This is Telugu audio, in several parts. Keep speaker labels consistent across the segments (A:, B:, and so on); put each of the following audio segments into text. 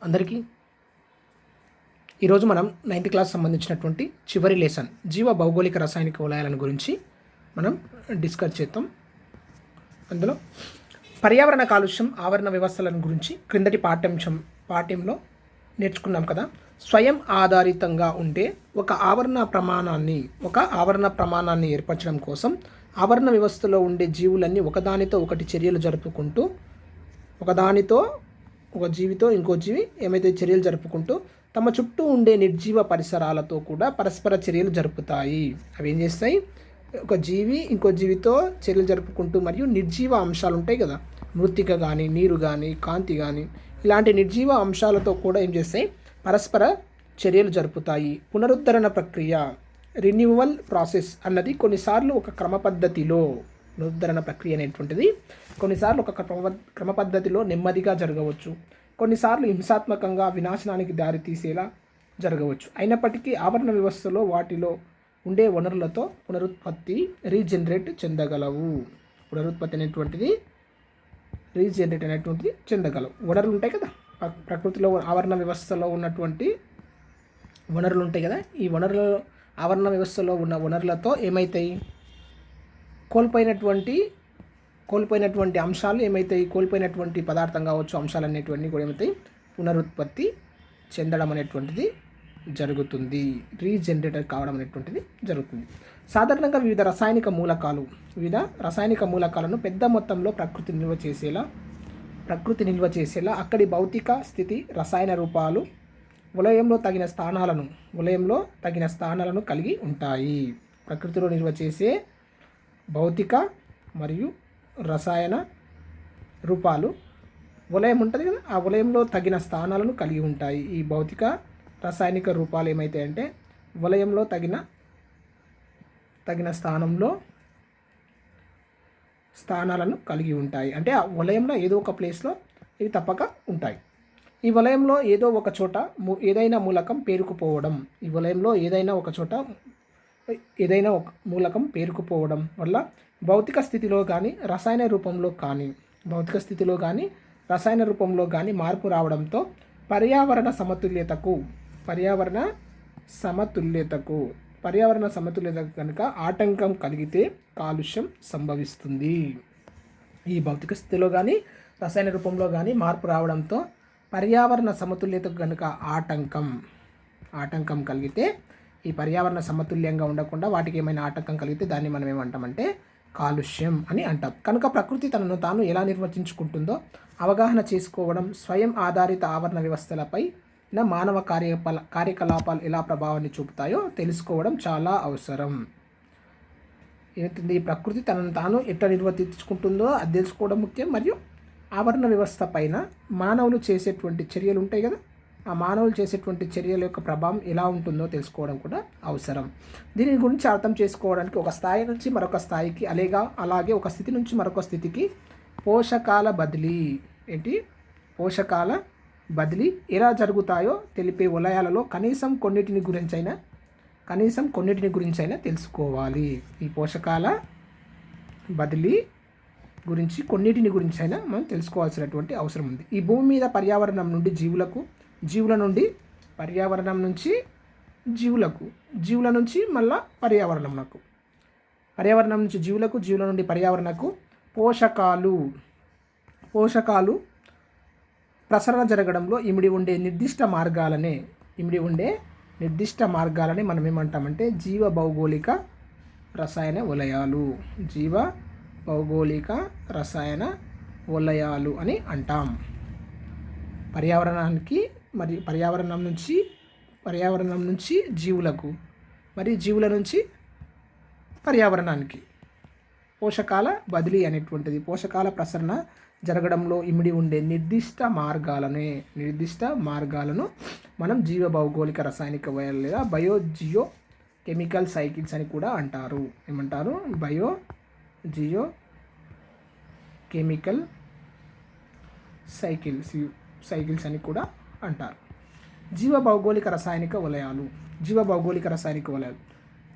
A: అందరికీ ఈరోజు మనం 9th క్లాస్ సంబంధించినటువంటి చివరి లెసన్ జీవ భౌగోళిక రసాయనిక వలయాలను గురించి మనం డిస్కస్ చేద్దాం. అందులో పర్యావరణ కాలుష్యం ఆవరణ వ్యవస్థలను గురించి క్రిందటి పాఠ్యంలో నేర్చుకున్నాం కదా. స్వయం ఆధారితంగా ఉండే ఒక ఆవరణ ప్రమాణాన్ని ఏర్పరచడం కోసం ఆవరణ వ్యవస్థలో ఉండే జీవులన్నీ ఒకదానితో ఒకటి చర్యలు జరుపుకుంటూ ఒక జీవితో ఇంకో జీవి ఏమైతే చర్యలు జరుపుకుంటూ తమ చుట్టూ ఉండే నిర్జీవ పరిసరాలతో కూడా పరస్పర చర్యలు జరుపుతాయి. అవి ఏం చేస్తాయి? ఒక జీవి ఇంకో జీవితో చర్యలు జరుపుకుంటూ మరియు నిర్జీవ అంశాలు ఉంటాయి కదా, మృత్తిక కానీ, నీరు కానీ, కాంతి కానీ, ఇలాంటి నిర్జీవ అంశాలతో కూడా ఏం చేస్తాయి? పరస్పర చర్యలు జరుపుతాయి. పునరుద్ధరణ ప్రక్రియ, రిన్యూవల్ ప్రాసెస్ అన్నది కొన్నిసార్లు ఒక పునరుద్ధరణ ప్రక్రియ అనేటువంటిది కొన్నిసార్లు ఒక క్రమ పద్ధతిలో నెమ్మదిగా జరగవచ్చు, కొన్నిసార్లు హింసాత్మకంగా వినాశనానికి దారితీసేలా జరగవచ్చు. అయినప్పటికీ ఆవరణ వ్యవస్థలో వాటిలో ఉండే వనరులతో పునరుత్పత్తి రీజనరేట్ చెందగలవు. చెందగలవు. వనరులు ఉంటాయి కదా, ప్రకృతిలో ఆవరణ వ్యవస్థలో ఉన్నటువంటి వనరులు ఉంటాయి కదా. ఈ ఆవరణ వ్యవస్థలో ఉన్న వనరులతో ఏమవుతాయి? కోల్పోయినటువంటి అంశాలు ఏమైతాయి? కోల్పోయినటువంటి పదార్థం కావచ్చు, అంశాలు అనేటువంటివి కూడా ఏమవుతాయి? పునరుత్పత్తి చెందడం అనేటువంటిది జరుగుతుంది. రీజనరేటర్ కావడం అనేటువంటిది జరుగుతుంది. సాధారణంగా వివిధ రసాయనిక మూలకాలను పెద్ద మొత్తంలో ప్రకృతి నిల్వ చేసేలా అక్కడి భౌతిక స్థితి, రసాయన రూపాలు వలయంలో తగిన స్థానాలను కలిగి ఉంటాయి. ప్రకృతిలో నిల్వ చేసే భౌతిక మరియు రసాయన రూపాలు వలయం ఉంటుంది కదా, ఆ వలయంలో తగిన స్థానాలను కలిగి ఉంటాయి. ఈ భౌతిక రసాయనిక రూపాలు ఏమైతాయంటే వలయంలో తగిన స్థానాలను కలిగి ఉంటాయి. అంటే ఆ వలయంలో ఏదో ఒక ప్లేస్లో ఇవి తప్పక ఉంటాయి. ఈ వలయంలో ఏదో ఒక చోట ఏదైనా మూలకం పేరుకుపోవడం వల్ల భౌతిక స్థితిలో కానీ రసాయన రూపంలో కానీ మార్పు రావడంతో పర్యావరణ సమతుల్యత కనుక ఆటంకం కలిగితే కాలుష్యం సంభవిస్తుంది. ఈ భౌతిక స్థితిలో కానీ రసాయన రూపంలో కానీ మార్పు రావడంతో పర్యావరణ సమతుల్యతకు కనుక ఆటంకం కలిగితే, ఈ పర్యావరణ సమతుల్యంగా ఉండకుండా వాటికి ఏమైనా ఆటంకం కలిగితే దాన్ని మనం ఏమంటామంటే కాలుష్యం అని అంటాం. కనుక ప్రకృతి తనను తాను ఎలా నిర్వచించుకుంటుందో అవగాహన చేసుకోవడం, స్వయం ఆధారిత ఆవరణ వ్యవస్థలపై మానవ కార్యకలాపాలు ఎలా ప్రభావాన్ని చూపుతాయో తెలుసుకోవడం చాలా అవసరం. ఏంటంటే ప్రకృతి తనను తాను ఎట్లా నిర్వర్తించుకుంటుందో అది తెలుసుకోవడం ముఖ్యం. మరియు ఆవరణ వ్యవస్థ పైన మానవులు చేసేటువంటి చర్యలు ఉంటాయి కదా, ఆ మానవులు చేసేటువంటి చర్యల యొక్క ప్రభావం ఎలా ఉంటుందో తెలుసుకోవడం కూడా అవసరం. దీని గురించి అర్థం చేసుకోవడానికి ఒక స్థాయి నుంచి మరొక స్థాయికి, అలాగే ఒక స్థితి నుంచి మరొక స్థితికి పోషకాల బదిలీ ఎలా జరుగుతాయో తెలిపే వలయాలలో కనీసం కొన్నిటిని గురించైనా తెలుసుకోవాలి. ఈ పోషకాల బదిలీ గురించి కొన్నిటిని గురించైనా మనం తెలుసుకోవాల్సినటువంటి అవసరం ఉంది. ఈ భూమి మీద పర్యావరణం నుండి జీవుల నుండి పర్యావరణం నుంచి జీవుల నుంచి మళ్ళా పర్యావరణం నుంచి జీవుల నుండి పర్యావరణకు పోషకాలు ప్రసరణ జరగడంలో ఇమిడి ఉండే నిర్దిష్ట మార్గాలనే మనం ఏమంటామంటే జీవ భౌగోళిక రసాయన వలయాలు అని అంటాం. పర్యావరణం నుంచి జీవులకు, మరియు జీవుల నుంచి పర్యావరణానికి పోషకాల బదిలీ అనేటువంటిది, పోషకాల ప్రసరణ జరగడంలో ఇమిడి ఉండే నిర్దిష్ట మార్గాలను మనం జీవ భౌగోళిక రసాయనిక వలయాలు లేదా బయోజియో కెమికల్ సైకిల్స్ అని కూడా అంటారు. ఏమంటారు? బయోజియో కెమికల్ సైకిల్స్ అని కూడా అంటారు. జీవ భౌగోళిక రసాయనిక వలయాలు.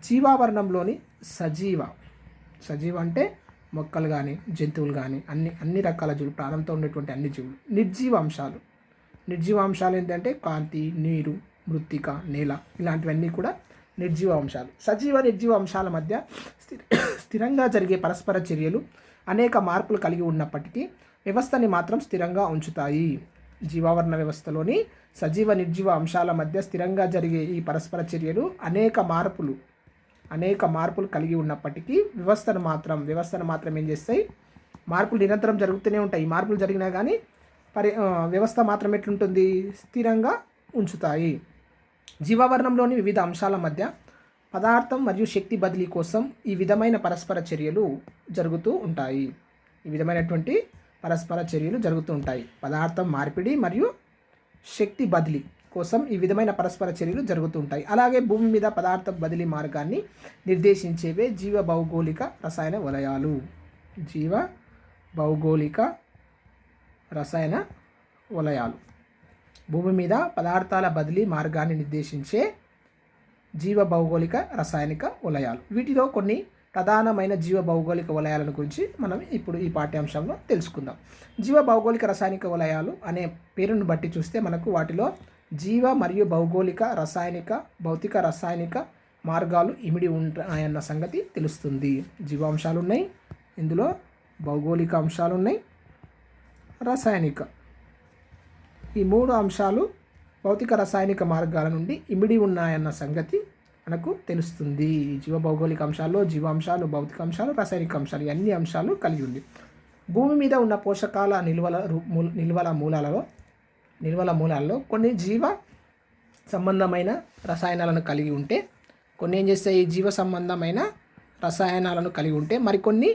A: జీవావరణంలోని సజీవ అంటే మొక్కలు కానీ జంతువులు కానీ అన్ని రకాల జీవులు, ప్రాణంతో ఉండేటువంటి అన్ని జీవులు. నిర్జీవాంశాలు ఏంటంటే కాంతి, నీరు, మృత్తిక, నేల ఇలాంటివన్నీ కూడా నిర్జీవ అంశాలు. సజీవ నిర్జీవ అంశాల మధ్య స్థిరంగా జరిగే పరస్పర చర్యలు అనేక మార్పులు కలిగి ఉన్నప్పటికీ వ్యవస్థని మాత్రం స్థిరంగా ఉంచుతాయి. జీవావరణ వ్యవస్థలోని సజీవ నిర్జీవ అంశాల మధ్య స్థిరంగా జరిగే ఈ పరస్పర చర్యలు అనేక మార్పులు కలిగి ఉన్నప్పటికీ వ్యవస్థను మాత్రం ఏం చేస్తాయి, మార్పులు నిరంతరం జరుగుతూనే ఉంటాయి. ఈ మార్పులు జరిగినా కానీ వ్యవస్థ మాత్రం ఎట్లుంటుంది, స్థిరంగా ఉంచుతాయి. జీవావరణంలోని వివిధ అంశాల మధ్య పదార్థం మరియు శక్తి బదిలీ కోసం ఈ విధమైన పరస్పర చర్యలు జరుగుతూ ఉంటాయి. పదార్థం మార్పిడి మరియు శక్తి బదిలీ కోసం ఈ విధమైన పరస్పర చర్యలు జరుగుతూ ఉంటాయి. అలాగే భూమి మీద పదార్థ బదిలీ మార్గాన్ని నిర్దేశించేవే జీవ భౌగోళిక రసాయన వలయాలు. భూమి మీద పదార్థాల బదిలీ మార్గాన్ని నిర్దేశించే జీవ భౌగోళిక రసాయనిక వలయాలు. వీటిలో కొన్ని ప్రధానమైన జీవ భౌగోళిక వలయాలను గురించి మనం ఇప్పుడు ఈ పాఠ్యాంశంలో తెలుసుకుందాం. జీవ భౌగోళిక రసాయనిక వలయాలు అనే పేరును బట్టి చూస్తే మనకు వాటిలో జీవ మరియు భౌగోళిక భౌతిక రసాయనిక మార్గాలు ఇమిడి ఉంటాయన్న సంగతి తెలుస్తుంది. జీవాంశాలు ఉన్నాయి, ఇందులో భౌగోళిక అంశాలు ఉన్నాయి, రసాయనిక. ఈ మూడు అంశాలు భౌతిక రసాయనిక మార్గాల నుండి ఇమిడి ఉన్నాయన్న సంగతి మనకు తెలుస్తుంది. జీవ భౌగోళిక అంశాల్లో జీవాంశాలు, భౌతిక అంశాలు, రసాయనిక అంశాలు అన్ని అంశాలు కలిగి ఉంది. భూమి మీద ఉన్న పోషకాల నిల్వల మూలాల్లో కొన్ని జీవ సంబంధమైన రసాయనాలను కలిగి ఉంటే, కొన్ని ఏం చేస్తాయి, జీవ సంబంధమైన రసాయనాలను కలిగి ఉంటే మరికొన్ని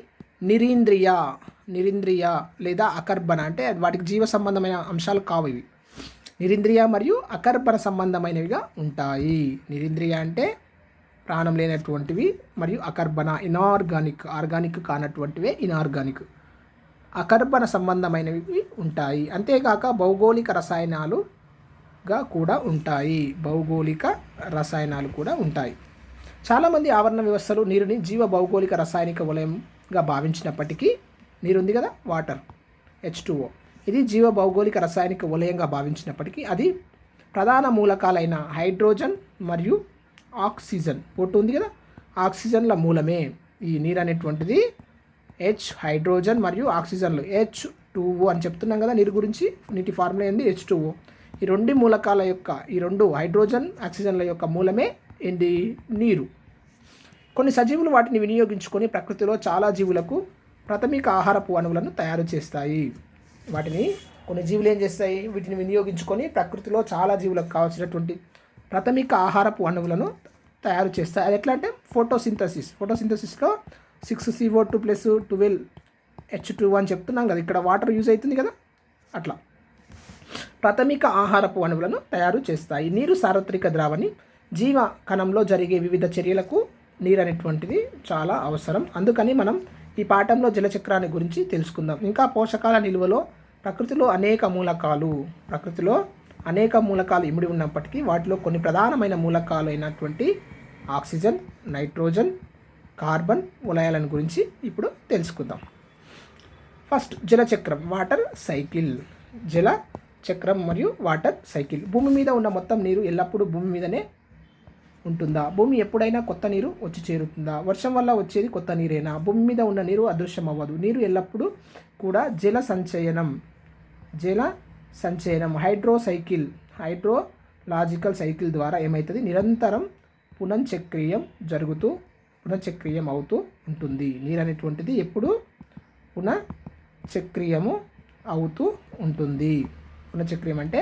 A: నిరింద్రియ లేదా అకర్బన, అంటే వాటికి జీవ సంబంధమైన అంశాలు కావు. ఇవి నిరింద్రియ మరియు అకర్బన సంబంధమైనవిగా ఉంటాయి. నిరింద్రియ అంటే ప్రాణం లేనటువంటివి మరియు అకర్బన ఆర్గానిక్ కానటువంటివే ఇనార్గానిక్. అకర్బన సంబంధమైనవి ఉంటాయి. అంతేకాక భౌగోళిక రసాయనాలుగా కూడా ఉంటాయి. చాలామంది ఆవరణ వ్యవస్థలు నీరుని జీవ భౌగోళిక రసాయనిక వలయంగా భావించినప్పటికీ, నీరు ఉంది కదా, వాటర్, H2O, ఇది జీవ భౌగోళిక రసాయనిక వలయంగా భావించినప్పటికీ అది ప్రధాన మూలకాలైన హైడ్రోజన్ మరియు ఆక్సిజన్, పొట్టు ఉంది కదా, ఆక్సిజన్ల మూలమే. ఈ నీరు అనేటువంటిది హైడ్రోజన్ మరియు ఆక్సిజన్లు, H2O అని చెప్తున్నాం కదా నీరు గురించి. నీటి ఫార్ములా ఏంది, H2O. ఈ రెండు హైడ్రోజన్ ఆక్సిజన్ల యొక్క మూలమే ఏంటి, నీరు. కొన్ని సజీవులు వాటిని వినియోగించుకొని ప్రకృతిలో చాలా జీవులకు ప్రాథమిక ఆహారపు అణువులను తయారు చేస్తాయి. కొన్ని జీవులు ఏం చేస్తాయి, వీటిని వినియోగించుకొని ప్రకృతిలో చాలా జీవులకు కావాల్సినటువంటి ప్రాథమిక ఆహారపు అణువులను తయారు చేస్తాయి. అది ఎట్లా అంటే ఫోటోసింథసిస్లో 6CO2 + 12H2 అని చెప్తున్నాం కదా, ఇక్కడ వాటర్ యూజ్ అవుతుంది కదా, అట్లా ప్రాథమిక ఆహారపు అణువులను తయారు చేస్తాయి. నీరు సార్వత్రిక ద్రావణి. జీవ కణంలో జరిగే వివిధ చర్యలకు నీరు అనేటువంటిది చాలా అవసరం. అందుకని మనం ఈ పాఠంలో జలచక్రాన్ని గురించి తెలుసుకుందాం. ఇంకా పోషకాల నిల్వలో ప్రకృతిలో అనేక మూలకాలు ఇమిడి ఉన్నప్పటికీ వాటిలో కొన్ని ప్రధానమైన మూలకాలు అయినటువంటి ఆక్సిజన్, నైట్రోజన్, కార్బన్ వలయాలను గురించి ఇప్పుడు తెలుసుకుందాం. ఫస్ట్ జలచక్రం, వాటర్ సైకిల్. జలచక్రం మరియు వాటర్ సైకిల్. భూమి మీద ఉన్న మొత్తం నీరు ఎల్లప్పుడూ భూమి మీదనే ఉంటుందా? భూమి ఎప్పుడైనా కొత్త నీరు వచ్చి చేరుతుందా? వర్షం వల్ల వచ్చేది కొత్త నీరేనా? భూమి మీద ఉన్న నీరు అదృశ్యం అవ్వదు. నీరు ఎల్లప్పుడూ కూడా జల సంచయనం హైడ్రోలాజికల్ సైకిల్ ద్వారా ఏమవుతుంది, నిరంతరం పునఃచక్రీయం అవుతూ ఉంటుంది. నీరు అనేటువంటిది ఎప్పుడు పునఃచక్రీయము అవుతూ ఉంటుంది. పునఃచక్రీయం అంటే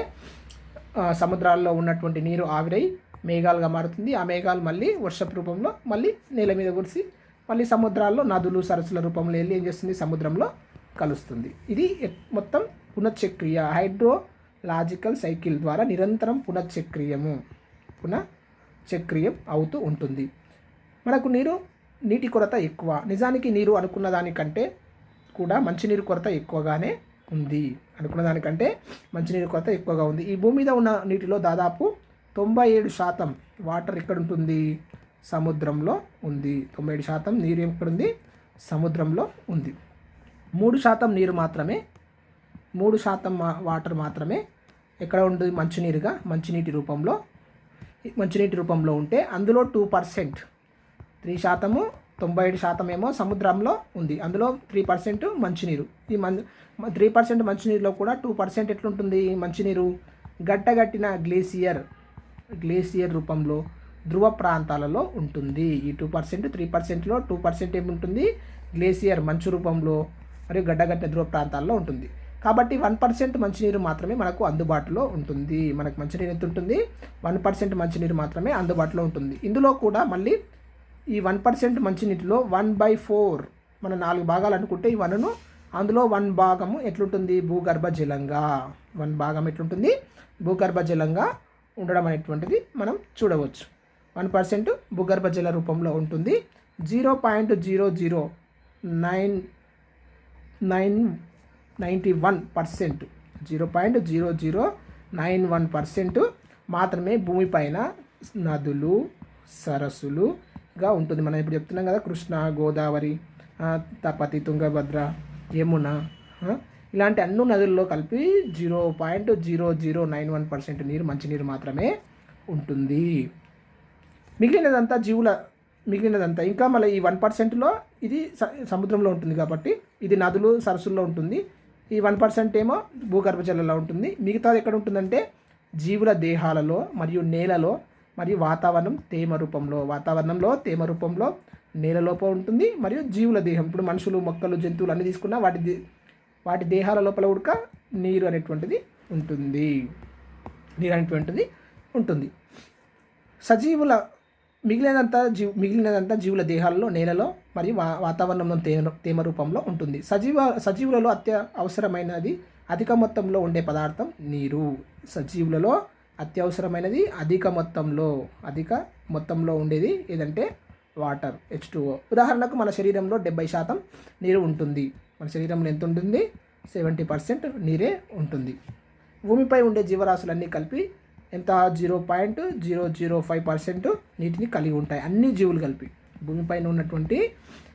A: సముద్రాల్లో ఉన్నటువంటి నీరు ఆవిరై మేఘాలుగా మారుతుంది. ఆ మేఘాలు మళ్ళీ వర్షపు రూపంలో మళ్ళీ నేల మీద కురిసి మళ్ళీ సముద్రాల్లో నదులు, సరస్సుల రూపంలో వెళ్ళి ఏం చేస్తుంది, సముద్రంలో కలుస్తుంది. ఇది మొత్తం పునఃచక్రీయ హైడ్రోలాజికల్ సైకిల్ ద్వారా నిరంతరం పునఃచక్రీయం అవుతూ ఉంటుంది. మనకు నీటి కొరత ఎక్కువ. నిజానికి నీరు అనుకున్న దానికంటే కూడా మంచినీరు కొరత ఎక్కువగానే ఉంది. ఈ భూమి మీద ఉన్న నీటిలో దాదాపు 97% వాటర్ ఎక్కడ ఉంటుంది, సముద్రంలో ఉంది. 97% నీరు ఎక్కడుంది, సముద్రంలో ఉంది. 3% వాటర్ మాత్రమే ఎక్కడ ఉంటుంది? మంచినీటి రూపంలో ఉంటే అందులో 2%, 3%, 97% ఏమో సముద్రంలో ఉంది. అందులో 3% మంచినీరు. ఈ 3% మంచినీరులో కూడా 2% ఎట్లుంటుంది? మంచినీరు గట్టగట్టిన గ్లేసియర్ రూపంలో ధ్రువ ప్రాంతాలలో ఉంటుంది. ఈ 2%, 3%లో 2% ఏముంటుంది? గ్లేసియర్ మంచు రూపంలో మరియు గడ్డగట్టిన ధ్రువ ప్రాంతాల్లో ఉంటుంది. కాబట్టి 1% మంచినీరు మాత్రమే మనకు అందుబాటులో ఉంటుంది. మనకు మంచినీరు ఎంత ఉంటుంది? 1% మంచినీరు మాత్రమే అందుబాటులో ఉంటుంది. ఇందులో కూడా మళ్ళీ ఈ 1% మంచినీటిలో 1/4 మన 4 భాగాలు అనుకుంటే ఈ 1ను అందులో 1 భాగము ఎట్లుంటుంది? భూగర్భ జలంగా 1 భాగం ఎట్లుంటుంది? భూగర్భ జలంగా ఉండడం అనేటువంటిది మనం చూడవచ్చు. 1% భూగర్భ జల రూపంలో ఉంటుంది. 0.0091% మాత్రమే భూమిపైన నదులు, సరస్సులుగా ఉంటుంది. మనం ఇప్పుడు చెప్తున్నాం కదా, కృష్ణ, గోదావరి, తపతి, తుంగభద్ర, యమున, ఇలాంటి అన్ని నదుల్లో కలిపి 0.0091% నీరు మంచినీరు మాత్రమే ఉంటుంది. మిగిలినదంతా ఇంకా మళ్ళీ ఈ 1%లో ఇది సముద్రంలో ఉంటుంది కాబట్టి ఇది నదులు, సరస్సుల్లో ఉంటుంది. ఈ 1% ఏమో భూగర్భ జలంలో ఉంటుంది. మిగతాది ఎక్కడ ఉంటుందంటే జీవుల దేహాలలో మరియు నేలలో మరియు వాతావరణంలో తేమ రూపంలో నేల లోపల ఉంటుంది. మరియు జీవుల దేహం, ఇప్పుడు మనుషులు, మొక్కలు, జంతువులు అన్నీ తీసుకున్నా వాటి దేహాల లోపల ఉడక నీరు అనేటువంటిది ఉంటుంది. సజీవుల మిగిలినదంతా జీవుల దేహాలలో, నేలలో మరియు వాతావరణంలో తేమ రూపంలో ఉంటుంది. సజీవులలో అవసరమైనది అధిక మొత్తంలో ఉండే పదార్థం నీరు. సజీవులలో అత్యవసరమైనది అధిక మొత్తంలో ఉండేది ఏదంటే వాటర్, H2O. ఉదాహరణకు మన శరీరంలో 70% నీరు ఉంటుంది. మన శరీరంలో ఎంత ఉంటుంది? 70% నీరే ఉంటుంది. భూమిపై ఉండే జీవరాశులన్నీ కలిపి ఎంత? 0.005% నీటిని కలిగి ఉంటాయి. అన్ని జీవులు కలిపి భూమిపైన ఉన్నటువంటి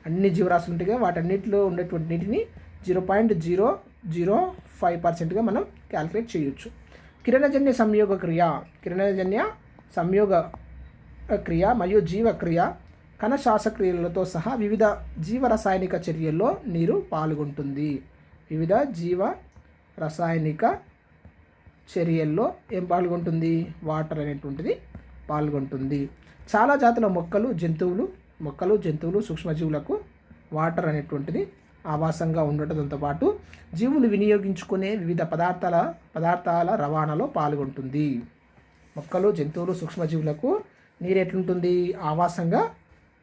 A: అన్ని జీవరాశులు ఉంటాయి కదా, వాటన్నిటిలో ఉండేటువంటి నీటిని 0.005%గా మనం క్యాలిక్యులేట్ చేయొచ్చు. కిరణజన్య సంయోగ క్రియ మరియు జీవక్రియ, కణ శ్వాసక్రియలతో సహా వివిధ జీవరసాయనిక చర్యల్లో నీరు పాల్గొంటుంది. వివిధ జీవ రసాయనిక చర్యల్లో ఏం పాల్గొంటుంది? వాటర్ అనేటువంటిది పాల్గొంటుంది. చాలా జాతుల మొక్కలు, జంతువులు, సూక్ష్మజీవులకు వాటర్ అనేటువంటిది ఆవాసంగా ఉండటంతో పాటు జీవులు వినియోగించుకునే వివిధ పదార్థాల రవాణాలో పాల్గొంటుంది. మొక్కలు, జంతువులు, సూక్ష్మజీవులకు నీరు ఎట్లుంటుంది? ఆవాసంగా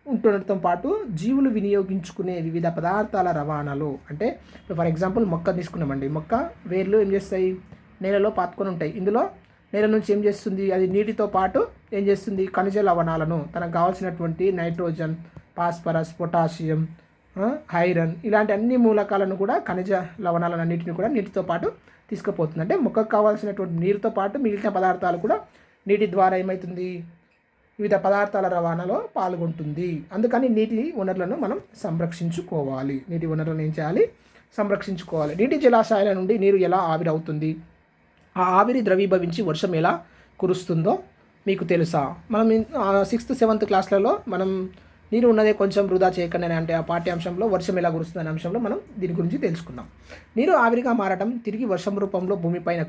A: ఉండటంతో పాటు జీవులు వినియోగించుకునే వివిధ పదార్థాల రవాణాలో, అంటే ఇప్పుడు ఫర్ ఎగ్జాంపుల్ మొక్క తీసుకున్నామండి. మొక్క వేర్లు ఏం చేస్తాయి? నేలలో పాతుకొని ఉంటాయి. ఇందులో నేల నుంచి ఏం చేస్తుంది? అది నీటితో పాటు ఏం చేస్తుంది? ఖనిజ లవణాలను, తనకు కావాల్సినటువంటి నైట్రోజన్, ఫాస్ఫరస్, పొటాషియం, ఐరన్ ఇలాంటి అన్ని మూలకాలను కూడా, ఖనిజ లవణాలను అన్నింటిని కూడా నీటితో పాటు తీసుకుపోతుంది. అంటే మొక్కకు కావాల్సినటువంటి నీరుతో పాటు మిగిలిన పదార్థాలు కూడా నీటి ద్వారా ఏమవుతుంది? వివిధ పదార్థాల రవాణాలో పాల్గొంటుంది. అందుకని నీటి వనరులను మనం సంరక్షించుకోవాలి. నీటి జలాశయాల నుండి నీరు ఎలా ఆవిరవుతుంది? ఆ ఆవిరి ద్రవీభవించి వర్షం ఎలా కురుస్తుందో మీకు తెలుసా? మనం 6th, 7th క్లాస్లలో మనం నీరు ఉన్నదే కొంచెం వృధా చేయకండి అంటే ఆ పాఠ్యాంశంలో వర్షం ఎలా కురుస్తుంది అనే అంశంలో మనం దీని గురించి తెలుసుకుందాం. నీరు ఆవిరిగా మారటం, తిరిగి వర్షం రూపంలో భూమిపైన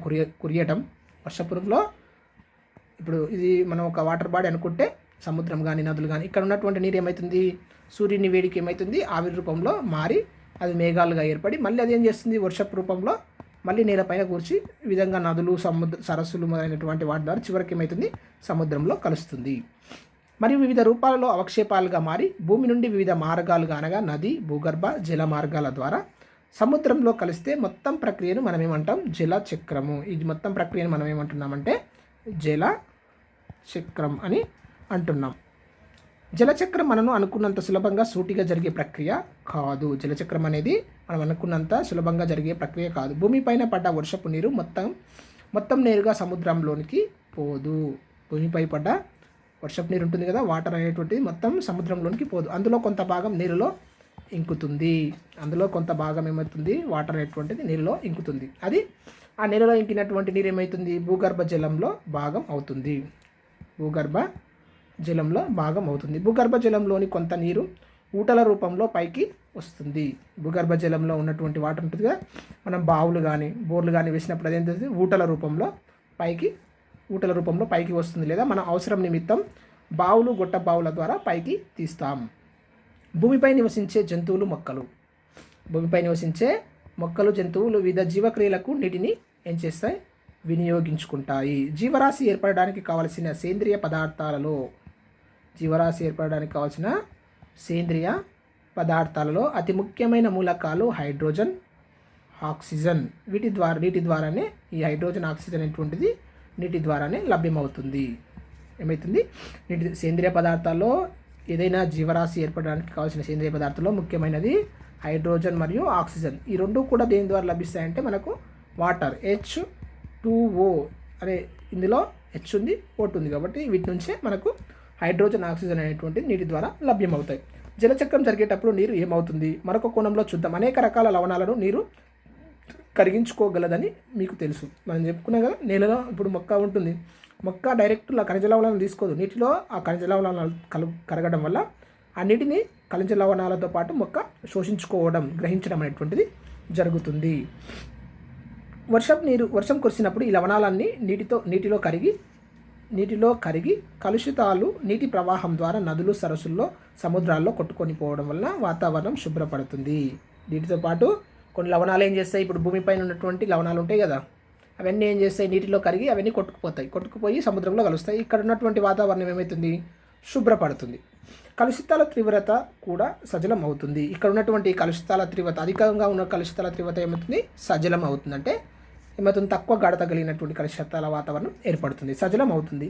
A: కురియటం. వర్షపురంలో ఇప్పుడు ఇది మనం ఒక వాటర్ బాడీ అనుకుంటే సముద్రం కానీ, నదులు కానీ, ఇక్కడ ఉన్నటువంటి నీరు ఏమవుతుంది? సూర్యుని వేడికి ఏమవుతుంది? ఆవిరి రూపంలో మారి అది మేఘాలుగా ఏర్పడి మళ్ళీ అది ఏం చేస్తుంది? వర్షపు రూపంలో మళ్ళీ నేలపైన కూర్చి ఈ విధంగా నదులు, సరస్సులు మొదలైనటువంటి వాటి ద్వారా చివరికి ఏమవుతుంది? సముద్రంలో కలుస్తుంది. మరియు వివిధ రూపాలలో అవక్షేపాలుగా మారి భూమి నుండి వివిధ మార్గాలుగా, అనగా నది, భూగర్భ, జల మార్గాల ద్వారా సముద్రంలో కలిస్తే మొత్తం ప్రక్రియను మనం ఏమంటాం? జల చక్రము. ఈ మొత్తం ప్రక్రియను మనం ఏమంటున్నామంటే జల చక్రం అని అంటున్నాం. జలచక్రం మనను అనుకున్నంత సులభంగా సూటిగా జరిగే ప్రక్రియ కాదు. జలచక్రం అనేది మనం అనుకున్నంత సులభంగా జరిగే ప్రక్రియ కాదు. భూమిపైన పడ్డ వర్షపు నీరు మొత్తం నేరుగా సముద్రంలోనికి పోదు. భూమిపై పడ్డ వర్షపు నీరు ఉంటుంది కదా, వాటర్ అనేటువంటిది మొత్తం సముద్రంలోనికి పోదు. అందులో కొంత భాగం నీరులో ఇంకుతుంది. వాటర్ అనేటువంటిది నీరులో ఇంకుతుంది. అది ఆ నేలలో ఇంకినటువంటి నీరు ఏమవుతుంది, భూగర్భ జలంలో భాగం అవుతుంది. భూగర్భ జలంలో భాగం అవుతుంది. భూగర్భ జలంలోని కొంత నీరు ఊటల రూపంలో పైకి వస్తుంది. భూగర్భ జలంలో ఉన్నటువంటి వాటర్ ఉంటుందిగా, మనం బావులు కానీ బోర్లు కానీ వేసినప్పుడు అదేంటంటే ఊటల రూపంలో పైకి వస్తుంది. లేదా మన అవసరం నిమిత్తం బావులు, గొట్ట బావుల ద్వారా పైకి తీస్తాం. భూమిపై నివసించే జంతువులు, మొక్కలు. భూమిపై నివసించే మొక్కలు, జంతువులు వివిధ జీవక్రియలకు నీటిని ఏం చేస్తాయి, వినియోగించుకుంటాయి. జీవరాశి ఏర్పడడానికి కావలసిన సేంద్రియ పదార్థాలలో అతి ముఖ్యమైన మూలకాలు హైడ్రోజన్, ఆక్సిజన్. నీటి ద్వారానే ఈ హైడ్రోజన్, ఆక్సిజన్ అనేటువంటిది నీటి ద్వారానే లభ్యమవుతుంది. ఏమవుతుంది, సేంద్రియ పదార్థాల్లో ఏదైనా జీవరాశి ఏర్పడడానికి కావాల్సిన సేంద్రియ పదార్థాల్లో ముఖ్యమైనది హైడ్రోజన్ మరియు ఆక్సిజన్. ఈ రెండు కూడా దేని ద్వారా లభిస్తాయంటే మనకు వాటర్, H2O అనే ఇందులో H ఉంది, O2 ఉంది కాబట్టి వీటి నుంచే మనకు హైడ్రోజన్, ఆక్సిజన్ అనేటువంటి నీటి ద్వారా లభ్యమవుతాయి. జలచక్రం జరిగేటప్పుడు నీరు ఏమవుతుంది, మరొక కోణంలో చూద్దాం. అనేక రకాల లవణాలను నీరు కరిగించుకోగలదని మీకు తెలుసు. మనం చెప్పుకున్నాం కదా, నేలలో ఇప్పుడు మొక్క ఉంటుంది, మొక్క డైరెక్ట్ ఖనిజ లవణాలను తీసుకోదు, నీటిలో ఆ ఖనిజ లవణాలు కరగడం వల్ల ఆ నీటిని ఖనిజ లవణాలతో పాటు మొక్క గ్రహించడం అనేటువంటిది జరుగుతుంది. వర్షం కురిసినప్పుడు ఈ లవణాలన్నీ నీటిలో కరిగి కలుషితాలు నీటి ప్రవాహం ద్వారా నదులు, సరస్సుల్లో, సముద్రాల్లో కొట్టుకొని పోవడం వల్ల వాతావరణం శుభ్రపడుతుంది. వీటితో పాటు కొన్ని లవణాలు ఏం చేస్తాయి, ఇప్పుడు భూమిపైన ఉన్నటువంటి లవణాలు ఉంటాయి కదా, అవన్నీ ఏం చేస్తాయి, నీటిలో కరిగి అవన్నీ కొట్టుకుపోయి సముద్రంలో కలుస్తాయి. ఇక్కడ ఉన్నటువంటి వాతావరణం ఏమవుతుంది, శుభ్రపడుతుంది. కలుషితాల తీవ్రత కూడా సజలం అవుతుంది. ఇక్కడ ఉన్నటువంటి కలుషితాల తీవ్రత, అధికంగా ఉన్న కలుషితాల తీవ్రత ఏమవుతుంది, సజలం అవుతుంది. అంటే ఏమవుతుంది, తక్కువ గాఢత కలిగినటువంటి కలుషితాల వాతావరణం ఏర్పడుతుంది, సజలం అవుతుంది.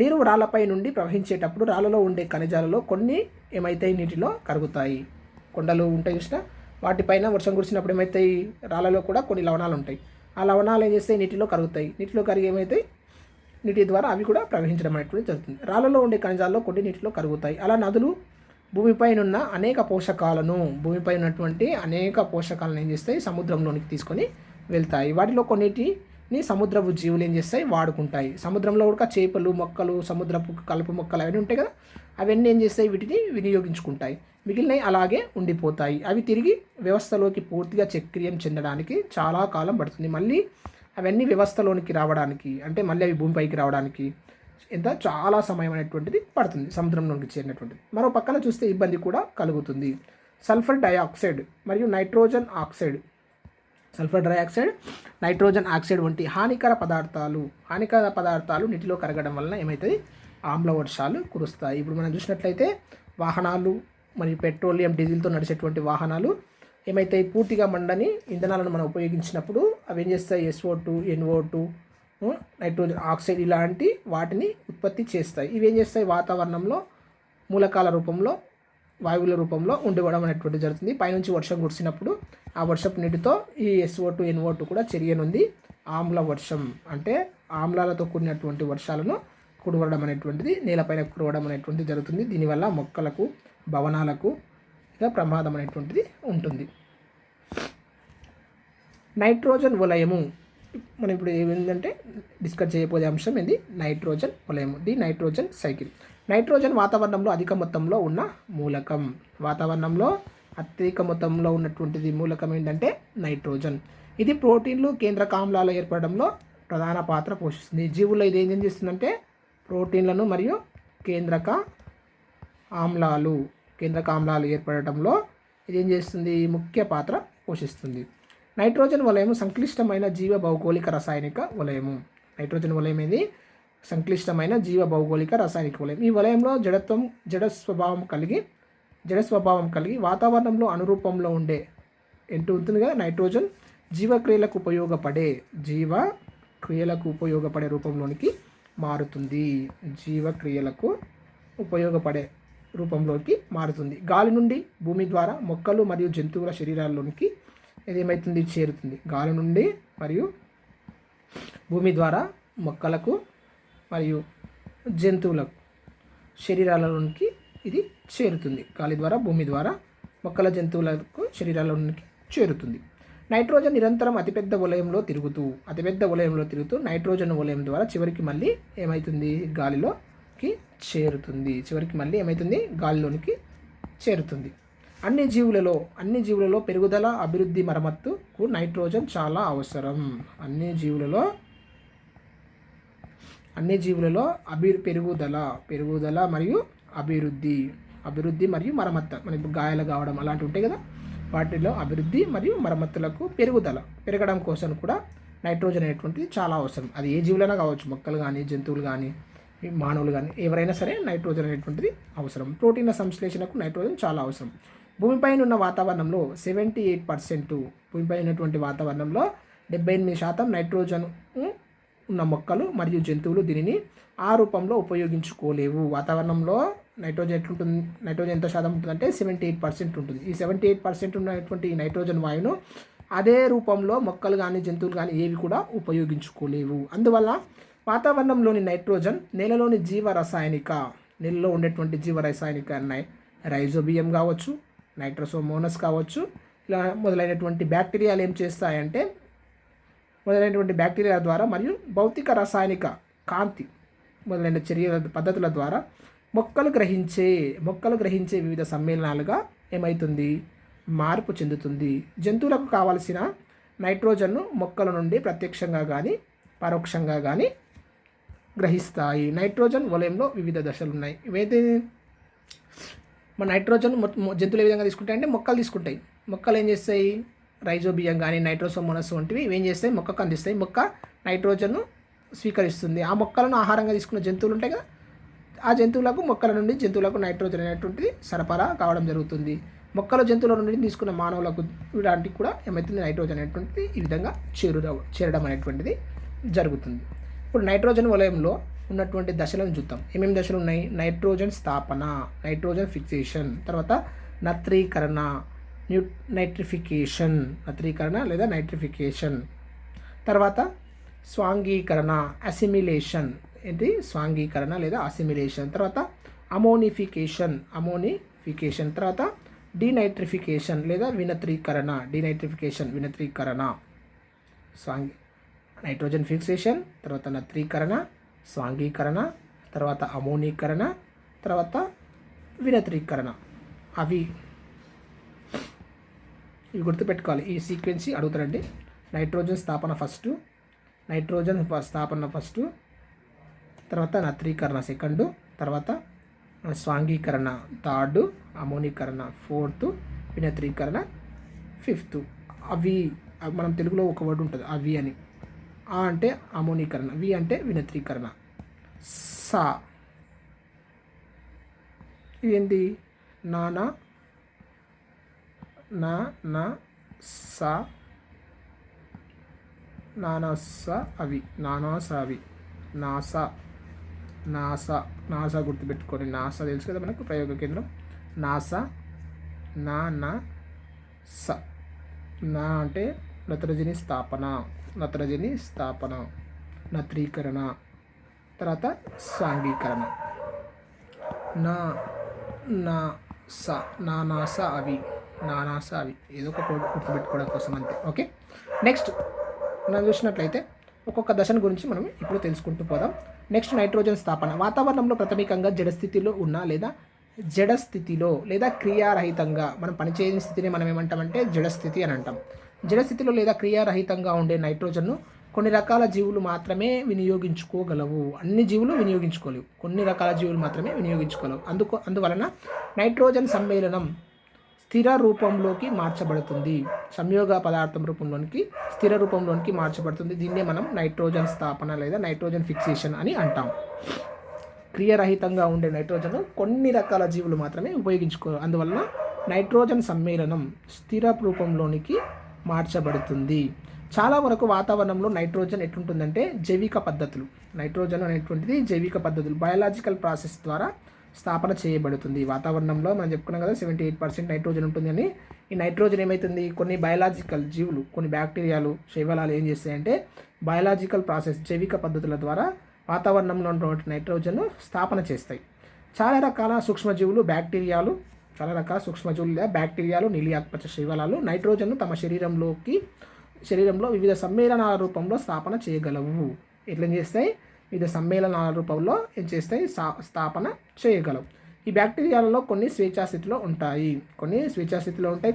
A: నీరు రాళ్ళపై నుండి ప్రవహించేటప్పుడు రాళ్ళలో ఉండే ఖనిజాలలో కొన్ని ఏమైతాయి, నీటిలో కరుగుతాయి. కొండలు ఉంటాయి చూసినా, వాటిపైన వర్షం కురిసినప్పుడు ఏమవుతాయి, రాళ్ళలో కూడా కొన్ని లవణాలు ఉంటాయి. ఆ లవణాలు ఏం చేస్తాయి, నీటిలో కరుగుతాయి. నీటిలో కరిగి ఏమవుతాయి, నీటి ద్వారా అవి కూడా ప్రవహించడం అనేటువంటి జరుగుతుంది. రాళ్ళలో ఉండే ఖనిజాల్లో కొన్ని నీటిలో కరుగుతాయి. అలా నదులు భూమిపై ఉన్నటువంటి అనేక పోషకాలను ఏం చేస్తాయి, సముద్రంలోనికి తీసుకొని వెళ్తాయి. వాటిలో కొన్నిటిని సముద్రపు జీవులు ఏం చేస్తాయి, వాడుకుంటాయి. సముద్రంలో కూడా చేపలు, మొక్కలు, సముద్రపు కలుపు మొక్కలు అవన్నీ ఉంటాయి కదా, అవన్నీ ఏం చేస్తాయి, వీటిని వినియోగించుకుంటాయి. మిగిలినవి అలాగే ఉండిపోతాయి. అవి తిరిగి వ్యవస్థలోకి పూర్తిగా చక్రీయం చెందడానికి చాలా కాలం పడుతుంది. మళ్ళీ అవన్నీ వ్యవస్థలోనికి రావడానికి, అంటే మళ్ళీ అవి భూమిపైకి రావడానికి చాలా సమయం అనేటువంటిది పడుతుంది, సముద్రంలోకి చేరినటువంటిది. మరో పక్కన చూస్తే ఇబ్బంది కూడా కలుగుతుంది. సల్ఫర్ డయాక్సైడ్ మరియు నైట్రోజన్ ఆక్సైడ్ వంటి హానికర పదార్థాలు నీటిలో కరగడం వలన ఏమవుతుంది, ఆమ్ల వర్షాలు కురుస్తాయి. ఇప్పుడు మనం చూసినట్లయితే వాహనాలు మరియు పెట్రోలియం, డీజిల్తో నడిచేటువంటి వాహనాలు ఏమైతాయి, పూర్తిగా మండని ఇంధనాలను మనం ఉపయోగించినప్పుడు అవి ఏం చేస్తాయి, SO2, NO2, నైట్రోజన్ ఆక్సైడ్ ఇలాంటి వాటిని ఉత్పత్తి చేస్తాయి. ఇవి ఏం చేస్తాయి, వాతావరణంలో మూలకాల రూపంలో, వాయువుల రూపంలో ఉండివ్వడం అనేటువంటి జరుగుతుంది. పైనుంచి వర్షం కురిసినప్పుడు ఆ వర్షపు నీటితో ఈ SO2, NO2 కూడా చర్యనుంది ఆమ్ల వర్షం, అంటే ఆమ్లాలతో కూడినటువంటి వర్షాలను కురవడం అనేటువంటిది, నేలపైన కురవడం అనేటువంటిది జరుగుతుంది. దీనివల్ల మొక్కలకు, భవనాలకు ప్రమాదం అనేటువంటిది ఉంటుంది. నైట్రోజన్ వలయము, మనం ఇప్పుడు ఏమిందంటే డిస్కస్ చేయబోయే అంశం ఏంది, నైట్రోజన్ వలయము, ది నైట్రోజన్ సైకిల్. నైట్రోజన్ వాతావరణంలో అధిక మొత్తంలో ఉన్న మూలకం. వాతావరణంలో అత్యధిక మొత్తంలో ఉన్నటువంటిది మూలకం ఏంటంటే నైట్రోజన్. ఇది ప్రోటీన్లు, కేంద్రక ఆమ్లాలు ఏర్పడడంలో ప్రధాన పాత్ర పోషిస్తుంది. జీవుల్లో ఇది ఏం చేస్తుందంటే ప్రోటీన్లను మరియు కేంద్రక ఆమ్లాలు ఏర్పడటంలో ఇది ఏం చేస్తుంది, ముఖ్య పాత్ర పోషిస్తుంది. నైట్రోజన్ వలయము సంక్లిష్టమైన జీవ భౌగోళిక రసాయనిక వలయము. నైట్రోజన్ వలయం ఏది, సంక్లిష్టమైన జీవ భౌగోళిక రసాయనిక వలయం. ఈ వలయంలో జడ స్వభావం కలిగి వాతావరణంలో అనురూపంలో ఉండే ఉంటుంది కదా నైట్రోజన్, జీవక్రియలకు ఉపయోగపడే రూపంలోనికి మారుతుంది. గాలి నుండి భూమి ద్వారా మొక్కలు మరియు జంతువుల శరీరాల్లోనికి ఏదేమవుతుంది, చేరుతుంది. గాలి నుండి మరియు భూమి ద్వారా మొక్కలకు మరియు జంతువులకు శరీరాలలోనికి ఇది చేరుతుంది. గాలి ద్వారా, భూమి ద్వారా మొక్కల, జంతువులకు శరీరాలలోనికి చేరుతుంది. నైట్రోజన్ నిరంతరం అతిపెద్ద వలయంలో తిరుగుతూ నైట్రోజన్ వలయం ద్వారా చివరికి మళ్ళీ ఏమవుతుంది గాలిలోనికి చేరుతుంది. అన్ని జీవులలో పెరుగుదల, అభివృద్ధి, మరమ్మత్తుకు నైట్రోజన్ చాలా అవసరం. అన్ని జీవులలో పెరుగుదల మరియు అభివృద్ధి మరియు మరమ్మత్తు, మనకి గాయాలు కావడం అలాంటివి ఉంటాయి కదా, వాటిలో అభివృద్ధి మరియు మరమ్మతులకు పెరగడం కోసం కూడా నైట్రోజన్ అనేటువంటిది చాలా అవసరం. అది ఏ జీవులైనా కావచ్చు, మొక్కలు కానీ, జంతువులు కానీ, మానవులు కానీ, ఎవరైనా సరే నైట్రోజన్ అనేటువంటిది అవసరం. ప్రోటీన్ల సంశ్లేషణకు నైట్రోజన్ చాలా అవసరం. భూమిపైన ఉన్న వాతావరణంలో 78%, భూమిపై ఉన్నటువంటి వాతావరణంలో 78% నైట్రోజన్ ఉన్న మొక్కలు మరియు జంతువులు దీనిని ఆ రూపంలో ఉపయోగించుకోలేవు. వాతావరణంలో నైట్రోజన్ ఎంత శాతం ఉంటుందంటే 78% ఉంటుంది. ఈ 78% ఉన్నటువంటి నైట్రోజన్ వాయువును అదే రూపంలో మొక్కలు కానీ, జంతువులు కానీ ఏవి కూడా ఉపయోగించుకోలేవు. అందువల్ల వాతావరణంలోని నైట్రోజన్ నేలలో ఉండేటువంటి జీవరసాయనిక రైజోబియం కావచ్చు, నైట్రోసోమోనస్ కావచ్చు, ఇలా మొదలైనటువంటి బ్యాక్టీరియాలు ఏం చేస్తాయంటే బ్యాక్టీరియా ద్వారా మరియు భౌతిక, రసాయనిక, కాంతి మొదలైన చర్యల పద్ధతుల ద్వారా మొక్కలు గ్రహించే వివిధ సమ్మేళనాలుగా ఏమవుతుంది, మార్పు చెందుతుంది. జంతువులకు కావలసిన నైట్రోజన్ను మొక్కల నుండి ప్రత్యక్షంగా కానీ పరోక్షంగా కానీ గ్రహిస్తాయి. నైట్రోజన్ వలయంలో వివిధ దశలు ఉన్నాయి. ఇవైతే మన నైట్రోజన్ జంతువులు ఏ విధంగా తీసుకుంటాయంటే మొక్కలు తీసుకుంటాయి. మొక్కలు ఏం చేస్తాయి, రైజోబియం కానీ, నైట్రోసోమోనస్ వంటివి ఇవేం చేస్తాయి, మొక్కకు అందిస్తాయి. మొక్క నైట్రోజన్ను స్వీకరిస్తుంది. ఆ మొక్కలను ఆహారంగా తీసుకున్న జంతువులు ఉంటాయి కదా, ఆ మొక్కల నుండి జంతువులకు నైట్రోజన్ అనేటువంటిది సరఫరా కావడం జరుగుతుంది. మొక్కల జంతువుల నుండి తీసుకున్న మానవులకు ఇలాంటివి కూడా ఏమవుతుంది, నైట్రోజన్ అనేటువంటిది ఈ విధంగా చేరడం అనేటువంటిది జరుగుతుంది. ఇప్పుడు నైట్రోజన్ వలయంలో ఉన్నటువంటి దశలను చూద్దాం. ఏమేమి దశలు ఉన్నాయి, నైట్రోజన్ స్థాపన, నైట్రోజన్ ఫిక్సేషన్, తర్వాత నత్రీకరణ లేదా నైట్రిఫికేషన్, తర్వాత స్వాంగీకరణ లేదా అసిమిలేషన్, తర్వాత అమోనిఫికేషన్, తర్వాత డీనైట్రిఫికేషన్ లేదా వినత్రీకరణ, నైట్రోజన్ ఫిక్సేషన్, తర్వాత నత్రీకరణ, స్వాంగీకరణ, తర్వాత అమోనీకరణ, తర్వాత వినత్రీకరణ. ఇవి గుర్తుపెట్టుకోవాలి. ఈ సీక్వెన్స్ అడుగుతారండి. నైట్రోజన్ స్థాపన ఫస్ట్, తర్వాత నత్రీకరణ సెకండ్, తర్వాత స్వాంగీకరణ థర్డ్, అమోనీకరణ ఫోర్త్, వినత్రీకరణ ఫిఫ్త్. మనం తెలుగులో ఒక వర్డ్ ఉంటుంది అవి అని. ఆ అంటే అమోనీకరణ, వి అంటే వినత్రీకరణ, సా ఇదేంటి నానా నాసా గుర్తుపెట్టుకోండి. నాసా తెలుసు కదా మనకు, ప్రయోగ కేంద్రం. నాసా నా అంటే నత్రజని స్థాపన, నత్రీకరణ, తర్వాత సాంఘీకరణ. నానాసా అవి ఏదో ఒక కోడ్ గుర్తుపెట్టుకోవడం కోసం అంతే. ఓకే, నెక్స్ట్ మనం చూసినట్లయితే ఒక్కొక్క దశను గురించి మనం ఇప్పుడు తెలుసుకుంటూ పోదాం. నెక్స్ట్ నైట్రోజన్ స్థాపన. వాతావరణంలో ప్రాథమికంగా జడస్థితిలో లేదా క్రియారహితంగా మనం పనిచేయని స్థితిని మనం ఏమంటామంటే జడస్థితి అని అంటాం. జడస్థితిలో లేదా క్రియారహితంగా ఉండే నైట్రోజన్ను కొన్ని రకాల జీవులు మాత్రమే వినియోగించుకోగలవు. అన్ని జీవులు వినియోగించుకోలేవు, కొన్ని రకాల జీవులు మాత్రమే వినియోగించుకోలేవు. అందువలన నైట్రోజన్ సమ్మేళనం స్థిర రూపంలోకి మార్చబడుతుంది. సంయోగ పదార్థం స్థిర రూపంలోనికి మార్చబడుతుంది. దీన్నే మనం నైట్రోజన్ స్థాపన లేదా నైట్రోజన్ ఫిక్సేషన్ అని అంటాం. క్రియారహితంగా ఉండే నైట్రోజన్ కొన్ని రకాల జీవులు మాత్రమే ఉపయోగించుకోవాలి. అందువలన నైట్రోజన్ సమ్మేళనం స్థిర రూపంలోనికి మార్చబడుతుంది. చాలా వరకు వాతావరణంలో నైట్రోజన్ ఎట్లుంటుందంటే నైట్రోజన్ అనేటువంటిది జైవిక పద్ధతులు, బయాలజికల్ ప్రాసెస్ ద్వారా స్థాపన చేయబడుతుంది. వాతావరణంలో మనం చెప్పుకున్నాం కదా 78% నైట్రోజన్ ఉంటుందని. ఈ నైట్రోజన్ ఏమవుతుంది, కొన్ని బయాలజికల్ జీవులు, కొన్ని బ్యాక్టీరియాలు, శైవలాలు ఏం చేస్తాయంటే బయాలజికల్ ప్రాసెస్, జైవిక పద్ధతుల ద్వారా వాతావరణంలో ఉన్నటువంటి నైట్రోజన్ను స్థాపన చేస్తాయి. చాలా రకాల సూక్ష్మజీవులు, బ్యాక్టీరియాలు చాలా రకాల సూక్ష్మజీవులు బ్యాక్టీరియాలు, నీలియాకుపచ్చ శైవలాలు నైట్రోజన్ను తమ శరీరంలో వివిధ సమ్మేళనాల రూపంలో స్థాపన చేయగలవు. ఎట్లా చేస్తాయి? వివిధ సమ్మేళనాల రూపంలో ఏం చేస్తాయి? స్థాపన చేయగలవు. ఈ బ్యాక్టీరియాలలో కొన్ని స్వేచ్ఛాస్థితిలో ఉంటాయి,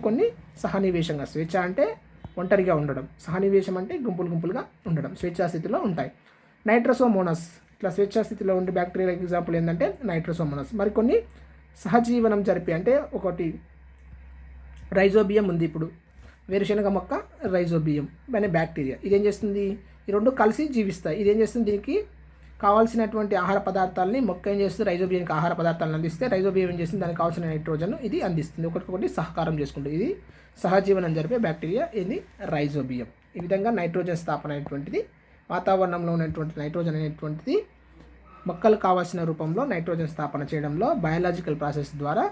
A: కొన్ని సహనివేశంగా. స్వేచ్ఛ అంటే ఒంటరిగా ఉండడం, సహనివేశం అంటే గుంపులుగా ఉండడం, స్వేచ్ఛాస్థితిలో ఉంటాయి. నైట్రోసోమోనస్ ఇట్లా స్వేచ్ఛాస్థితిలో ఉండే బ్యాక్టీరియా ఎగ్జాంపుల్ ఏంటంటే నైట్రోసోమోనస్. మరికొన్ని సహజీవనం జరిపి, అంటే ఒకటి రైజోబియం ఉంది. ఇప్పుడు వేరుశనగ మొక్క రైజోబియం అనే బ్యాక్టీరియా ఇదేం చేస్తుంది? ఈ రెండు కలిసి జీవిస్తాయి. ఇదేం చేస్తుంది? దీనికి కావాల్సినటువంటి ఆహార పదార్థాలని మొక్క ఏం చేస్తుంది? రైజోబియంకి ఆహార పదార్థాలను అందిస్తే రైజోబియం ఏం చేస్తుంది? దానికి కావాల్సిన నైట్రోజన్ ఇది అందిస్తుంది. ఒకటి సహకారం చేసుకుంటుంది. ఇది సహజీవనం జరిపే బ్యాక్టీరియా, ఇది రైజోబియం. ఈ విధంగా నైట్రోజన్ స్థాపన అనేటువంటిది, వాతావరణంలో ఉన్నటువంటి నైట్రోజన్ అనేటువంటిది మొక్కలు కావాల్సిన రూపంలో నైట్రోజన్ స్థాపన చేయడంలో బయాలజికల్ ప్రాసెస్ ద్వారా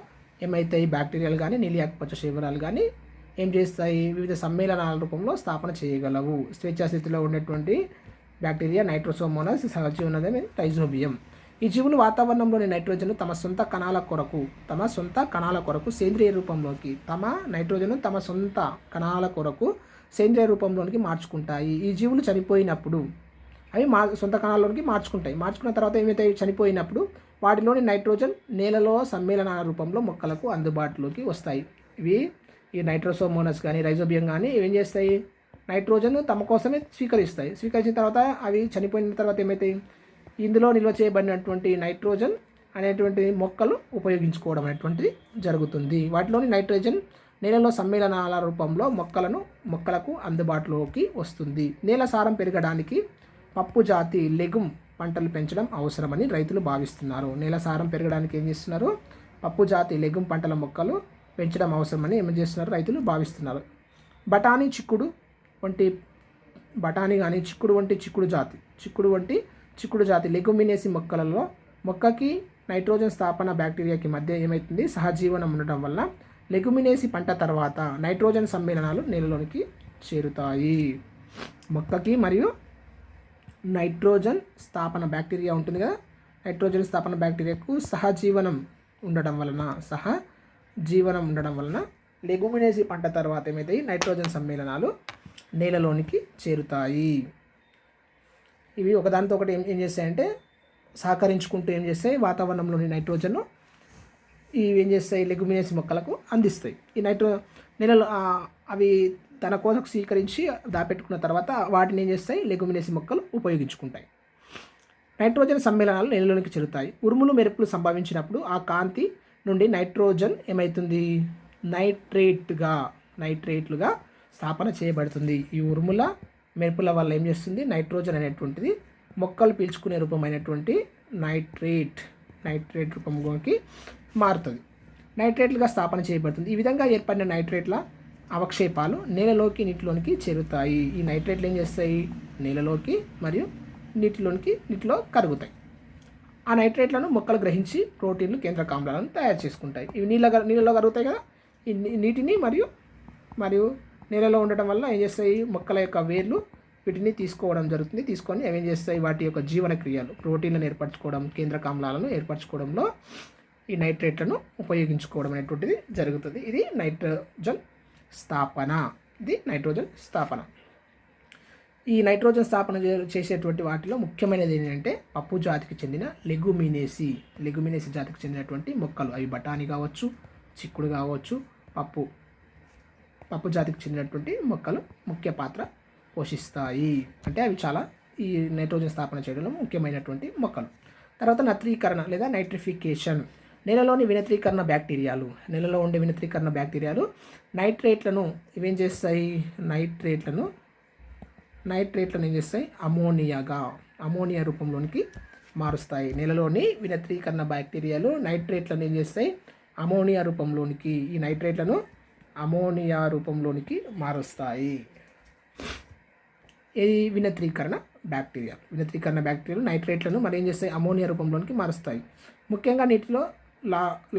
A: ఏమైతాయి? బ్యాక్టీరియాలు కానీ నీలియాకుపచ్చ శైవలాలు కానీ ఏం చేస్తాయి? వివిధ సమ్మేళనాల రూపంలో స్థాపన చేయగలవు. స్వేచ్ఛాస్థితిలో ఉన్నటువంటి బ్యాక్టీరియా నైట్రోసోమోనస్, సహజీవనమే రైజోబియం. ఈ జీవులు వాతావరణంలోని నైట్రోజన్ తమ సొంత కణాల కొరకు సేంద్రియ రూపంలోనికి మార్చుకుంటాయి. ఈ జీవులు చనిపోయినప్పుడు అవి సొంత కణాల్లోనికి మార్చుకున్న తర్వాత ఏమైతే చనిపోయినప్పుడు వాటిలోని నైట్రోజన్ నేలలో సమ్మేళనాల రూపంలో మొక్కలకు అందుబాటులోకి వస్తాయి. ఈ నైట్రోసోమోనస్ కానీ రైజోబియం కానీ ఏం చేస్తాయి? నైట్రోజన్ తమ కోసమే స్వీకరించిన తర్వాత అవి చనిపోయిన తర్వాత ఏమవుతాయి? ఇందులో నిల్వ చేయబడినటువంటి నైట్రోజన్ అనేటువంటి మొక్కలు ఉపయోగించుకోవడం అనేటువంటిది జరుగుతుంది. వాటిలోని నైట్రోజన్ నేలలో సమ్మేళనాల రూపంలో మొక్కలకు అందుబాటులోకి వస్తుంది. నేల సారం పెరగడానికి పప్పు జాతి లెగుమ్ పంటలు పెంచడం అవసరమని రైతులు భావిస్తున్నారు. నేల సారం పెరగడానికి ఏం చేస్తున్నారు? పప్పు జాతి లెగుమ్ పంటల మొక్కలు పెంచడం అవసరమని ఏం చేస్తున్నారు? రైతులు భావిస్తున్నారు. బఠానీ కానీ చిక్కుడు వంటి చిక్కుడు జాతి లెగుమినేసి మొక్కకి నైట్రోజన్ స్థాపన బ్యాక్టీరియాకి మధ్య ఏమవుతుంది? సహజీవనం ఉండటం వల్ల లెగుమినేసి పంట తర్వాత నైట్రోజన్ సమ్మేళనాలు నేలలోనికి చేరుతాయి. మొక్కకి మరియు నైట్రోజన్ స్థాపన బ్యాక్టీరియా ఉంటుంది కదా, నైట్రోజన్ స్థాపన బ్యాక్టీరియాకు సహజీవనం ఉండడం వలన లెగుమినేసి పంట తర్వాత ఏమవుతాయి? నైట్రోజన్ సమ్మేళనాలు నేలలోనికి చేరుతాయి. ఇవి ఒకదానితో ఒకటి ఏం చేస్తాయంటే సహకరించుకుంటూ ఏం చేస్తాయి? వాతావరణంలోని నైట్రోజన్ ఇవి ఏం చేస్తాయి? లెగుమినేసి మొక్కలకు అందిస్తాయి. ఈ నేలలో అవి తన కోసం స్వీకరించి దాపెట్టుకున్న తర్వాత వాటిని ఏం చేస్తాయి? లెగుమినేసి మొక్కలు ఉపయోగించుకుంటాయి. నైట్రోజన్ సమ్మేళనాలు నేలలోనికి చేరుతాయి. ఉరుములు మెరుపులు సంభవించినప్పుడు ఆ కాంతి నుండి నైట్రోజన్ ఏమవుతుంది? నైట్రేట్లుగా స్థాపన చేయబడుతుంది. ఈ ఉరుముల మెరుపుల వల్ల ఏం చేస్తుంది? నైట్రోజన్ అనేటువంటిది మొక్కలు పీల్చుకునే రూపమైనటువంటి నైట్రేట్ రూపంలోకి మారుతుంది. నైట్రేట్లుగా స్థాపన చేయబడుతుంది. ఈ విధంగా ఏర్పడిన నైట్రేట్ల అవక్షేపాలు నేలలోకి నీటిలోనికి చేరుతాయి. ఈ నైట్రేట్లు ఏం చేస్తాయి? నేలలోకి మరియు నీటిలో కరుగుతాయి. ఆ నైట్రేట్లను మొక్కలు గ్రహించి ప్రోటీన్లు, కేంద్రక ఆమ్లాలను తయారు చేసుకుంటాయి. ఇవి నీళ్ళలో కరుగుతాయి కదా. ఈ నీటిని మరియు నేలలో ఉండటం వల్ల ఏం చేస్తాయి? మొక్కల యొక్క వేర్లు వీటిని తీసుకోవడం జరుగుతుంది. తీసుకొని అవి ఏం చేస్తాయి? వాటి యొక్క జీవన క్రియలు, ప్రోటీన్లను ఏర్పరచుకోవడం, కేంద్రక ఆమ్లాలను ఏర్పరచుకోవడంలో ఈ నైట్రేట్లను ఉపయోగించుకోవడం అనేటువంటిది జరుగుతుంది. ఇది నైట్రోజన్ స్థాపన. ఈ నైట్రోజన్ స్థాపన చేసేటువంటి వాటిలో ముఖ్యమైనది ఏంటంటే పప్పు జాతికి చెందిన లెగుమినేసి జాతికి చెందినటువంటి మొక్కలు. అవి బఠానీ కావచ్చు, చిక్కుడు కావచ్చు, పప్పు జాతికి చెందినటువంటి మొక్కలు ముఖ్య పాత్ర పోషిస్తాయి. అంటే అవి చాలా ఈ నైట్రోజన్ స్థాపన చేయడంలో ముఖ్యమైనటువంటి మొక్కలు. తర్వాత నత్రీకరణ లేదా నైట్రిఫికేషన్. నేలలో ఉండే వినత్రీకరణ బ్యాక్టీరియాలు నైట్రేట్లను ఇవేం చేస్తాయి? నైట్రేట్లను ఏం చేస్తాయి? అమోనియా రూపంలోనికి మారుస్తాయి. నేలలోని వినత్రీకరణ బ్యాక్టీరియాలు నైట్రేట్లను ఏం చేస్తాయి? అమోనియా రూపంలోనికి మారుస్తాయి. ఇది వినత్రీకరణ బ్యాక్టీరియాలు నైట్రేట్లను మరి ఏం చేస్తాయి? అమోనియా రూపంలోనికి మారుస్తాయి. ముఖ్యంగా నీటిలో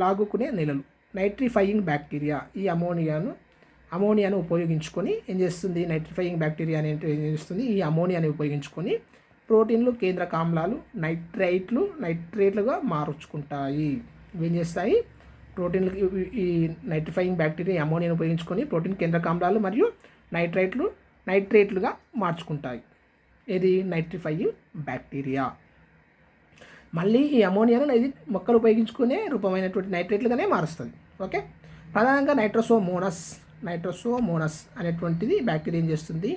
A: లాగుకునే నేలలు. నైట్రిఫైయింగ్ బ్యాక్టీరియా ఈ అమోనియాను ఉపయోగించుకొని ఏం చేస్తుంది? నైట్రిఫైయింగ్ బ్యాక్టీరియా అనేది ఏం చేస్తుంది? ఈ అమోనియాని ఉపయోగించుకొని ప్రోటీన్లు, కేంద్రక ఆమ్లాలు నైట్రేట్లుగా మార్చుకుంటాయి. ఇవేం చేస్తాయి? ఈ నైట్రిఫైయింగ్ బ్యాక్టీరియా అమోనియాను ఉపయోగించుకొని ప్రోటీన్ కేంద్రక ఆమ్లాలు మరియు నైట్రేట్లుగా మార్చుకుంటాయి. ఇది నైట్రిఫైయింగ్ బ్యాక్టీరియా. మళ్ళీ ఈ అమోనియాను ఇది మొక్కలు ఉపయోగించుకునే రూపమైనటువంటి నైట్రేట్లుగానే మారుస్తుంది. ఓకే, ప్రధానంగా నైట్రోసోమోనస్ అనేటువంటిది బ్యాక్టీరియా ఏం చేస్తుంది,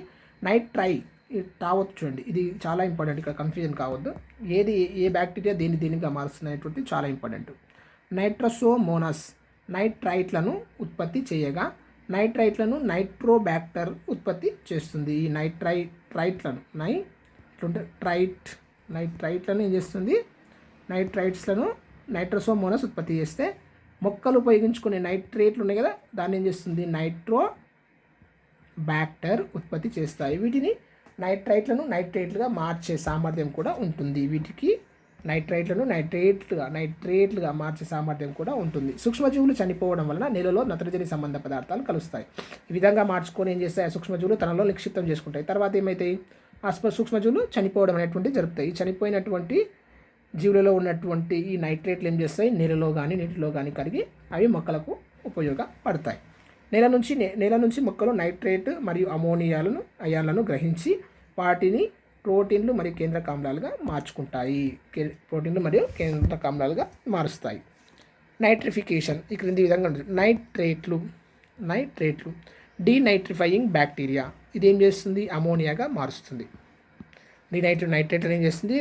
A: తావొచ్చు చూడండి, ఇది చాలా ఇంపార్టెంట్, ఇక్కడ కన్ఫ్యూజన్ కావద్దు. ఏ బ్యాక్టీరియా దేనిగా మారుస్తుంది అనేటువంటి చాలా ఇంపార్టెంట్. నైట్రోసోమోనస్ నైట్రైట్లను ఉత్పత్తి చేయగా నైట్రైట్లను నైట్రోబ్యాక్టర్ ఉత్పత్తి చేస్తుంది. ఈ నైట్రైట్లను ఏం చేస్తుంది, నైట్రైట్స్లను నైట్రోసోమోనస్ ఉత్పత్తి చేస్తే మొక్కలు ఉపయోగించుకునే నైట్రేట్లు ఉన్నాయి కదా, దాన్ని ఏం చేస్తుంది, నైట్రోబ్యాక్టర్ ఉత్పత్తి చేస్తాయి. వీటిని నైట్రేట్లుగా మార్చే సామర్థ్యం కూడా ఉంటుంది. వీటికి నైట్రేట్లుగా మార్చే సామర్థ్యం కూడా ఉంటుంది. సూక్ష్మజీవులు చనిపోవడం వలన నేలలో నత్రజని సంబంధ పదార్థాలు కలుస్తాయి. ఈ విధంగా మార్చుకొని ఏం చేస్తాయి, సూక్ష్మజీవులు తనలో నిక్షిప్తం చేసుకుంటాయి. తర్వాత ఏమైతాయి, సూక్ష్మజీవులు చనిపోవడం అనేటువంటి జరుగుతాయి. చనిపోయినటువంటి జీవులలో ఉన్నటువంటి ఈ నైట్రేట్లు ఏం చేస్తాయి, నీళ్ళలో కానీ నీటిలో కానీ కరిగి అవి మొక్కలకు ఉపయోగపడతాయి. నేల నుంచి మొక్కలు నైట్రేట్ మరియు అయాన్లను గ్రహించి వాటిని ప్రోటీన్లు మరియు కేంద్రక ఆమ్లాలుగా మార్చుకుంటాయి. మారుస్తాయి. నైట్రిఫికేషన్ ఈ క్రింది విధంగా ఉంటుంది. నైట్రేట్లు డీనైట్రిఫైయింగ్ బ్యాక్టీరియా ఇది ఏం చేస్తుంది, అమోనియాగా మారుస్తుంది. నైట్రేట్లు ఏం చేస్తుంది,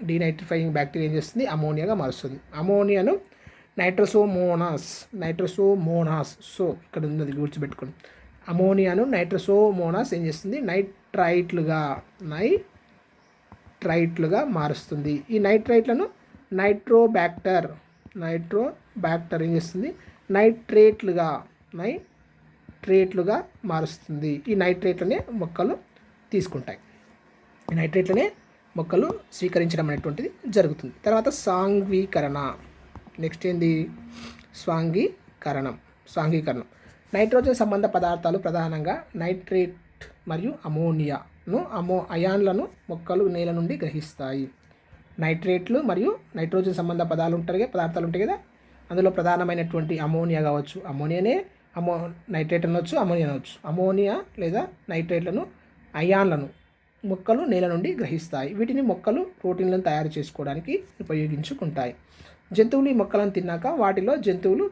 A: డీనైట్రిఫైయింగ్ బ్యాక్టీరియా ఏం చేస్తుంది, అమోనియాగా మారుస్తుంది. అమోనియాను నైట్రోసోమోనాస్ సో ఇక్కడ ఉన్నది గుర్తుపెట్టుకోండి. అమోనియాను నైట్రోసోమోనాస్ ఏం చేస్తుంది, నైట్రైట్లుగా మారుస్తుంది. ఈ నైట్రైట్లను నైట్రోబ్యాక్టర్ ఏం చేస్తుంది, నైట్రేట్లుగా మారుస్తుంది. ఈ నైట్రేట్లనే మొక్కలు తీసుకుంటాయి. ఈ నైట్రేట్లనే మొక్కలు స్వీకరించడం అనేటువంటిది జరుగుతుంది. తర్వాత సాంఘీకరణ. నెక్స్ట్ ఏంది, సాంఘీకరణం. నైట్రోజన్ సంబంధ పదార్థాలు ప్రధానంగా నైట్రేట్ మరియు అయాన్లను మొక్కలు నేల నుండి గ్రహిస్తాయి. నైట్రేట్లు మరియు నైట్రోజన్ సంబంధ పదార్థాలు ఉంటాయి కదా, అందులో ప్రధానమైనటువంటి అమోనియా కావచ్చు, నైట్రేట్ అనవచ్చు, అమోనియా అనవచ్చు. అమోనియా లేదా నైట్రేట్లను అయాన్లను మొక్కలు నేల నుండి గ్రహిస్తాయి. వీటిని మొక్కలు ప్రోటీన్లను తయారు చేసుకోవడానికి ఉపయోగించుకుంటాయి. జంతువులు ఈ మొక్కలను తిన్నాక వాటిలో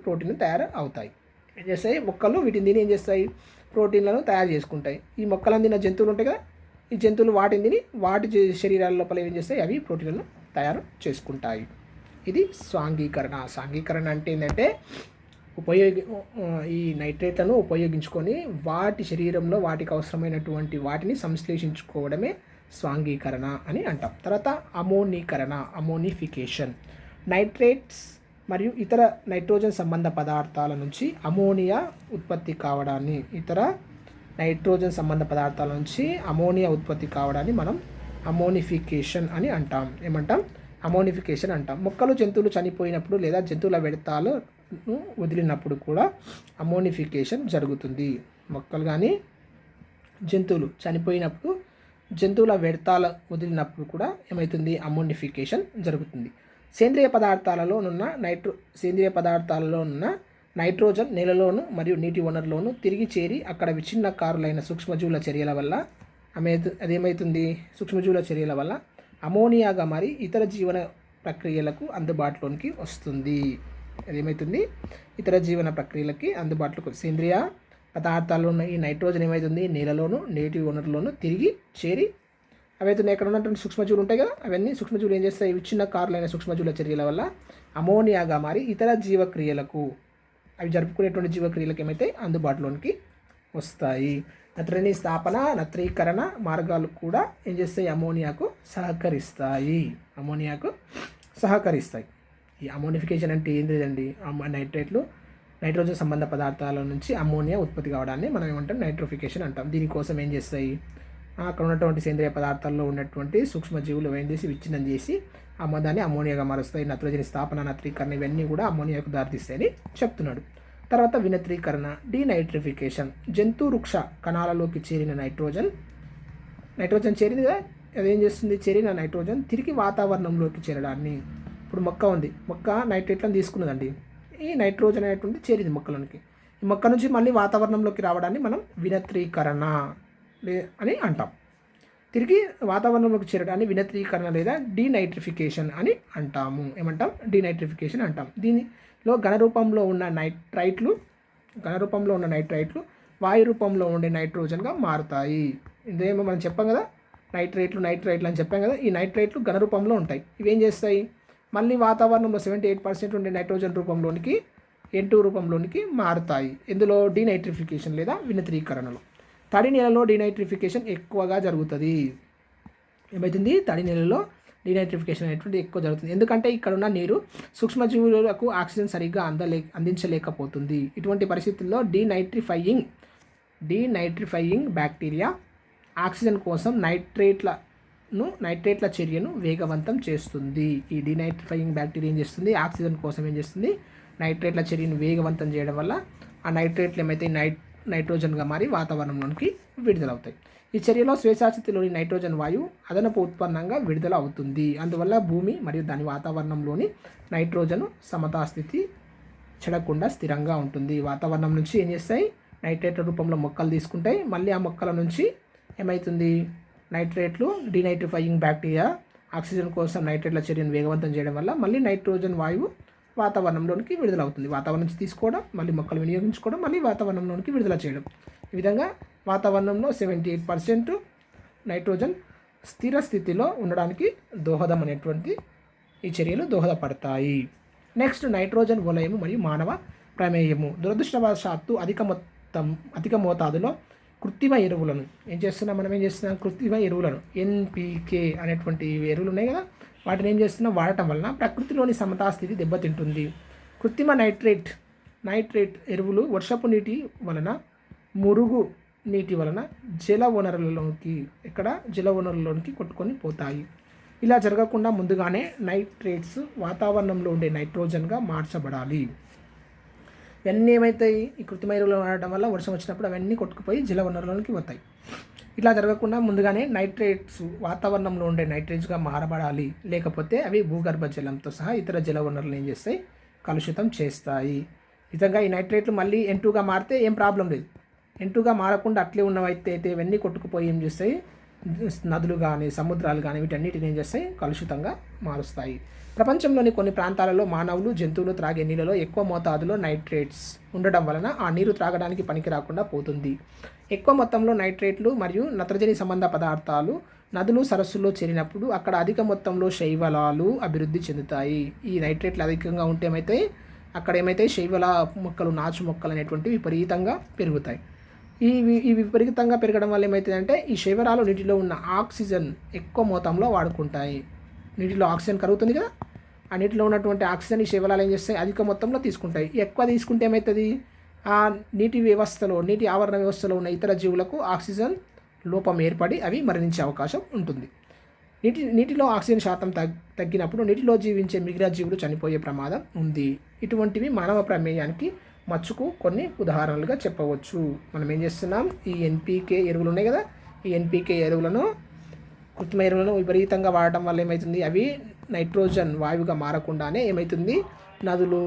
A: ప్రోటీన్లు తయారు అవుతాయి. ఏం చేస్తాయి, మొక్కలు వీటిని తిని ఏం చేస్తాయి, ప్రోటీన్లను తయారు చేసుకుంటాయి. ఈ మొక్కలను తిన్న జంతువులు ఉంటాయి కదా, ఈ జంతువులు వాటిని తిని వాటి శరీరాల లోపల ఏం చేస్తాయి, అవి ప్రోటీన్లను తయారు చేసుకుంటాయి. ఇది సాంఘీకరణ అంటే ఏంటంటే ఈ నైట్రేట్లను ఉపయోగించుకొని వాటి శరీరంలో వాటికి అవసరమైనటువంటి వాటిని సంశ్లేషించుకోవడమే సాంఘీకరణ అని అంటాం. తర్వాత అమోనిఫికేషన్. నైట్రేట్స్ మరియు ఇతర నైట్రోజన్ సంబంధ పదార్థాల నుంచి అమోనియా ఉత్పత్తి కావడాన్ని మనం అమోనిఫికేషన్ అని అంటాం. అమోనిఫికేషన్ అంటాం. మొక్కలు జంతువులు చనిపోయినప్పుడు లేదా జంతువుల వ్యర్థాలను వదిలినప్పుడు కూడా అమోనిఫికేషన్ జరుగుతుంది. మొక్కలు కానీ జంతువులు చనిపోయినప్పుడు జంతువుల వ్యర్థాలు వదిలినప్పుడు కూడా ఏమవుతుంది, అమోనిఫికేషన్ జరుగుతుంది. సేంద్రియ పదార్థాలలో ఉన్న నైట్రోజన్ నేలలోను మరియు నీటి వనరులోను తిరిగి చేరి అక్కడ విచ్ఛిన్నకారులైన సూక్ష్మజీవుల చర్యల వల్ల అమోనియాగా మారి ఇతర జీవన ప్రక్రియలకు అందుబాటులోకి వస్తుంది. సేంద్రియ పదార్థాల్లో ఉన్న ఈ నైట్రోజన్ ఏమవుతుంది, నేలలోను నీటి వనరులోను తిరిగి చేరి అవైతే ఎక్కడ ఉన్నటువంటి సూక్ష్మజీవులు ఉంటాయి కదా, అవన్నీ సూక్ష్మజీవులు ఏం చేస్తాయి, విచ్ఛిన్నకారులైన సూక్ష్మజీవుల చర్యల వల్ల అమోనియాగా మారి ఇతర జీవక్రియలకు, అవి జరుపుకునేటువంటి జీవక్రియలకు ఏమైతే అందుబాటులోనికి వస్తాయి. నత్రజని స్థాపన, నత్రీకరణ మార్గాలు కూడా ఏం చేస్తాయి, అమోనియాకు సహకరిస్తాయి. ఈ అమోనిఫికేషన్ అంటే ఏం లేదండి, నైట్రోజన్ సంబంధ పదార్థాల నుంచి అమోనియా ఉత్పత్తి కావడాన్ని మనం ఏమంటాం, నైట్రోఫికేషన్ అంటాం. దీనికోసం ఏం చేస్తాయి, అక్కడ ఉన్నటువంటి సేంద్రియ పదార్థాల్లో ఉన్నటువంటి సూక్ష్మజీవులు ఏం చేసి విచ్ఛిన్నం చేసి దాన్ని అమోనియాగా మారుస్తాయి. నత్రజని స్థాపన, నత్రీకరణ ఇవన్నీ కూడా అమోనియాకు దారితీస్తాయని చెప్తున్నాడు. తర్వాత వినత్రీకరణ, డీనైట్రిఫికేషన్. జంతు వృక్ష కణాలలోకి చేరిన నైట్రోజన్ చేరింది కదా, అదేం చేస్తుంది, చేరిన నైట్రోజన్ తిరిగి వాతావరణంలోకి చేరడాన్ని. ఇప్పుడు మొక్క ఉంది, మొక్క నైట్రేట్లను తీసుకున్నదండి, ఈ నైట్రోజన్ అనేటువంటి చేరింది మొక్కలోనికి. ఈ మొక్క నుంచి మళ్ళీ వాతావరణంలోకి రావడాన్ని మనం వినత్రీకరణ అని అంటాం. తిరిగి వాతావరణంలోకి చేరడాన్ని వినత్రీకరణ లేదా డీనైట్రిఫికేషన్ అని అంటాము. ఏమంటాం? డీనైట్రిఫికేషన్ అంటాం. దీనిలో ఘన రూపంలో ఉన్న నైట్రైట్లు వాయు రూపంలో ఉండే నైట్రోజన్గా మారుతాయి. ఇదేమో మనం చెప్పాం కదా, నైట్రైట్లు అని చెప్పాం కదా. ఈ నైట్రైట్లు ఘన రూపంలో ఉంటాయి. ఇవేం చేస్తాయి? మళ్ళీ వాతావరణంలో 78% ఉండే నైట్రోజన్ రూపంలోనికి N2 రూపంలోనికి మారుతాయి. ఇందులో డీనైట్రిఫికేషన్ లేదా వినత్రీకరణలో. తడి నేలలో డీనైట్రిఫికేషన్ ఎక్కువగా జరుగుతుంది. ఏమవుతుంది? తడి నేలలో డీనైట్రిఫికేషన్ అనేటువంటి ఎక్కువ జరుగుతుంది. ఎందుకంటే ఇక్కడ ఉన్న నీరు సూక్ష్మజీవులకు ఆక్సిజన్ సరిగ్గా అందించలేకపోతుంది. ఇటువంటి పరిస్థితుల్లో డీనైట్రిఫైయింగ్ బ్యాక్టీరియా ఆక్సిజన్ కోసం నైట్రేట్ల చర్యను వేగవంతం చేస్తుంది. ఈ డీనైట్రిఫైయింగ్ బ్యాక్టీరియా ఏం చేస్తుంది? ఆక్సిజన్ కోసం ఏం చేస్తుంది? నైట్రేట్ల చర్యను వేగవంతం చేయడం వల్ల ఆ నైట్రేట్లు ఏమైతే నైట్రోజన్గా మారి వాతావరణంలోనికి విడుదలవుతాయి. ఈ చర్యలో స్వేచ్ఛాస్థితిలోని నైట్రోజన్ వాయువు అదనపు ఉత్పన్నంగా విడుదల అవుతుంది. అందువల్ల భూమి మరియు దాని వాతావరణంలోని నైట్రోజన్ సమతాస్థితి చెడకుండా స్థిరంగా ఉంటుంది. వాతావరణం నుంచి ఏం చేస్తాయి? నైట్రేట్ల రూపంలో మొక్కలు తీసుకుంటాయి. మళ్ళీ ఆ మొక్కల నుంచి ఏమవుతుంది? నైట్రేట్లు డీనైట్రిఫైయింగ్ బ్యాక్టీరియా ఆక్సిజన్ కోసం నైట్రేట్ల చర్యను వేగవంతం చేయడం వల్ల మళ్ళీ నైట్రోజన్ వాయువు వాతావరణంలోనికి విడుదలవుతుంది. వాతావరణం నుంచి తీసుకోవడం, మళ్ళీ మొక్కలు వినియోగించుకోవడం, మళ్ళీ వాతావరణంలోనికి విడుదల చేయడం. ఈ విధంగా వాతావరణంలో 78% నైట్రోజన్ స్థిర స్థితిలో ఉండడానికి దోహదం అనేటువంటి ఈ చర్యలు దోహదపడతాయి. నెక్స్ట్ నైట్రోజన్ వలయము మరియు మానవ ప్రమేయము. దురదృష్టవశాత్తు అధిక మోతాదులో కృత్రిమ ఎరువులను మనం ఏం చేస్తున్నాం? కృత్రిమ ఎరువులను NPK అనేటువంటి ఎరువులు ఉన్నాయి కదా, వాటిని ఏం చేస్తున్నాం? వాడటం వలన ప్రకృతిలోని సమతాస్థితి దెబ్బతింటుంది. కృత్రిమ నైట్రేట్ ఎరువులు వర్షపు నీటి వలన, మురుగు నీటి వలన జల వనరులలోకి కొట్టుకొని పోతాయి. ఇలా జరగకుండా ముందుగానే నైట్రేట్స్ వాతావరణంలో ఉండే నైట్రోజన్గా మార్చబడాలి. ఇవన్నీ ఏమవుతాయి? ఈ కృత్రిమ ఎరువులు వాడటం వల్ల వర్షం వచ్చినప్పుడు అవన్నీ కొట్టుకుపోయి జల వనరులలోకి పోతాయి. ఇట్లా జరగకుండా ముందుగానే నైట్రేట్స్ వాతావరణంలో ఉండే నైట్రేట్స్గా మారబడాలి. లేకపోతే అవి భూగర్భ జలంతో సహా ఇతర జల వనరులు ఏం చేస్తాయి? కలుషితం చేస్తాయి. విధంగా ఈ నైట్రేట్లు మళ్ళీ N2గా మారితే ఏం ప్రాబ్లం లేదు. N2గా మారకుండా అట్లే ఉన్నవైతే ఇవన్నీ కొట్టుకుపోయి ఏం చేస్తాయి? నదులు కానీ సముద్రాలు కానీ వీటన్నిటిని ఏం చేస్తాయి? కలుషితంగా మారుస్తాయి. ప్రపంచంలోని కొన్ని ప్రాంతాలలో మానవులు, జంతువులు త్రాగే నీళ్ళలో ఎక్కువ మోతాదులో నైట్రేట్స్ ఉండడం వలన ఆ నీరు త్రాగడానికి పనికి రాకుండా పోతుంది. ఎక్కువ మొత్తంలో నైట్రేట్లు మరియు నత్రజని సంబంధ పదార్థాలు నదులు, సరస్సుల్లో చేరినప్పుడు అక్కడ అధిక మొత్తంలో శైవలాలు అభివృద్ధి చెందుతాయి. ఈ నైట్రేట్లు అధికంగా ఉంటే అక్కడ ఏమైతే శైవల మొక్కలు, నాచు మొక్కలు అనేటువంటివి విపరీతంగా పెరుగుతాయి. ఈ విపరీతంగా పెరగడం వల్ల ఏమవుతుందంటే ఈ శైవరాలు నీటిలో ఉన్న ఆక్సిజన్ ఎక్కువ మొత్తంలో వాడుకుంటాయి. నీటిలో ఆక్సిజన్ కరుగుతుంది కదా, ఆ నీటిలో ఉన్నటువంటి ఆక్సిజన్ ఈ శైవలాలు ఏం చేస్తాయి? అధిక మొత్తంలో తీసుకుంటాయి. ఎక్కువ తీసుకుంటే ఏమవుతుంది? ఆ నీటి ఆవరణ వ్యవస్థలో ఉన్న ఇతర జీవులకు ఆక్సిజన్ లోపం ఏర్పడి అవి మరణించే అవకాశం ఉంటుంది. నీటిలో ఆక్సిజన్ శాతం తగ్గినప్పుడు నీటిలో జీవించే మిగిలిన జీవులు చనిపోయే ప్రమాదం ఉంది. ఇటువంటివి మానవ ప్రమేయానికి మచ్చుకు కొన్ని ఉదాహరణలుగా చెప్పవచ్చు. మనం ఏం చేస్తున్నాం? ఈ NPK ఎరువులు ఉన్నాయి కదా, ఈ NPK ఎరువులను, కృత్రిమ ఎరువులను విపరీతంగా వాడటం వల్ల ఏమవుతుంది? అవి నైట్రోజన్ వాయువుగా మారకుండానే ఏమవుతుంది? నదులు,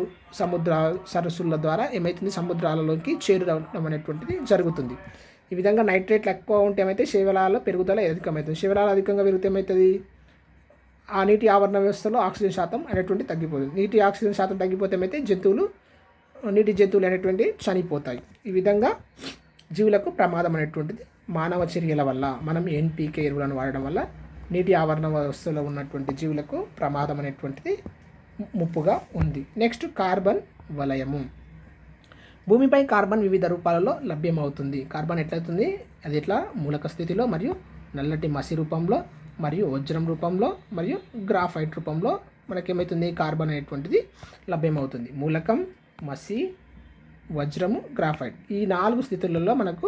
A: సరస్సుల ద్వారా ఏమవుతుంది? సముద్రాలలోకి చేరడం అనేటువంటిది జరుగుతుంది. ఈ విధంగా నైట్రేట్లు ఎక్కువ ఉంటే ఏమైతే శైవలాల పెరుగుదల అధికమవుతుంది. శైవలాలు అధికంగా పెరిగితే ఏమవుతుంది? ఆ నీటి ఆవరణ వ్యవస్థలో ఆక్సిజన్ శాతం అనేటువంటి తగ్గిపోతుంది. నీటి ఆక్సిజన్ శాతం తగ్గిపోతే ఏమైతే నీటి జంతువులు అనేటువంటి చనిపోతాయి. ఈ విధంగా జీవులకు ప్రమాదం అనేటువంటిది మానవ చర్యల వల్ల, మనం NPK ఎరువులను వాడడం వల్ల నీటి ఆవరణ వ్యవస్థలో ఉన్నటువంటి జీవులకు ప్రమాదం అనేటువంటిది ముప్పుగా ఉంది. నెక్స్ట్ కార్బన్ వలయము. భూమిపై కార్బన్ వివిధ రూపాలలో లభ్యమవుతుంది. కార్బన్ ఎట్లవుతుంది? అది ఎట్లా? మూలక స్థితిలో, మరియు నల్లటి మసి రూపంలో, మరియు వజ్రం రూపంలో, మరియు గ్రాఫైట్ రూపంలో మనకేమవుతుంది? కార్బన్ అనేటువంటిది లభ్యమవుతుంది. మూలకం, మసి, వజ్రము, గ్రాఫైట్, ఈ 4 స్థితులలో మనకు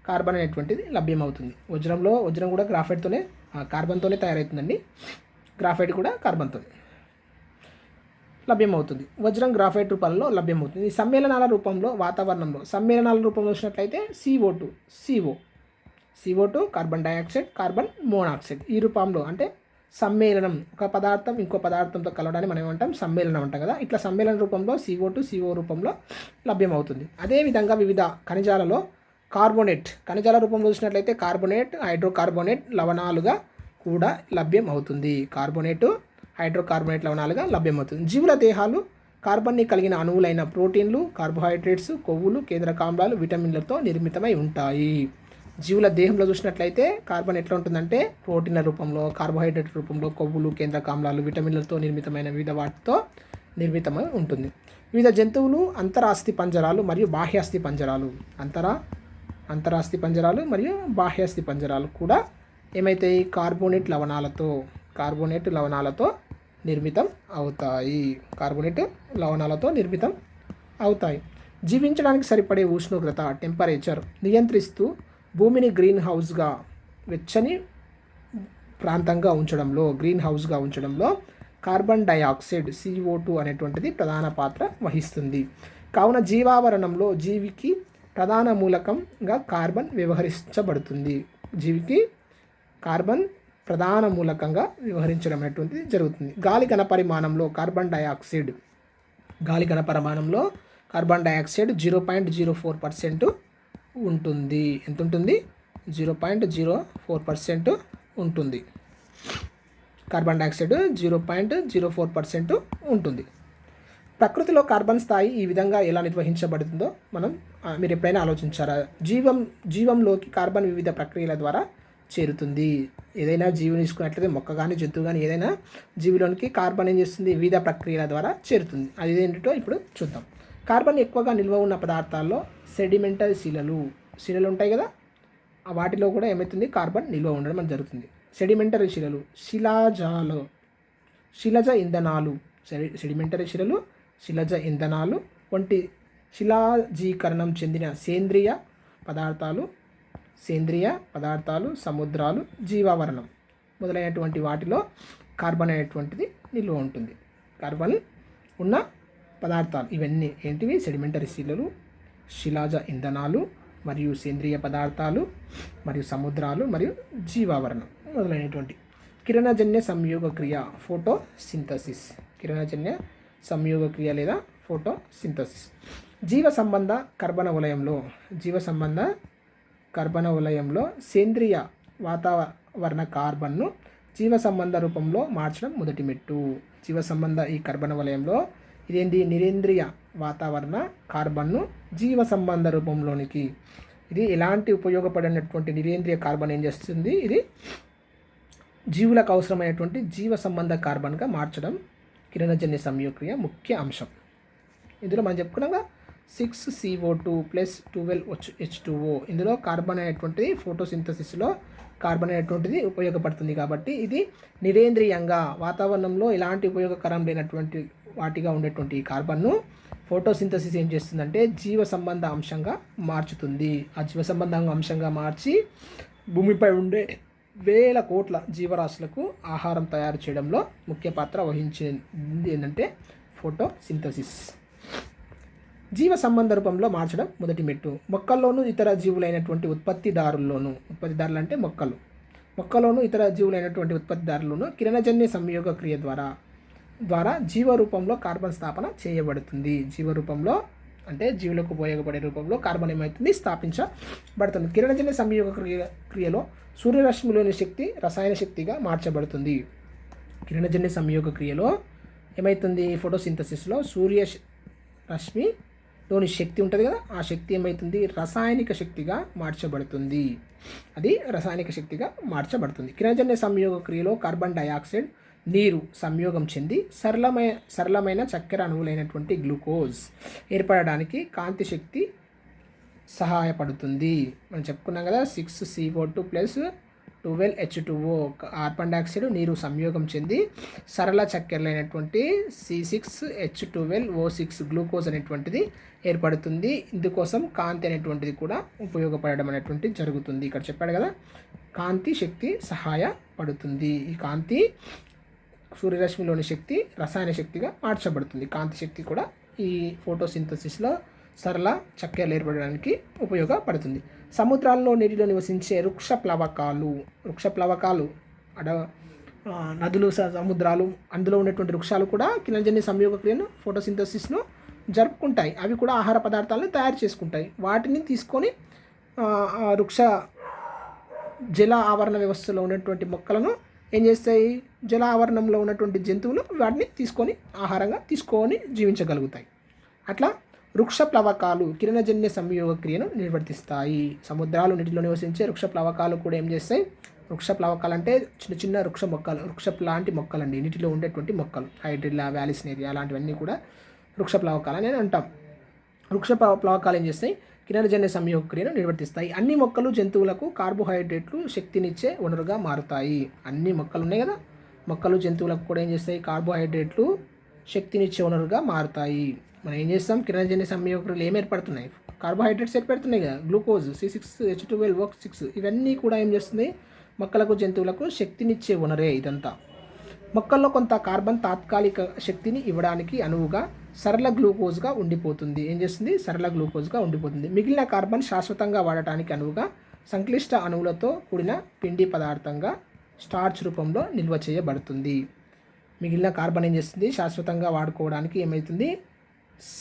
A: కార్బన్ అనేటువంటిది లభ్యమవుతుంది. వజ్రం కూడా కార్బన్తోనే తయారవుతుందండి. గ్రాఫైట్ కూడా కార్బన్తో లభ్యమవుతుంది. వజ్రం గ్రాఫైట్ రూపాలలో లభ్యమవుతుంది. ఈ సమ్మేళనాల రూపంలో వాతావరణంలో వచ్చినట్లయితే CO2 carbon dioxide, carbon monoxide ఈ రూపంలో, అంటే సమ్మేళనం, ఒక పదార్థం ఇంకో పదార్థంతో కలవడాన్ని మనం ఏమంటాం, సమ్మేళనం అంటాం కదా. ఇట్లా సమ్మేళన రూపంలో CO2 CO రూపంలో లభ్యమవుతుంది. అదేవిధంగా వివిధ ఖనిజాలలో కార్బోనేట్, ఖనిజాల రూపంలో చూసినట్లయితే కార్బోనేట్, హైడ్రోకార్బోనేట్ లవణాలుగా కూడా లభ్యం అవుతుంది. కార్బోనేటు, హైడ్రోకార్బోనేట్ లవణాలుగా లభ్యమవుతుంది. జీవుల దేహాలు కార్బన్ని కలిగిన అణువులైన ప్రోటీన్లు, కార్బోహైడ్రేట్స్, కొవ్వులు, కేంద్రకామ్లాలు, విటమిన్లతో నిర్మితమై ఉంటాయి. జీవుల దేహంలో చూసినట్లయితే కార్బన్ ఎట్లా ఉంటుందంటే ప్రోటీన్ల రూపంలో, కార్బోహైడ్రేట్ రూపంలో, కొవ్వులు, కేంద్రకామ్లాలు, విటమిన్లతో నిర్మితమైన వివిధ వాటితో నిర్మితమై ఉంటుంది. వివిధ జంతువులు అంతరాస్థి పంజరాలు మరియు బాహ్యాస్థి పంజరాలు, అంతరాస్థి పంజరాలు మరియు బాహ్యాస్థి పంజరాలు కూడా ఏమైతాయి, కార్బోనేట్ లవణాలతో నిర్మితం అవుతాయి. జీవించడానికి సరిపడే ఉష్ణోగ్రత టెంపరేచర్ నియంత్రిస్తూ భూమిని గ్రీన్ హౌస్గా ఉంచడంలో కార్బన్ డయాక్సైడ్ CO2 అనేటువంటిది ప్రధాన పాత్ర వహిస్తుంది. కావున జీవావరణంలో జీవికి ప్రధాన మూలకంగా కార్బన్ వ్యవహరించబడుతుంది. జీవికి కార్బన్ ప్రధాన మూలకంగా వ్యవహరించడం అనేటువంటిది జరుగుతుంది. గాలి ఘనపరిమాణంలో కార్బన్ డయాక్సైడ్ 0.04% ఉంటుంది. ఎంత ఉంటుంది? 0.04% ఉంటుంది. కార్బన్ డయాక్సైడ్ 0.04% ఉంటుంది. ప్రకృతిలో కార్బన్ స్థాయి ఈ విధంగా ఎలా నిర్వహించబడుతుందో మీరు ఎప్పుడైనా ఆలోచించారా? జీవంలోకి కార్బన్ వివిధ ప్రక్రియల ద్వారా చేరుతుంది. ఏదైనా జీవిని తీసుకున్నట్లయితే మొక్క కానీ జంతువు కానీ ఏదైనా జీవిలోనికి కార్బన్ ఏం చేస్తుంది, వివిధ ప్రక్రియల ద్వారా చేరుతుంది. అది ఏంటో ఇప్పుడు చూద్దాం. కార్బన్ ఎక్కువగా నిల్వ ఉన్న పదార్థాల్లో సెడిమెంటరీ శిలలు ఉంటాయి కదా, వాటిలో కూడా ఏమవుతుంది, కార్బన్ నిల్వ ఉండడం అని జరుగుతుంది. సెడిమెంటరీ శిలలు, శిలజ ఇంధనాలు వంటి శిలాజీకరణం చెందిన సేంద్రియ పదార్థాలు, సముద్రాలు, జీవావరణం మొదలైనటువంటి వాటిలో కార్బన్ అనేటువంటిది నిల్వ ఉంటుంది. కార్బన్ ఉన్న పదార్థాలు ఇవన్నీ ఏంటివి? సెడిమెంటరీ శిలలు, శిలాజ ఇంధనాలు మరియు సేంద్రియ పదార్థాలు మరియు సముద్రాలు మరియు జీవావరణం మొదలైనటువంటి. కిరణజన్య సంయోగ క్రియ లేదా ఫోటోసింథసిస్. జీవ సంబంధ కర్బన వలయంలో సేంద్రియ వాతావరణ కార్బన్ను జీవ సంబంధ రూపంలో మార్చడం మొదటి మెట్టు. జీవ సంబంధ ఈ కర్బన వలయంలో ఇదేంటి, నిరేంద్రియ వాతావరణ కార్బన్ను జీవ సంబంధ రూపంలోనికి, ఇది ఎలాంటి ఉపయోగపడినటువంటి నిరేంద్రియ కార్బన్ ఏం చేస్తుంది, ఇది జీవులకు అవసరమైనటువంటి జీవ సంబంధ కార్బన్గా మార్చడం కిరణజన్య సంయోగక్రియ ముఖ్య అంశం. ఇందులో మనం చెప్పుకున్నాగా 6CO2 + 12H2O. ఇందులో కార్బన్ అనేటువంటిది ఫోటోసింథసిస్లో కార్బన్ అనేటువంటిది ఉపయోగపడుతుంది. కాబట్టి ఇది నిరేంద్రియంగా వాతావరణంలో ఎలాంటి ఉపయోగకరం లేనటువంటి వాటిగా ఉండేటువంటి ఈ కార్బన్ను ఫోటోసింథసిస్ ఏం చేస్తుందంటే జీవ సంబంధ అంశంగా మార్చుతుంది. ఆ జీవ సంబంధ అంశంగా మార్చి భూమిపై ఉండే వేల కోట్ల జీవరాశులకు ఆహారం తయారు చేయడంలో ముఖ్య పాత్ర వహించింది ఏంటంటే ఫోటోసింథసిస్. జీవ సంబంధ రూపంలో మార్చడం మొదటి మెట్టు. మొక్కల్లోనూ ఇతర జీవులైనటువంటి ఉత్పత్తిదారుల్లోనూ అంటే మొక్కలోనూ ఇతర జీవులైనటువంటి ఉత్పత్తిదారుల్లోనూ కిరణజన్య సంయోగ క్రియ ద్వారా జీవ రూపంలో కార్బన్ స్థాపన చేయబడుతుంది. జీవ రూపంలో అంటే జీవులకు ఉపయోగపడే రూపంలో కార్బన్ ఏమవుతుంది, స్థాపించబడుతుంది. కిరణజన్య సంయోగ క్రియలో సూర్యరశ్మిలోని శక్తి రసాయన శక్తిగా మార్చబడుతుంది. కిరణజన్య సంయోగ క్రియలో ఏమవుతుంది, ఫోటోసింథసిస్లో సూర్యరశ్మిలోని శక్తి ఉంటుంది కదా, ఆ శక్తి ఏమవుతుంది, రసాయనిక శక్తిగా మార్చబడుతుంది. కిరణజన్య సంయోగ క్రియలో కార్బన్ డయాక్సైడ్, నీరు సంయోగం చెంది సరళమైన చక్కెర అణువులైనటువంటి గ్లూకోజ్ ఏర్పడడానికి కాంతి శక్తి సహాయపడుతుంది. మనం చెప్పుకున్నాం కదా, 6CO2 + 12H2O. కార్బన్ డయాక్సైడ్, నీరు సంయోగం చెంది సరళ చక్కెరలైనటువంటి C6H12O6 గ్లూకోజ్ అనేటువంటిది ఏర్పడుతుంది. ఇందుకోసం కాంతి అనేటువంటిది కూడా ఉపయోగపడడం అనేటువంటిది జరుగుతుంది. ఇక్కడ చెప్పాడు కదా, కాంతి శక్తి సహాయపడుతుంది. ఈ కాంతి సూర్యరశ్మిలోని శక్తి రసాయన శక్తిగా మార్చబడుతుంది. కాంతి శక్తి కూడా ఈ ఫోటోసింథసిస్లో సరళ చక్కెరలు ఏర్పడడానికి ఉపయోగపడుతుంది. సముద్రాల్లో నీటిలో నివసించే వృక్ష ప్లవకాలు నదులు, సముద్రాలు, అందులో ఉన్నటువంటి వృక్షాలు కూడా కిరణజన్య సంయోగ క్రియను ఫోటోసింథసిస్ను జరుపుకుంటాయి. అవి కూడా ఆహార పదార్థాలను తయారు చేసుకుంటాయి. వాటిని తీసుకొని వృక్ష జల ఆవరణ వ్యవస్థలో ఉన్నటువంటి మొక్కలను ఏం చేస్తాయి, జల ఆవరణంలో ఉన్నటువంటి జంతువులు వాటిని తీసుకొని ఆహారంగా తీసుకొని జీవించగలుగుతాయి. అట్లా వృక్ష ప్లవకాలు కిరణజన్య సంయోగ క్రియను నిర్వర్తిస్తాయి. సముద్రాలు, నీటిలో నివసించే వృక్ష ప్లవకాలు కూడా ఏం చేస్తాయి, వృక్ష ప్లవకాలు అంటే చిన్న చిన్న వృక్ష మొక్కలు, వృక్ష మొక్కలండి, నీటిలో ఉండేటువంటి మొక్కలు, హైడ్రిల్లా, వ్యాలిస్నేరియా అలాంటివన్నీ కూడా వృక్ష ప్లవకాలు అని అంటాం. వృక్ష ప్లవకాలు ఏం చేస్తాయి, కిరణజన్య సంయోగ క్రియను నిర్వర్తిస్తాయి. అన్ని మొక్కలు, జంతువులకు కార్బోహైడ్రేట్లు శక్తినిచ్చే వనరుగా మారుతాయి. అన్ని మొక్కలు ఉన్నాయి కదా, మొక్కలు, జంతువులకు కూడా ఏం చేస్తాయి, కార్బోహైడ్రేట్లు శక్తినిచ్చే వనరుగా మారుతాయి. మనం ఏం చేస్తాం, కిరణజన్య సంయోగ క్రియలు ఏం ఏర్పడుతున్నాయి, కార్బోహైడ్రేట్స్ ఏర్పడుతున్నాయి కదా, గ్లూకోజ్, C6H12O6 ఇవన్నీ కూడా ఏం చేస్తుంది, మొక్కలకు, జంతువులకు శక్తినిచ్చే వనరే ఇదంతా. మొక్కల్లో కొంత కార్బన్ తాత్కాలిక శక్తిని ఇవ్వడానికి అనువుగా సరళ గ్లూకోజ్గా ఉండిపోతుంది. ఏం చేస్తుంది, సరళ గ్లూకోజ్గా ఉండిపోతుంది. మిగిలిన కార్బన్ శాశ్వతంగా వాడటానికి అనువుగా సంక్లిష్ట అణువులతో కూడిన పిండి పదార్థంగా స్టార్చ్ రూపంలో నిల్వ చేయబడుతుంది. మిగిలిన కార్బన్ ఏం చేస్తుంది, శాశ్వతంగా వాడుకోవడానికి ఏమవుతుంది,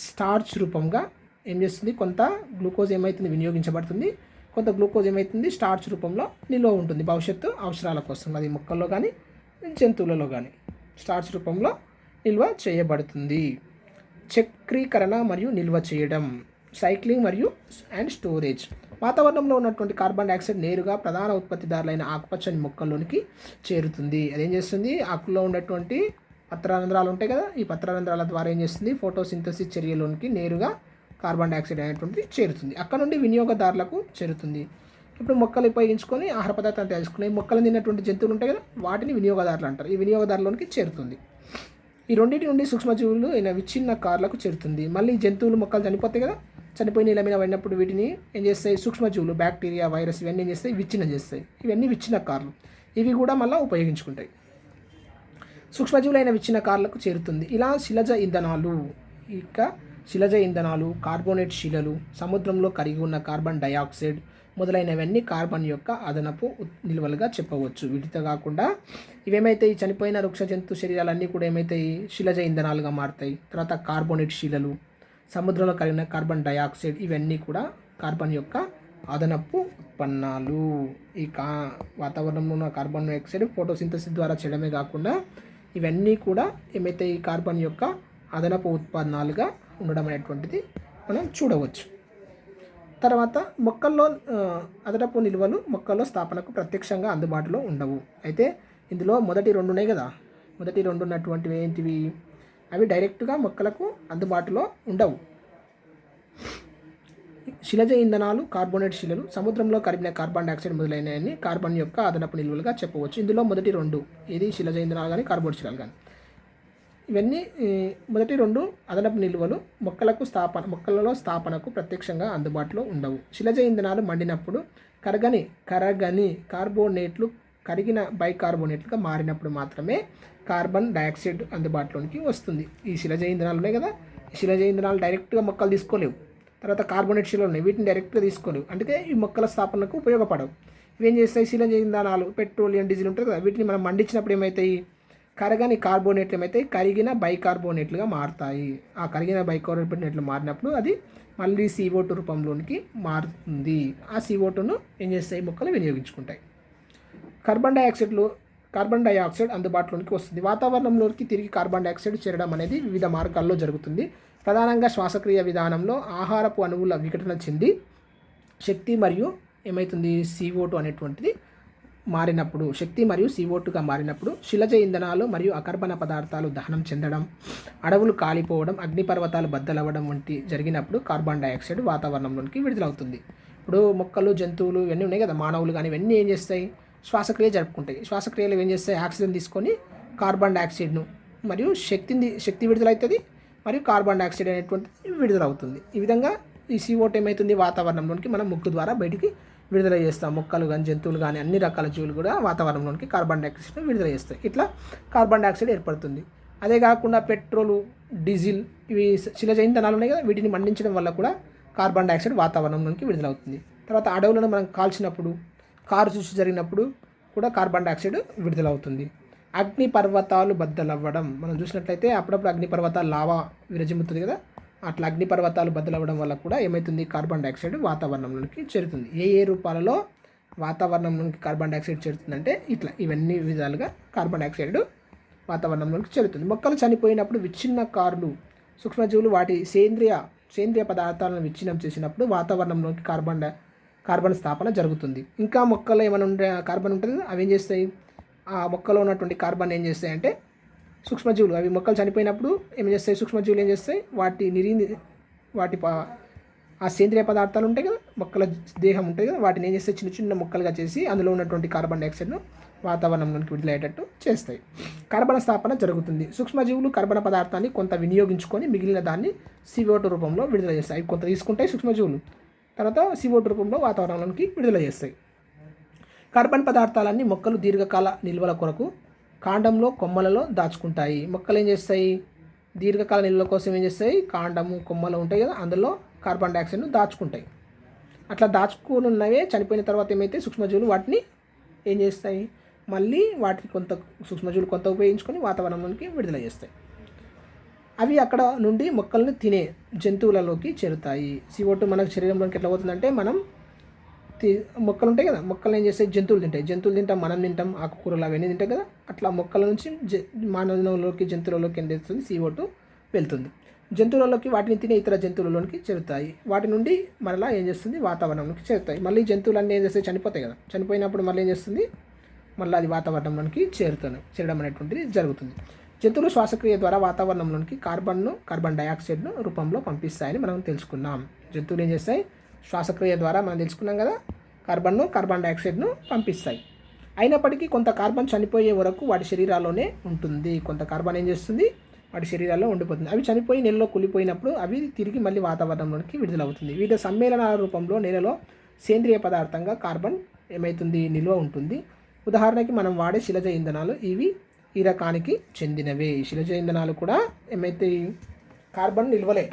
A: స్టార్చ్ రూపంగా ఏం చేస్తుంది, కొంత గ్లూకోజ్ ఏమవుతుంది వినియోగించబడుతుంది, కొంత గ్లూకోజ్ ఏమవుతుంది స్టార్చ్ రూపంలో నిల్వ ఉంటుంది భవిష్యత్తు అవసరాల కోసం. అది మొక్కల్లో కానీ జంతువులలో కానీ స్టార్చ్ రూపంలో నిల్వ చేయబడుతుంది. చక్రీకరణ మరియు నిల్వ చేయడం, సైక్లింగ్ మరియు స్టోరేజ్. వాతావరణంలో ఉన్నటువంటి కార్బన్ డైఆక్సైడ్ నేరుగా ప్రధాన ఉత్పత్తిదారులైన ఆకుపచ్చని మొక్కల్లోనికి చేరుతుంది. అదేం చేస్తుంది, ఆకుల్లో ఉన్నటువంటి పత్రరంధ్రాలు ఉంటాయి కదా, ఈ పత్రరంధ్రాల ద్వారా ఏం చేస్తుంది, ఫోటోసింథసిస్ చర్యలోనికి నేరుగా కార్బన్ డైఆక్సైడ్ అనేటువంటిది చేరుతుంది. అక్కడ నుండి వినియోగదారులకు చేరుతుంది. ఇప్పుడు మొక్కలు ఉపయోగించుకొని ఆహార పదార్థాలు తయారు చేసుకున్నాయి. మొక్కలు తిన్నటువంటి జంతువులు ఉంటాయి కదా, వాటిని వినియోగదారులు అంటారు. ఈ వినియోగదారులోనికి చేరుతుంది. ఈ రెండింటి నుండి సూక్ష్మజీవులు అయిన విచ్ఛిన్న కార్లకు చేరుతుంది. మళ్ళీ జంతువులు, మొక్కలు చనిపోతాయి కదా, చనిపోయి నీళ్ళ మీద పడినప్పుడు వీటిని ఏం చేస్తాయి, సూక్ష్మజీవులు, బ్యాక్టీరియా, వైరస్ ఇవన్నీ ఏం చేస్తాయి, విచ్ఛిన్నం చేస్తాయి. ఇవన్నీ విచ్ఛిన్న కార్లు, ఇవి కూడా మళ్ళీ ఉపయోగించుకుంటాయి. సూక్ష్మజీవులైన విచ్ఛిన్న కార్లకు చేరుతుంది. ఇలా శిలజ ఇంధనాలు, కార్బోనేట్ శిలలు, సముద్రంలో కరిగి ఉన్న కార్బన్ డయాక్సైడ్ మొదలైనవన్నీ కార్బన్ యొక్క అదనపు నిల్వలుగా చెప్పవచ్చు. వీటితో కాకుండా ఇవేమైతే ఈ చనిపోయిన వృక్ష జంతు శరీరాలన్నీ కూడా ఏమైతాయి, శిలజ ఇంధనాలుగా మారుతాయి. తర్వాత కార్బోనేట్ శిలలు, సముద్రంలో కరిగిన కార్బన్ డయాక్సైడ్ ఇవన్నీ కూడా కార్బన్ యొక్క అదనపు ఉత్పన్నాలు. ఈ వాతావరణంలో ఉన్న కార్బన్ డైఆక్సైడ్ ఫోటోసింథసిస్ ద్వారా చేయడమే కాకుండా ఇవన్నీ కూడా ఏమైతే ఈ కార్బన్ యొక్క అదనపు ఉత్పన్నాలుగా ఉండడం అనేటువంటిది మనం చూడవచ్చు. తర్వాత మొక్కల్లో అదనపు నిల్వలు మొక్కల్లో స్థాపనకు ప్రత్యక్షంగా అందుబాటులో ఉండవు. అయితే ఇందులో మొదటి రెండు ఉన్నాయి కదా, మొదటి రెండు ఉన్నటువంటివి ఏంటివి, అవి డైరెక్ట్గా మొక్కలకు అందుబాటులో ఉండవు. శిలజ ఇంధనాలు, కార్బోనేట్ శిలలు, సముద్రంలో కరిగిన కార్బన్ డైఆక్సైడ్ మొదలైనవన్నీ కార్బన్ యొక్క అదనపు నిల్వలుగా చెప్పవచ్చు. ఇందులో మొదటి రెండు, ఇది శిలజ ఇంధనాలు కానీ కార్బోనేట్ శిలలు కానీ, ఇవన్నీ మొదటి రెండు అదనపు నిల్వలు మొక్కలలో స్థాపనకు ప్రత్యక్షంగా అందుబాటులో ఉండవు. శిలజ ఇంధనాలు మండినప్పుడు కరగని కార్బోనేట్లు కరిగిన బైకార్బోనేట్లుగా మారినప్పుడు మాత్రమే కార్బన్ డైఆక్సైడ్ అందుబాటులోనికి వస్తుంది. ఈ శిలజ ఇంధనాలు ఉన్నాయి కదా, ఈ శిలజ ఇంధనాలు డైరెక్ట్గా మొక్కలు తీసుకోలేవు. తర్వాత కార్బోనేట్ శిలలు ఉన్నాయి, వీటిని డైరెక్ట్గా తీసుకోలేవు, అందుకే ఈ మొక్కల స్థాపనకు ఉపయోగపడవు. ఇవేం చేస్తాయి, శిలజ ఇంధనాలు, పెట్రోలియం, డీజిల్ ఉంటుంది కదా, వీటిని మనం మండించినప్పుడు ఏమవుతాయి, కరగని కార్బోనేట్లు ఏమైతే కరిగిన బైకార్బోనేట్లుగా మారుతాయి. ఆ కరిగిన బైకార్బోనేట్లు మారినప్పుడు అది మళ్ళీ CO2 రూపంలోనికి మారుతుంది. ఆ CO2ను ఏం చేస్తాయి, మొక్కలు వినియోగించుకుంటాయి. కార్బన్ డైఆక్సైడ్ అందుబాటులోనికి వస్తుంది. వాతావరణంలోకి తిరిగి కార్బన్ డైఆక్సైడ్ చేరడం అనేది వివిధ మార్గాల్లో జరుగుతుంది. ప్రధానంగా శ్వాసక్రియ విధానంలో ఆహారపు అణువుల విఘటన చెంది శక్తి మరియు ఏమవుతుంది, CO2 అనేటువంటిది మారినప్పుడు, శక్తి మరియు CO2గా మారినప్పుడు శిలజ ఇంధనాలు మరియు అకర్బన పదార్థాలు దహనం చెందడం, అడవులు కాలిపోవడం, అగ్నిపర్వతాలు బద్దలవ్వడం వంటి జరిగినప్పుడు కార్బన్ డైఆక్సైడ్ వాతావరణంలోనికి విడుదలవుతుంది. ఇప్పుడు మొక్కలు, జంతువులు ఇవన్నీ ఉన్నాయి కదా, మానవులు కానీ ఇవన్నీ ఏం చేస్తాయి, శ్వాసక్రియ జరుపుకుంటాయి. శ్వాసక్రియలు ఏం చేస్తాయి, ఆక్సిజన్ తీసుకొని కార్బన్ డైఆక్సైడ్ను మరియు శక్తి విడుదలవుతుంది మరియు కార్బన్ డైఆక్సైడ్ అనేటువంటిది విడుదలవుతుంది. ఈ విధంగా ఈ CO2 ఏమవుతుంది, వాతావరణంలోనికి మనం ముక్కు ద్వారా బయటికి విడుదల చేస్తాం. మొక్కలు కానీ, జంతువులు కానీ, అన్ని రకాల జీవులు కూడా వాతావరణంలోనికి కార్బన్ డైఆక్సైడ్ విడుదల చేస్తాయి. ఇట్లా కార్బన్ డైఆక్సైడ్ ఏర్పడుతుంది. అదే కాకుండా పెట్రోలు, డీజిల్ ఇవి శిలజ ఇంధనాలు ఉన్నాయి కదా, వీటిని మండించడం వల్ల కూడా కార్బన్ డైఆక్సైడ్ వాతావరణంలోనికి విడుదలవుతుంది. తర్వాత అడవులను మనం కాల్చినప్పుడు, కారు చూసి జరిగినప్పుడు కూడా కార్బన్ డైఆక్సైడ్ విడుదలవుతుంది. అగ్నిపర్వతాలు బద్దలవ్వడం. మనం చూసినట్లయితే అప్పుడప్పుడు అగ్నిపర్వతాలు లావా విరజిమ్ముతుంది కదా, అట్లా అగ్నిపర్వతాలు బద్దలవ్వడం వల్ల కూడా ఏమవుతుంది, కార్బన్ డైఆక్సైడ్ వాతావరణంలోకి చేరుతుంది. ఏ ఏ రూపాలలో వాతావరణంలోకి కార్బన్ డైఆక్సైడ్ చేరుతుందంటే ఇట్లా ఇవన్నీ విధాలుగా కార్బన్ డైఆక్సైడ్ వాతావరణంలోకి చేరుతుంది. మొక్కలు చనిపోయినప్పుడు విచ్ఛిన్నకారులు సూక్ష్మజీవులు వాటి సేంద్రియ పదార్థాలను విచ్ఛిన్నం చేసినప్పుడు వాతావరణంలోకి కార్బన్ స్థాపన జరుగుతుంది. ఇంకా మొక్కలో ఏమైనా ఉండే కార్బన్ ఉంటుంది, అవి ఏం చేస్తాయి, ఆ మొక్కలో ఉన్నటువంటి కార్బన్ ఏం చేస్తాయి అంటే సూక్ష్మజీవులు, అవి మొక్కలు చనిపోయినప్పుడు ఏం చేస్తాయి, సూక్ష్మజీవులు ఏం చేస్తాయి, వాటి ఆ సేంద్రియ పదార్థాలు ఉంటాయి కదా, మొక్కల దేహం ఉంటుంది కదా, వాటిని ఏం చేస్తాయి, చిన్న చిన్న మొక్కలుగా చేసి అందులో ఉన్నటువంటి కార్బన్ డైఆక్సైడ్ను వాతావరణంలోకి విడుదలయ్యేటట్టు చేస్తాయి. కార్బన్ స్థాపన జరుగుతుంది. సూక్ష్మజీవులు కార్బన్ పదార్థాన్ని కొంత వినియోగించుకొని మిగిలిన దాన్ని CO2 రూపంలో విడుదల చేస్తాయి. అవి కొంత తీసుకుంటాయి సూక్ష్మజీవులు, తర్వాత CO2 రూపంలో వాతావరణంలోకి విడుదల చేస్తాయి. కార్బన్ పదార్థాలన్నీ మొక్కలు దీర్ఘకాల నిల్వల కొరకు కాండంలో కొమ్మలలో దాచుకుంటాయి. మొక్కలు ఏం చేస్తాయి, దీర్ఘకాల నిల్వల కోసం ఏం చేస్తాయి, కాండము కొమ్మలు ఉంటాయి కదా, అందులో కార్బన్ డైఆక్సైడ్ను దాచుకుంటాయి. అట్లా దాచుకుని ఉన్నవే చనిపోయిన తర్వాత ఏమైతే సూక్ష్మజీవులు వాటిని ఏం చేస్తాయి, మళ్ళీ వాటిని కొంత సూక్ష్మజీవులు కొంత ఉపయోగించుకొని వాతావరణంలోకి విడుదల చేస్తాయి. అవి అక్కడ నుండి మొక్కలను తినే జంతువులలోకి చేరుతాయి. CO2 మన శరీరంలోకి ఎట్లా పోతుందంటే, మనం మొక్కలు ఉంటాయి కదా, మొక్కలు ఏం చేస్తాయి, జంతువులు తింటాం, మనం తింటాం, ఆకుకూరలు అవన్నీ తింటాయి కదా, అట్లా మొక్కల నుంచి మానవులలోకి జంతువులలోకి ఏం చేస్తుంది, CO2 వెళ్తుంది. జంతువులలోకి వాటిని తినే ఇతర జంతువులలోకి చేరుతాయి. వాటి నుండి మరలా ఏం చేస్తుంది, వాతావరణంలోకి చేరుతాయి. మళ్ళీ జంతువులన్నీ ఏం చేస్తాయి, చనిపోతాయి కదా, చనిపోయినప్పుడు మళ్ళీ ఏం చేస్తుంది, మళ్ళీ అది వాతావరణంలోకి చేరడం అనేటువంటిది జరుగుతుంది. జంతువులు శ్వాసక్రియ ద్వారా వాతావరణంలోకి కార్బన్ డైఆక్సైడ్ను రూపంలో పంపిస్తాయని మనం తెలుసుకున్నాం. జంతువులు ఏం చేస్తాయి, శ్వాసక్రియ ద్వారా మనం తెలుసుకున్నాం కదా, కార్బన్ డైఆక్సైడ్ను పంపిస్తాయి. అయినప్పటికీ కొంత కార్బన్ చనిపోయే వరకు వాటి శరీరాల్లోనే ఉంటుంది. కొంత కార్బన్ ఏం చేస్తుంది, వాటి శరీరాల్లో ఉండిపోతుంది. అవి చనిపోయి నేలలో కూలిపోయినప్పుడు అవి తిరిగి మళ్ళీ వాతావరణంలోకి విడుదలవుతుంది. వివిధ సమ్మేళనాల రూపంలో నేలలో సేంద్రియ పదార్థంగా కార్బన్ ఏమవుతుంది, నిల్వ ఉంటుంది. ఉదాహరణకి మనం వాడే శిలజ ఇంధనాలు ఇవి ఈ రకానికి చెందినవే. శిలజ ఇంధనాలు కూడా ఏమైతే కార్బన్ నిల్వలే.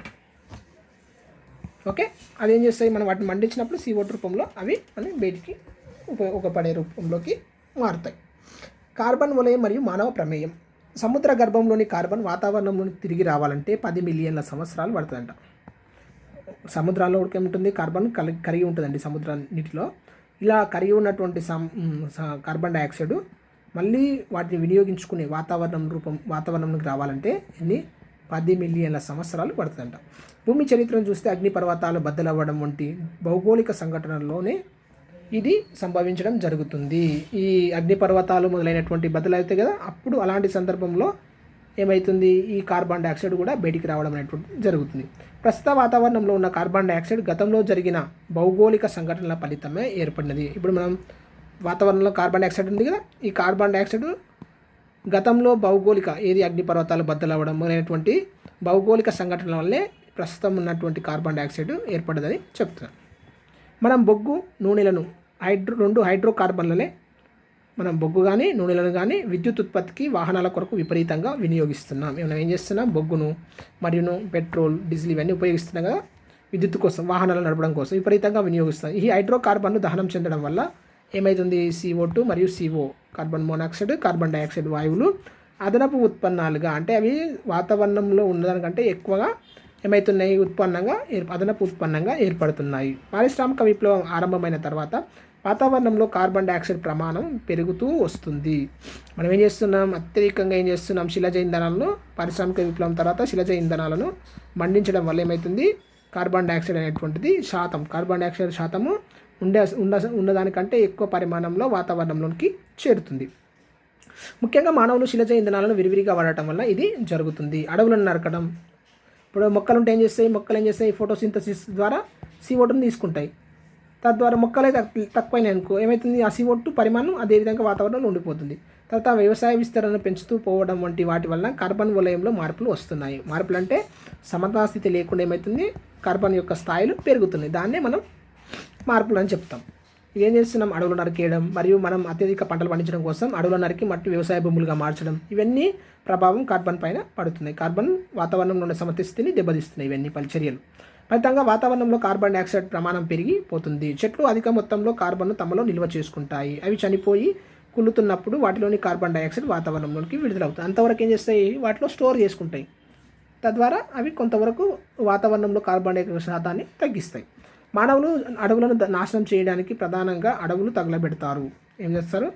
A: ఓకే, అదేం చేస్తాయి, మనం వాటిని మండించినప్పుడు CO2 రూపంలో అవి మనం బయటికి ఉపయోగపడే రూపంలోకి మారుతాయి. కార్బన్ వలయం మరియు మానవ ప్రమేయం. సముద్ర గర్భంలోని కార్బన్ వాతావరణంలోకి తిరిగి రావాలంటే 10 మిలియన్ల సంవత్సరాలు పడుతుందంట. సముద్రాల్లో ఉంటుంది కార్బన్ కరిగి ఉంటుందండి సముద్ర నీటిలో. ఇలా కరిగి ఉన్నటువంటి కార్బన్ డైఆక్సైడ్ మళ్ళీ వాటిని వినియోగించుకునే వాతావరణంలోకి రావాలంటే 10 మిలియన్ల సంవత్సరాలు పడుతుందంట. భూమి చరిత్రను చూస్తే అగ్నిపర్వతాలు బద్దలవ్వడం వంటి భౌగోళిక సంఘటనల్లోనే ఇది సంభవించడం జరుగుతుంది. ఈ అగ్నిపర్వతాలు మొదలైనటువంటి బద్దలవుతాయి కదా, అప్పుడు అలాంటి సందర్భంలో ఏమవుతుంది, ఈ కార్బన్ డైఆక్సైడ్ కూడా బయటికి రావడం అనేటువంటిది జరుగుతుంది. ప్రస్తుత వాతావరణంలో ఉన్న కార్బన్ డైఆక్సైడ్ గతంలో జరిగిన భౌగోళిక సంఘటనల ఫలితమే ఏర్పడినది. ఇప్పుడు మనం వాతావరణంలో కార్బన్ డైఆక్సైడ్ ఉంది కదా, ఈ కార్బన్ డైఆక్సైడ్ గతంలో అగ్నిపర్వతాలు బద్దలవ్వడం మొదలైనటువంటి భౌగోళిక సంఘటనల వల్లే ప్రస్తుతం ఉన్నటువంటి కార్బన్ డైఆక్సైడ్ ఏర్పడదని చెప్తున్నాం. మనం బొగ్గు నూనెలను రెండు హైడ్రోకార్బన్లనే మనం బొగ్గు కానీ నూనెలను కానీ విద్యుత్ ఉత్పత్తికి వాహనాల కొరకు విపరీతంగా వినియోగిస్తున్నాం. మనం ఏం చేస్తున్నాం, బొగ్గును మరియు పెట్రోల్, డీజిల్ ఇవన్నీ ఉపయోగిస్తున్నాం కదా విద్యుత్ కోసం, వాహనాలు నడపడం కోసం విపరీతంగా వినియోగిస్తాం. ఈ హైడ్రోకార్బన్ను దహనం చెందడం వల్ల ఏమవుతుంది, CO2 మరియు CO carbon monoxide, carbon dioxide వాయువులు అదనపు ఉత్పన్నాలుగా, అంటే అవి వాతావరణంలో ఉన్నదానికంటే ఎక్కువగా ఏమవుతున్నాయి, అదనపు ఉత్పన్నంగా ఏర్పడుతున్నాయి. పారిశ్రామిక విప్లవం ఆరంభమైన తర్వాత వాతావరణంలో కార్బన్ డైఆక్సైడ్ ప్రమాణం పెరుగుతూ వస్తుంది. మనం ఏం చేస్తున్నాం, అత్యధికంగా ఏం చేస్తున్నాం, శిలజ ఇంధనాలను, పారిశ్రామిక విప్లవం తర్వాత శిలజ ఇంధనాలను మండించడం వల్ల ఏమవుతుంది, కార్బన్ డైఆక్సైడ్ అనేటువంటిది కార్బన్ డైఆక్సైడ్ శాతము ఉన్నదానికంటే ఎక్కువ పరిమాణంలో వాతావరణంలోకి చేరుతుంది. ముఖ్యంగా మానవులు శిలజ ఇంధనాలను విరివిరిగా వాడటం వల్ల ఇది జరుగుతుంది. అడవులను నరకడం, ఇప్పుడు మొక్కలు ఏం చేస్తాయి, ఫోటోసింథసిస్ ద్వారా CO2ని తీసుకుంటాయి. తద్వారా మొక్కలే తక్కువైనాయి అనుకో, ఏమవుతుంది, ఆ CO2 పరిమాణం అదేవిధంగా వాతావరణంలో ఉండిపోతుంది. తర్వాత వ్యవసాయ విస్తరణను పెంచుతూ పోవడం వంటి వాటి వలన కార్బన్ వలయంలో మార్పులు వస్తున్నాయి. మార్పులు అంటే సమతాస్థితి లేకుండా ఏమవుతుంది, కార్బన్ యొక్క స్థాయిలు పెరుగుతున్నాయి. దాన్నే మనం మార్పులు అని చెప్తాం. ఇవేం చేస్తున్నాం, అడవులు నరికేయడం మరియు మనం అత్యధిక పంటలు పండించడం కోసం అడవులు నరికి మట్టి వ్యవసాయ భూములుగా మార్చడం, ఇవన్నీ ప్రభావం కార్బన్ పైన పడుతున్నాయి. కార్బన్ వాతావరణంలో ఉన్న సమస్థితిని దెబ్బతీస్తున్నాయి. ఇవన్నీ చర్యలు ఫలితంగా వాతావరణంలో కార్బన్ డైఆక్సైడ్ ప్రమాణం పెరిగిపోతుంది. చెట్లు అధిక మొత్తంలో కార్బన్ను తమలో నిల్వ చేసుకుంటాయి. అవి చనిపోయి కుళ్ళుతున్నప్పుడు వాటిలోని కార్బన్ డైఆక్సైడ్ వాతావరణంలోకి విడుదలవుతుంది. అంతవరకు ఏం చేస్తాయి, వాటిలో స్టోర్ చేసుకుంటాయి. తద్వారా అవి కొంతవరకు వాతావరణంలో కార్బన్ డైఆక్సైడ్ శాతాన్ని తగ్గిస్తాయి. మానవులు అడవులను నాశనం చేయడానికి ప్రధానంగా అడవులు తగలబెడతారు. ఏం చేస్తారు,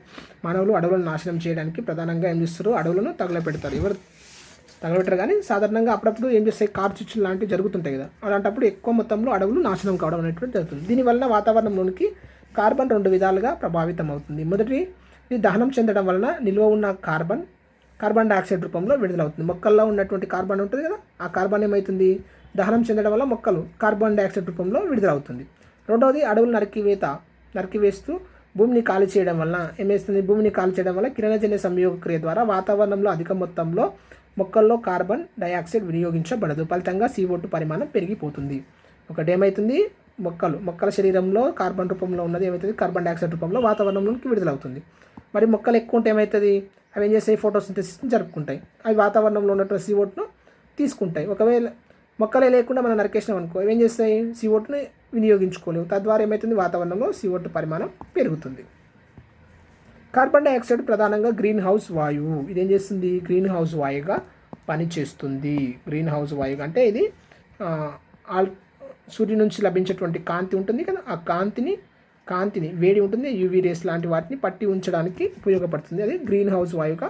A: మానవులు అడవులను నాశనం చేయడానికి ప్రధానంగా ఏం చేస్తారు, అడవులను తగలబెడతారు. ఎవరు తగలబెట్టరు కానీ సాధారణంగా అప్పుడప్పుడు ఏం చేస్తాయి, కార్చిచ్చులు లాంటివి జరుగుతుంటాయి కదా, అలాంటప్పుడు ఎక్కువ మొత్తంలో అడవులు నాశనం కావడం అనేటువంటి జరుగుతుంది. దీనివల్ల వాతావరణంలోనికి కార్బన్ 2 విధాలుగా ప్రభావితం అవుతుంది. మొదటి, ఇది దహనం చెందడం వలన నిల్వ ఉన్న కార్బన్ డైఆక్సైడ్ రూపంలో విడుదలవుతుంది. మొక్కల్లో ఉన్నటువంటి కార్బన్ ఉంటుంది కదా, ఆ కార్బన్ ఏమవుతుంది, దహనం చెందడం వల్ల మొక్కలు కార్బన్ డైఆక్సైడ్ రూపంలో విడుదలవుతుంది. రెండవది, అడవులు నరికివేస్తూ భూమిని ఖాళీ చేయడం వల్ల ఏమేస్తుంది, భూమిని ఖాళీ చేయడం వల్ల కిరణజన్య సంయోగ క్రియ ద్వారా వాతావరణంలో అధిక మొత్తంలో మొక్కల్లో కార్బన్ డైఆక్సైడ్ వినియోగించబడదు. ఫలితంగా CO2 పరిమాణం పెరిగిపోతుంది. ఒకటి ఏమవుతుంది, మొక్కల శరీరంలో కార్బన్ రూపంలో ఉన్నది ఏమవుతుంది, కార్బన్ డైఆక్సైడ్ రూపంలో వాతావరణంలోకి విడుదలవుతుంది. మరి మొక్కలు ఎక్కువ ఉంటే ఏమవుతుంది, అవి ఏం చేస్తాయి, ఫోటోసింథసిస్ని జరుపుకుంటాయి. అవి వాతావరణంలో ఉన్నటువంటి CO2ను తీసుకుంటాయి. ఒకవేళ మొక్కలే లేకుండా మనం నరికేసినాం అనుకో, అవి ఏం చేస్తాయి, CO2ని వినియోగించుకోలేవు. తద్వారా ఏమవుతుంది, వాతావరణంలో CO2 పరిమాణం పెరుగుతుంది. కార్బన్ డైఆక్సైడ్ ప్రధానంగా గ్రీన్ హౌస్ వాయువు. ఇదేం చేస్తుంది, గ్రీన్ హౌస్ వాయువుగా పనిచేస్తుంది. గ్రీన్ హౌస్ వాయువు అంటే ఇది సూర్యుడి నుంచి లభించేటువంటి కాంతి ఉంటుంది కదా, ఆ కాంతిని వేడి ఉంటుంది, యూవీ రేస్ లాంటి వాటిని పట్టి ఉంచడానికి ఉపయోగపడుతుంది. అది గ్రీన్ హౌస్ వాయువుగా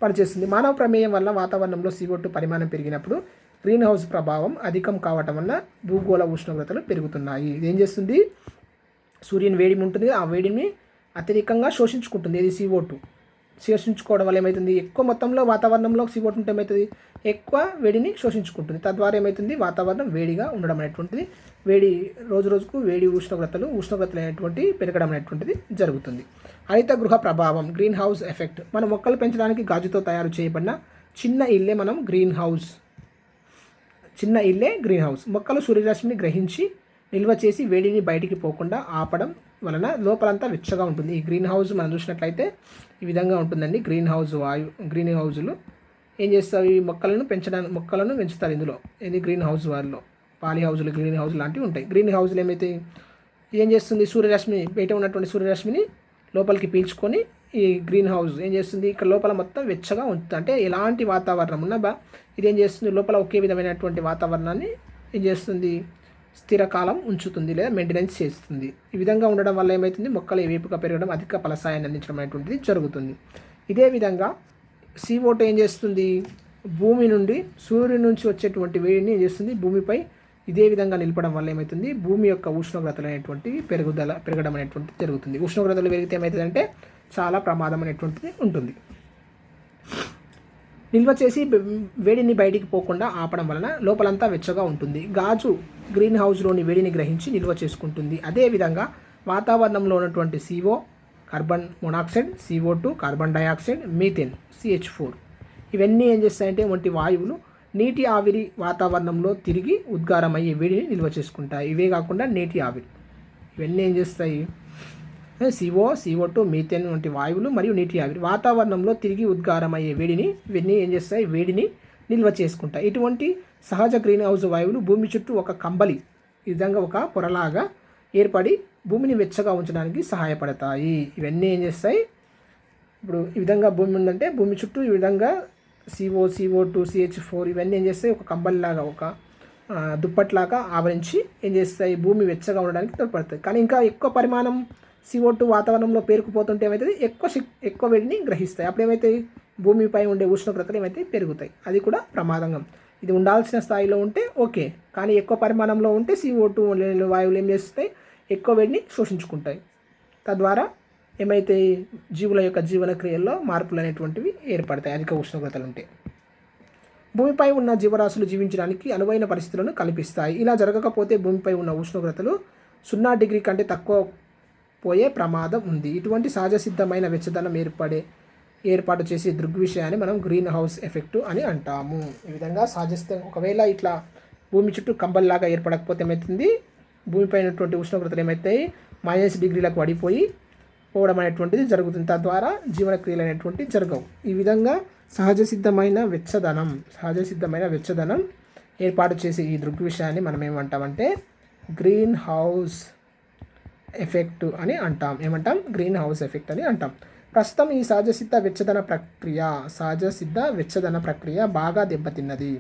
A: పనిచేస్తుంది. మానవ ప్రమేయం వల్ల వాతావరణంలో CO2 పరిమాణం పెరిగినప్పుడు గ్రీన్ హౌస్ ప్రభావం అధికం కావటం వల్ల భూగోళ ఉష్ణోగ్రతలు పెరుగుతున్నాయి. ఇదేం చేస్తుంది, సూర్యుని వేడి ఉంటుంది, ఆ వేడిని అత్యధికంగా శోషించుకుంటుంది. ఇది CO2 శోషించుకోవడం వల్ల ఏమవుతుంది, ఎక్కువ మొత్తంలో వాతావరణంలో CO2 ఉంటే ఏమవుతుంది, ఎక్కువ వేడిని శోషించుకుంటుంది. తద్వారా ఏమవుతుంది, వాతావరణం వేడిగా ఉండడం అనేటువంటిది, రోజు రోజుకు ఉష్ణోగ్రతలు అనేటువంటి పెరగడం అనేటువంటిది జరుగుతుంది. హరిత గృహ ప్రభావం, గ్రీన్ హౌస్ ఎఫెక్ట్. మనం మొక్కలు పెంచడానికి గాజుతో తయారు చేయబడిన చిన్న ఇల్లే గ్రీన్ హౌస్. మొక్కలు సూర్యరశ్మిని గ్రహించి నిల్వ చేసి వేడిని బయటికి పోకుండా ఆపడం వలన లోపలంతా వెచ్చగా ఉంటుంది. ఈ గ్రీన్ హౌస్ మనం చూసినట్లయితే ఈ విధంగా ఉంటుందండి. గ్రీన్ హౌజులు ఏం చేస్తారు, ఈ మొక్కలను పెంచుతారు. ఇందులో ఇది గ్రీన్ హౌస్ వారిలో పాలీ హౌజులు, గ్రీన్ హౌస్ లాంటివి ఉంటాయి. గ్రీన్ హౌజులు ఏమైతే ఏం చేస్తుంది, బయట ఉన్నటువంటి సూర్యరశ్మిని లోపలికి పీల్చుకొని ఈ గ్రీన్ హౌస్ ఏం చేస్తుంది, ఇక్కడ లోపల మొత్తం వెచ్చగా ఉంచుతుంది. అంటే ఎలాంటి వాతావరణం ఉన్నా ఇదేం చేస్తుంది, లోపల ఒకే విధమైనటువంటి వాతావరణాన్ని ఏం చేస్తుంది, స్థిరకాలం ఉంచుతుంది లేదా మెయింటెనెన్స్ చేస్తుంది. ఈ విధంగా ఉండడం వల్ల ఏమవుతుంది, మొక్కలు ఏపుగా పెరగడం, అధిక ఫలసాయాన్ని అందించడం అనేటువంటిది జరుగుతుంది. ఇదే విధంగా CO2 ఏం చేస్తుంది, సూర్యుడి నుంచి వచ్చేటువంటి వేడిని ఏం చేస్తుంది, భూమిపై ఇదే విధంగా నిలపడం వల్ల ఏమవుతుంది, భూమి యొక్క ఉష్ణోగ్రతలు అనేటువంటివి పెరగడం అనేటువంటిది జరుగుతుంది. ఉష్ణోగ్రతలు పెరిగితే ఏమవుతుందంటే చాలా ప్రమాదం అనేటువంటిది ఉంటుంది. నిల్వ చేసి వేడిని బయటికి పోకుండా ఆపడం వలన లోపలంతా వెచ్చగా ఉంటుంది. గాజు గ్రీన్ హౌస్లోని వేడిని గ్రహించి నిల్వ చేసుకుంటుంది. అదేవిధంగా వాతావరణంలో ఉన్నటువంటి CO, carbon monoxide, CO2, carbon dioxide, methane, CH4 ఇవన్నీ ఏం చేస్తాయంటే వంటి వాయువులు నీటి ఆవిరి వాతావరణంలో తిరిగి ఉద్గారమయ్యే వేడిని నిల్వ చేసుకుంటాయి. ఇవే కాకుండా నీటి ఆవిరి ఇవన్నీ ఏం చేస్తాయి, CO2, మీథేన్ వంటి వాయువులు మరియు నీటి ఆవిరి వాతావరణంలో తిరిగి ఉద్గారమయ్యే ఇవన్నీ ఏం చేస్తాయి, వేడిని నిల్వ చేసుకుంటాయి. ఇటువంటి సహజ గ్రీన్ హౌస్ వాయువులు భూమి చుట్టూ ఒక కంబలి ఈ విధంగా ఒక పొరలాగా ఏర్పడి భూమిని వెచ్చగా ఉంచడానికి సహాయపడతాయి. ఇవన్నీ ఏం చేస్తాయి, ఇప్పుడు ఈ విధంగా భూమి ఉందంటే భూమి చుట్టూ ఈ విధంగా CO2, CH4 ఇవన్నీ ఏం చేస్తాయి, ఒక కంబలిలాగా ఒక దుప్పట్లాగా ఆవరించి ఏం చేస్తాయి, భూమి వెచ్చగా ఉండడానికి తోడ్పడతాయి. కానీ ఇంకా ఎక్కువ పరిమాణం CO2 వాతావరణంలో పేరుకుపోతుంటే ఏమవుతుంది, ఎక్కువ వేడిని గ్రహిస్తాయి. అప్పుడు ఏమవుతాయి, భూమిపై ఉండే ఉష్ణోగ్రతలు ఏమైతే పెరుగుతాయి. అది కూడా ప్రమాదంగా. ఇది ఉండాల్సిన స్థాయిలో ఉంటే ఓకే, కానీ ఎక్కువ పరిమాణంలో ఉంటే CO2 వాయువులు ఏం చేస్తాయి, ఎక్కువ వేడిని శోషించుకుంటాయి. తద్వారా ఏమైతే జీవుల యొక్క జీవన క్రియల్లో మార్పులు అనేటువంటివి ఏర్పడతాయి అధిక ఉష్ణోగ్రతలు ఉంటే. భూమిపై ఉన్న జీవరాశులు జీవించడానికి అనువైన పరిస్థితులను కల్పిస్తాయి. ఇలా జరగకపోతే భూమిపై ఉన్న ఉష్ణోగ్రతలు 0 డిగ్రీ కంటే తక్కువ పోయే ప్రమాదం ఉంది. ఇటువంటి సహజ సిద్ధమైన వెచ్చదనం ఏర్పాటు చేసే దృగ్విషయాన్ని మనం గ్రీన్ హౌస్ ఎఫెక్ట్ అని అంటాము. ఈ విధంగా ఒకవేళ ఇట్లా భూమి చుట్టూ కంబల్లాగా ఏర్పడకపోతే ఏమవుతుంది, భూమిపై ఉన్నటువంటి ఉష్ణోగ్రతలు ఏమవుతాయి, -, డిగ్రీలకు పోవడం అనేటువంటిది జరుగుతుంది. తద్వారా జీవన క్రియలు అనేటువంటివి జరగవు. ఈ విధంగా సహజ సిద్ధమైన వెచ్చదనం ఏర్పాటు చేసే ఈ దృగ్విషయాన్ని మనం ఏమంటామంటే గ్రీన్ హౌస్ ఎఫెక్ట్ అని అంటాం. గ్రీన్ హౌస్ ఎఫెక్ట్ అని అంటాం. ప్రస్తుతం ఈ సహజ సిద్ధ వెచ్చదన ప్రక్రియ బాగా దెబ్బతిన్నది.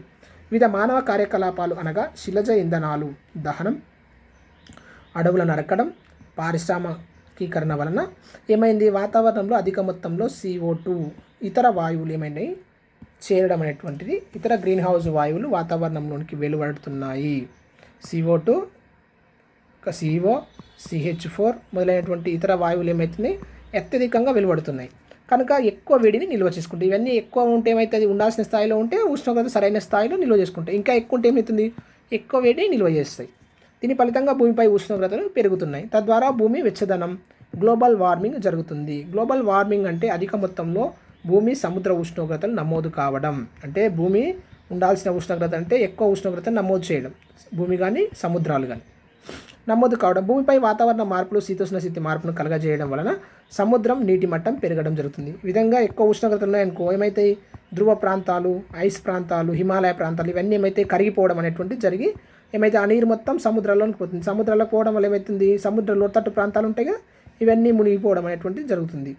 A: వివిధ మానవ కార్యకలాపాలు అనగా శిలజ ఇంధనాలు దహనం, అడవుల నరకడం, పారిశ్రామికీకరణ వలన ఏమైంది, వాతావరణంలో అధిక మొత్తంలో CO2 ఇతర వాయువులు ఏమైనాయి చేరడం అనేటువంటిది, ఇతర గ్రీన్ హౌస్ వాయువులు వాతావరణంలోనికి వెలువడుతున్నాయి. CO2, CO, CH4 మొదలైనటువంటి ఇతర వాయువులు ఏమవుతున్నాయి అత్యధికంగా వెలువడుతున్నాయి. కనుక ఎక్కువ వేడిని నిల్వ చేసుకుంటాయి. ఇవన్నీ ఎక్కువ ఉంటే ఏమవుతుంది, ఉండాల్సిన స్థాయిలో ఉంటే ఉష్ణోగ్రత సరైన స్థాయిలో నిల్వ చేసుకుంటాయి. ఇంకా ఎక్కువ ఉంటే ఏమవుతుంది, ఎక్కువ వేడిని నిల్వ చేస్తాయి. దీని ఫలితంగా భూమిపై ఉష్ణోగ్రతలు పెరుగుతున్నాయి. తద్వారా భూమి వెచ్చదనం, గ్లోబల్ వార్మింగ్ జరుగుతుంది. గ్లోబల్ వార్మింగ్ అంటే అధిక మొత్తంలో భూమి సముద్ర ఉష్ణోగ్రతలు నమోదు కావడం. అంటే భూమి ఉండాల్సిన ఉష్ణోగ్రత అంటే ఎక్కువ ఉష్ణోగ్రత నమోదు చేయడం, భూమి కానీ సముద్రాలు కానీ నమోదు కావడం. భూమిపై వాతావరణ మార్పులు శీతోష్ణ స్థితి మార్పును కలగజేయడం వలన సముద్రం నీటి మట్టం పెరగడం జరుగుతుంది. ఈ విధంగా ఎక్కువ ఉష్ణోగ్రతలు ఉన్నాయనుకో ఏమైతే ధ్రువ ప్రాంతాలు, ఐస్ ప్రాంతాలు, హిమాలయ ప్రాంతాలు ఇవన్నీ ఏమైతే కరిగిపోవడం అనేటువంటి జరిగి ఏమైతే ఆ నీరు మొత్తం సముద్రాల్లోకి పోతుంది. సముద్రాలకు పోవడం వల్ల ఏమవుతుంది, సముద్ర లోతట్టు ప్రాంతాలు ఉంటాయి కదా, ఇవన్నీ మునిగిపోవడం అనేటువంటిది జరుగుతుంది.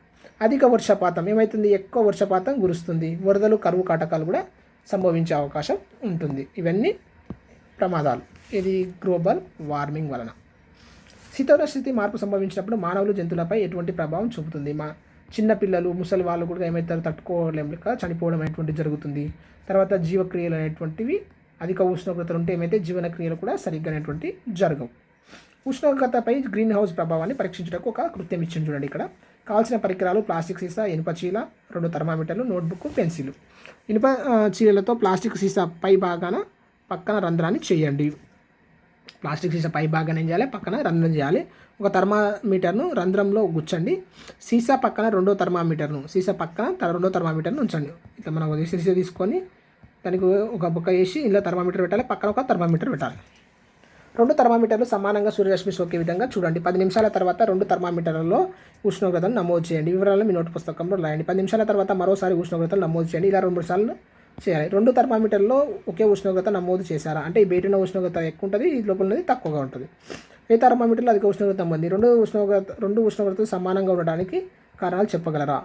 A: అధిక వర్షపాతం ఏమవుతుంది, ఎక్కువ వర్షపాతం కురుస్తుంది. వరదలు, కరువు కాటకాలు కూడా సంభవించే అవకాశం ఉంటుంది. ఇవన్నీ ప్రమాదాలు ఇది గ్లోబల్ వార్మింగ్ వలన. శీతోష్ణ స్థితి మార్పు సంభవించినప్పుడు మానవులు, జంతువులపై ఎటువంటి ప్రభావం చూపుతుంది. చిన్నపిల్లలు, ముసలి వాళ్ళు కూడా ఏమవుతారు, తట్టుకోలేక చనిపోవడం అనేటువంటిది జరుగుతుంది. తర్వాత జీవక్రియలు అనేటువంటివి అధిక ఉష్ణోగ్రతలు ఉంటే ఏమైతే జీవనక్రియలు కూడా సరిగ్గా అనేటువంటి జరగవు. ఉష్ణోగ్రతపై గ్రీన్ హౌస్ ప్రభావాన్ని పరీక్షించడానికి ఒక కృత్యం ఇచ్చింది చూడండి. ఇక్కడ కావాల్సిన పరికరాలు ప్లాస్టిక్ సీసా, ఇనుప చీల, 2 థర్మామీటర్లు, నోట్బుక్, పెన్సిల్. ఇనుప చీలలతో ప్లాస్టిక్ సీసా పై భాగాన పక్కన రంధ్రాన్ని చేయండి. ప్లాస్టిక్ సీసా పై భాగాన్ని ఏం చేయాలి, పక్కన రంధ్రం చేయాలి. ఒక థర్మామీటర్ను రంధ్రంలో గుచ్చండి. సీసా పక్కన రెండో థర్మామీటర్ను ఉంచండి. ఇట్లా మనం సీసా తీసుకొని దానికి ఒక బొక్క వేసి ఇందులో థర్మామీటర్ పెట్టాలి, పక్కన ఒక థర్మామీటర్ పెట్టాలి. 2 థర్మామీటర్లు సమానంగా సూర్యరశ్మి సోకే విధంగా చూడండి. 10 నిమిషాల తర్వాత 2 థర్మామీటర్లలో ఉష్ణోగ్రతను నమోదు చేయండి. వివరాలను మీ నోటు పుస్తకంలో రాయండి. 10 నిమిషాల తర్వాత మరోసారి ఉష్ణోగ్రతను నమోదు చేయండి. ఇలా 2 సార్లు చేయాలి. 2 థర్మామీటర్లో ఒకే ఉష్ణోగ్రత నమోదు చేశారా అంటే ఈ బయట ఉన్న ఉష్ణోగ్రత ఎక్కువ ఉంటుంది, ఈ లోపల ఉన్నది తక్కువగా ఉంటుంది. ఏ థర్మామీటర్లో అధిక ఉష్ణోగ్రత ఉంది. రెండు ఉష్ణోగ్రతలు సమానంగా ఉండడానికి కారణాలు చెప్పగలరా?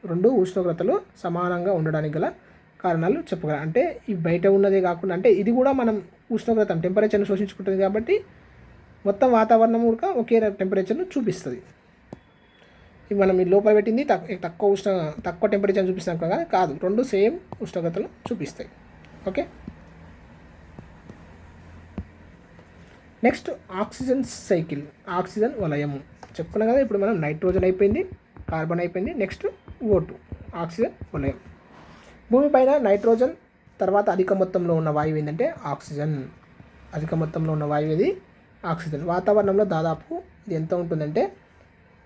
A: 2 ఉష్ణోగ్రతలు సమానంగా ఉండడానికి గల కారణాలు చెప్పగలరా అంటే ఈ బయట ఉన్నదే కాకుండా అంటే ఇది కూడా మనం ఉష్ణోగ్రత టెంపరేచర్ను శోషించుకుంటుంది కాబట్టి మొత్తం వాతావరణం కూడా ఒకే టెంపరేచర్ను చూపిస్తుంది. ఇవి మనం ఈ లోపల పెట్టింది తక్కువ టెంపరేచర్ చూపిస్తాం కదా, కాదు, 2 సేమ్ ఉష్ణోగ్రతలు చూపిస్తాయి. Okay, next oxygen cycle, oxygen వలయము చెప్పుకున్నాం కదా. ఇప్పుడు మనం నైట్రోజన్ అయిపోయింది, కార్బన్ అయిపోయింది, నెక్స్ట్ O2 ఆక్సిజన్ వలయం. భూమిపైన నైట్రోజన్ తర్వాత అధిక మొత్తంలో ఉన్న వాయువు ఏంటంటే ఆక్సిజన్. అధిక మొత్తంలో ఉన్న వాయువు ఇది ఆక్సిజన్. వాతావరణంలో దాదాపు ఇది ఎంత ఉంటుందంటే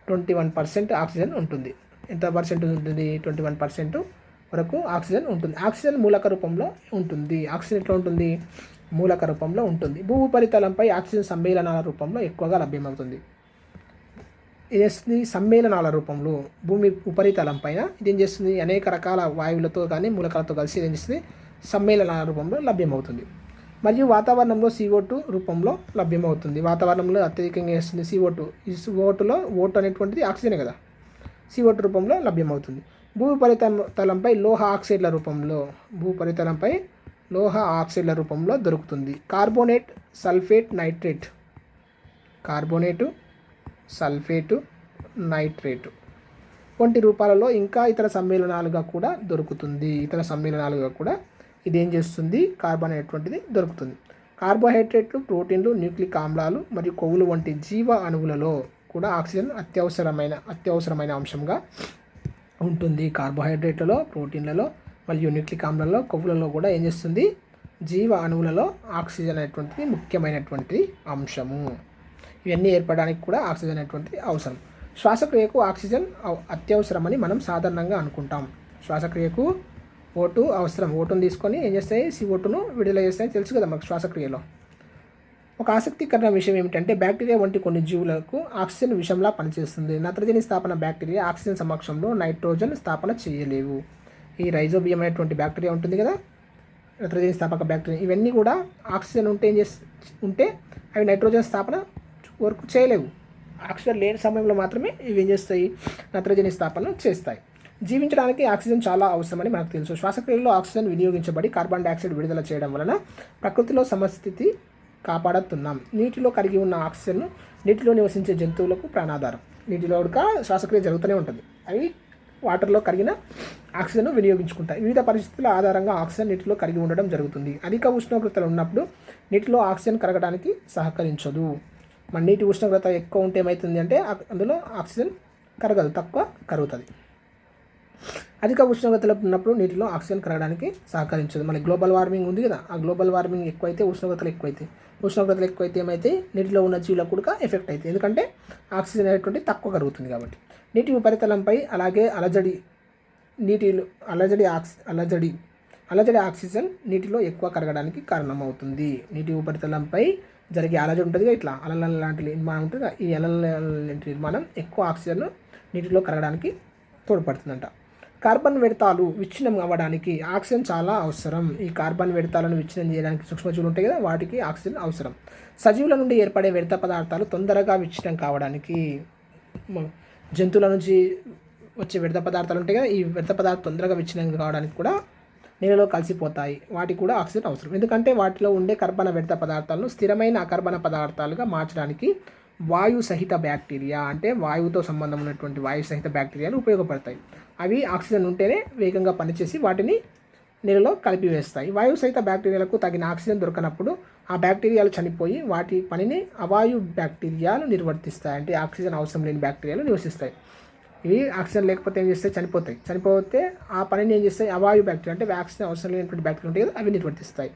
A: 21% ఆక్సిజన్ ఉంటుంది. ఎంత పర్సెంట్ ఉంటుంది? 21% వరకు ఆక్సిజన్ ఉంటుంది. ఆక్సిజన్ మూలక రూపంలో ఉంటుంది. ఆక్సిజన్ ఎట్లా ఉంటుంది? మూలక రూపంలో ఉంటుంది. భూ ఉపరితలంపై ఆక్సిజన్ సమ్మేళనాల రూపంలో ఎక్కువగా లభ్యమవుతుంది. ఇది చేస్తుంది సమ్మేళనాల రూపంలో భూమి ఉపరితలం పైన ఇది ఏం చేస్తుంది, అనేక రకాల వాయువులతో కానీ మూలకాలతో కలిసి ఏం చేస్తుంది, సమ్మేళనాల రూపంలో లభ్యమవుతుంది. మరియు వాతావరణంలో CO2 రూపంలో లభ్యమవుతుంది. వాతావరణంలో అత్యధికంగా వేస్తుంది CO2. ఈ CO2లో ఓటు అనేటువంటిది ఆక్సిజన్ కదా, CO2 రూపంలో లభ్యమవుతుంది. భూ ఉపరితలంపై లోహ ఆక్సైడ్ల రూపంలో దొరుకుతుంది. కార్బోనేట్, సల్ఫేట్, నైట్రేటు వంటి రూపాలలో ఇంకా ఇతర సమ్మేళనాలుగా కూడా దొరుకుతుంది. ఇదేం చేస్తుంది, కార్బన్ అనేటువంటిది దొరుకుతుంది. కార్బోహైడ్రేట్లు, ప్రోటీన్లు, న్యూక్లిక్ ఆమ్లాలు మరియు కొవ్వులు వంటి జీవ అణువులలో కూడా ఆక్సిజన్ అత్యవసరమైన అంశంగా ఉంటుంది. కార్బోహైడ్రేట్లలో, ప్రోటీన్లలో మరియు న్యూక్లిక్ ఆమ్లాలలో, కొవ్వులలో కూడా ఏం చేస్తుంది, జీవ అణువులలో ఆక్సిజన్ అనేటువంటిది ముఖ్యమైనటువంటి అంశము. ఇవన్నీ ఏర్పడడానికి కూడా ఆక్సిజన్ అనేటువంటిది అవసరం. శ్వాసక్రియకు ఆక్సిజన్ అత్యవసరమని మనం సాధారణంగా అనుకుంటాం. శ్వాసక్రియకు O2 అవసరం. O2ను తీసుకొని ఏం చేస్తాయి, CO2ను విడుదల చేస్తాయి, తెలుసు కదా మనకు శ్వాసక్రియలో. ఒక ఆసక్తికరమైన విషయం ఏమిటంటే బ్యాక్టీరియా వంటి కొన్ని జీవులకు ఆక్సిజన్ విషంలా పనిచేస్తుంది. నత్రజని స్థాపన బ్యాక్టీరియా ఆక్సిజన్ సమక్షంలో నైట్రోజన్ స్థాపన చేయలేవు. ఈ రైజోబియం అనేటువంటి బ్యాక్టీరియా ఉంటుంది కదా, నత్రజని స్థాపక బ్యాక్టీరియా, ఇవన్నీ కూడా ఆక్సిజన్ ఉంటే అవి నైట్రోజన్ స్థాపన వరకు చేయలేవు. ఆక్సిజన్ లేని సమయంలో మాత్రమే ఇవి ఏం చేస్తాయి, నత్రజని స్థాపన చేస్తాయి. జీవించడానికి ఆక్సిజన్ చాలా అవసరమని మనకు తెలుసు. శ్వాసక్రియలో ఆక్సిజన్ వినియోగించబడి కార్బన్ డైఆక్సైడ్ విడుదల చేయడం వలన ప్రకృతిలో సమస్థితి కాపాడుతున్నాం. నీటిలో కరిగి ఉన్న ఆక్సిజన్ నీటిలో నివసించే జంతువులకు ప్రాణాధారం. నీటిలో కూడా శ్వాసక్రియ జరుగుతూనే ఉంటుంది. అవి వాటర్లో కరిగిన ఆక్సిజన్ వినియోగించుకుంటాయి. వివిధ పరిస్థితుల ఆధారంగా ఆక్సిజన్ నీటిలో కరిగి ఉండడం జరుగుతుంది. అధిక ఉష్ణోగ్రతలు ఉన్నప్పుడు నీటిలో ఆక్సిజన్ కరగడానికి సహకరించదు. మన నీటి ఉష్ణోగ్రత ఎక్కువ ఉంటే ఏమవుతుంది అంటే అందులో ఆక్సిజన్ కరగదు, తక్కువ కరుగుతుంది. అధిక ఉష్ణోగ్రతలు ఉన్నప్పుడు నీటిలో ఆక్సిజన్ కరగడానికి సహకరించదు. మన గ్లోబల్ వార్మింగ్ ఉంది కదా, ఆ గ్లోబల్ వార్మింగ్ ఎక్కువైతే ఉష్ణోగ్రతలు ఎక్కువైతే ఏమైతే నీటిలో ఉన్న జీవులకు కూడా ఎఫెక్ట్ అవుతుంది. ఎందుకంటే ఆక్సిజన్ అనేటువంటి తక్కువ కరుగుతుంది కాబట్టి. నీటి ఉపరితలంపై అలాగే అలజడి ఆక్సిజన్ నీటిలో ఎక్కువ కరగడానికి కారణమవుతుంది. నీటి ఉపరితలంపై జరిగే అలజడి ఉంటుంది, ఇట్లా అలల లాంటి నిర్మాణం ఉంటుంది. ఈ అలల నిర్మాణం ఎక్కువ ఆక్సిజన్ నీటిలో కరగడానికి తోడ్పడుతుందంట. కార్బన్ వ్యర్థాలు విచ్ఛిన్నం అవ్వడానికి ఆక్సిజన్ చాలా అవసరం. ఈ కార్బన్ వ్యర్థాలను విచ్ఛిన్నం చేయడానికి సూక్ష్మజీవులు ఉంటాయి కదా, వాటికి ఆక్సిజన్ అవసరం. సజీవుల నుండి ఏర్పడే వ్యర్థ పదార్థాలు తొందరగా విచ్ఛిన్నం కావడానికి, జంతువుల నుంచి వచ్చే వ్యర్థ పదార్థాలు ఉంటాయి కదా, ఈ వ్యర్థ పదార్థాలు తొందరగా విచ్ఛిన్నం కావడానికి కూడా నీళ్ళలో కలిసిపోతాయి. వాటికి కూడా ఆక్సిజన్ అవసరం. ఎందుకంటే వాటిలో ఉండే కర్బన వ్యర్థ పదార్థాలను స్థిరమైన అకర్బన పదార్థాలుగా మార్చడానికి వాయు సహిత బ్యాక్టీరియా, అంటే వాయువుతో సంబంధం ఉన్నటువంటి వాయు సహిత బ్యాక్టీరియాలు ఉపయోగపడతాయి. అవి ఆక్సిజన్ ఉంటేనే వేగంగా పనిచేసి వాటిని నీళ్ళలో కలిపివేస్తాయి. వాయు సహిత బ్యాక్టీరియాలకు తగిన ఆక్సిజన్ దొరకనప్పుడు ఆ బ్యాక్టీరియాలు చనిపోయి వాటి పనిని అవాయు బ్యాక్టీరియాలు నిర్వర్తిస్తాయి. అంటే ఆక్సిజన్ అవసరం లేని బ్యాక్టీరియాలు నివసిస్తాయి. ఇవి ఆక్సిజన్ లేకపోతే ఏం చేస్తాయి, చనిపోతే ఆ పనిని ఏం చేస్తాయి, అవాయు బ్యాక్టీరియా, అంటే ఆక్సిజన్ అవసరం లేనటువంటి బ్యాక్టీరియా ఉంటాయి కదా, అవి నిర్వర్తిస్తాయి.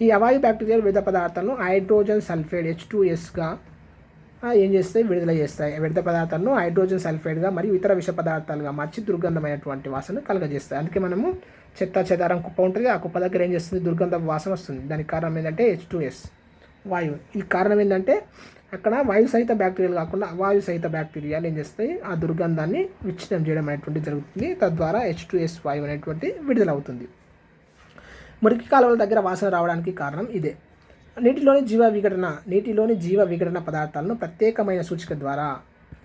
A: ఈ అవాయు బ్యాక్టీరియాలు వివిధ పదార్థాలను హైడ్రోజన్ సల్ఫైడ్ H2Sగా ఏం చేస్తాయి, విడుదల చేస్తాయి. వ్యర్థ పదార్థాలను హైడ్రోజన్ సల్ఫైడ్గా మరియు ఇతర విష పదార్థాలుగా మార్చి దుర్గంధమైనటువంటి వాసన కలుగజేస్తాయి. అందుకే మనము చెత్త చెదారం కుప్ప ఉంటుంది, ఆ కుప్ప దగ్గర ఏం చేస్తుంది, దుర్గంధ వాసన వస్తుంది. దానికి కారణం ఏంటంటే H2S వాయువు. ఈ కారణం ఏంటంటే అక్కడ వాయు సహిత బ్యాక్టీరియాలు కాకుండా అవాయు సహిత బ్యాక్టీరియాలు ఏం చేస్తాయి, ఆ దుర్గంధాన్ని విచ్ఛిన్నం చేయడం అనేటువంటి జరుగుతుంది. తద్వారా H2S వాయువు అనేటువంటి విడుదలవుతుంది. మురికి కాలువల దగ్గర వాసన రావడానికి కారణం ఇదే. నీటిలోని జీవ విఘటన పదార్థాలను ప్రత్యేకమైన సూచిక ద్వారా,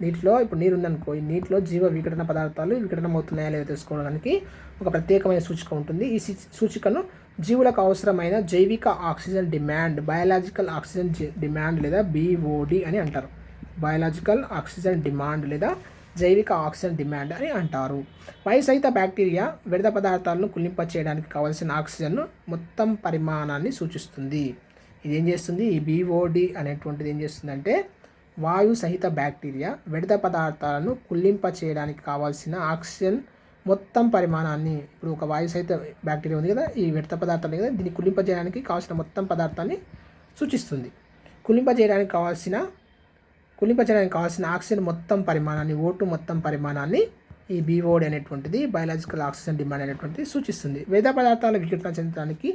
A: నీటిలో ఇప్పుడు నీరు ఉందనుకో, ఈ నీటిలో జీవ విఘటన పదార్థాలు విఘటనం అవుతున్నాయా లేదో తెలుసుకోవడానికి ఒక ప్రత్యేకమైన సూచిక ఉంటుంది. ఈ సూచికను జీవులకు అవసరమైన జైవిక oxygen demand, biological oxygen demand లేదా BOD అని అంటారు. బయాలజికల్ ఆక్సిజన్ డిమాండ్ లేదా జైవిక ఆక్సిజన్ డిమాండ్ అని అంటారు. వాయు సహిత బ్యాక్టీరియా వ్యర్థ పదార్థాలను కుళ్ళింప చేయడానికి కావాల్సిన ఆక్సిజన్ మొత్తం పరిమాణాన్ని సూచిస్తుంది. ఇది ఏం చేస్తుంది, ఈ BOD అనేటువంటిది ఏం చేస్తుందంటే వాయు సహిత బ్యాక్టీరియా వ్యర్థ పదార్థాలను కుళ్ళింప చేయడానికి కావాల్సిన ఆక్సిజన్ మొత్తం పరిమాణాన్ని, ఇప్పుడు ఒక వాయు సహిత బ్యాక్టీరియా ఉంది కదా, ఈ వ్యర్థ పదార్థాలు కదా, దీన్ని కుళ్ళింప చేయడానికి కావాల్సిన మొత్తం పదార్థాన్ని సూచిస్తుంది. కుళ్ళింప చేయడానికి కావాల్సిన ఆక్సిజన్ మొత్తం పరిమాణాన్ని, O2 మొత్తం పరిమాణాన్ని ఈ BOD అనేటువంటిది, బయాలజికల్ ఆక్సిజన్ డిమాండ్ అనేటువంటిది సూచిస్తుంది. వ్యర్థ పదార్థాల విఘటన చెందడానికి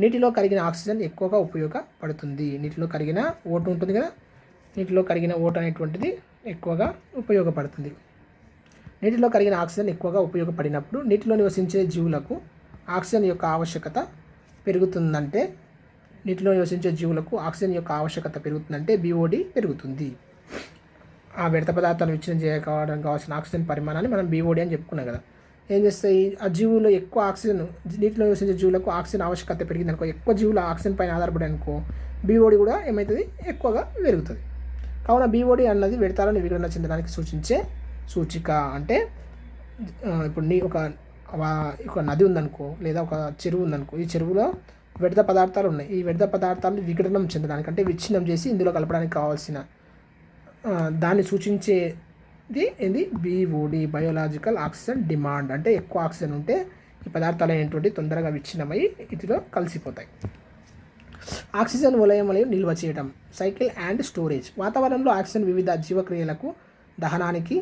A: నీటిలో కరిగిన ఆక్సిజన్ ఎక్కువగా ఉపయోగపడుతుంది. నీటిలో కరిగిన O2 ఉంటుంది కదా, నీటిలో కరిగిన O2 అనేటువంటిది ఎక్కువగా ఉపయోగపడుతుంది. నీటిలో కరిగిన ఆక్సిజన్ ఎక్కువగా ఉపయోగపడినప్పుడు నీటిలో నివసించే జీవులకు ఆక్సిజన్ యొక్క ఆవశ్యకత పెరుగుతుందంటే BOD పెరుగుతుంది. ఆ వ్యర్థ పదార్థాలు విచ్ఛిన్నం చేయడానికి కావాల్సిన ఆక్సిజన్ పరిమాణాన్ని మనం BOD అని చెప్పుకున్నాం కదా. ఏం చేస్తాయి, ఆ జీవులు ఎక్కువ ఆక్సిజన్, నీటిలో నివసించే జీవులకు ఆక్సిజన్ ఆవశ్యకత పెరిగింది అనుకో, ఎక్కువ జీవులు ఆక్సిజన్ పైన ఆధారపడి అనుకో, BOD కూడా ఏమవుతుంది, ఎక్కువగా పెరుగుతుంది. కావున BOD అన్నది వ్యర్థాలను విఘటన చెందడానికి సూచించే సూచిక. అంటే ఇప్పుడు ఒక నది ఉందనుకో, లేదా ఒక చెరువు ఉందనుకో, ఈ చెరువులో వ్యర్థ పదార్థాలు ఉన్నాయి. ఈ వ్యర్థ పదార్థాలను విఘటనం చెందడానికి, అంటే విచ్ఛిన్నం చేసి ఇందులో కలపడానికి కావాల్సిన దాన్ని సూచించేది ఏంది, BOD, బయోలాజికల్ ఆక్సిజన్ డిమాండ్. అంటే ఎక్కువ ఆక్సిజన్ ఉంటే ఈ పదార్థాలు అనేటువంటి తొందరగా విచ్ఛిన్నమై ఇటిలో కలిసిపోతాయి. ఆక్సిజన్ వలయములను నిల్వ చేయడం, సైకిల్ అండ్ స్టోరేజ్. వాతావరణంలో ఆక్సిజన్ వివిధ జీవక్రియలకు, దహనానికి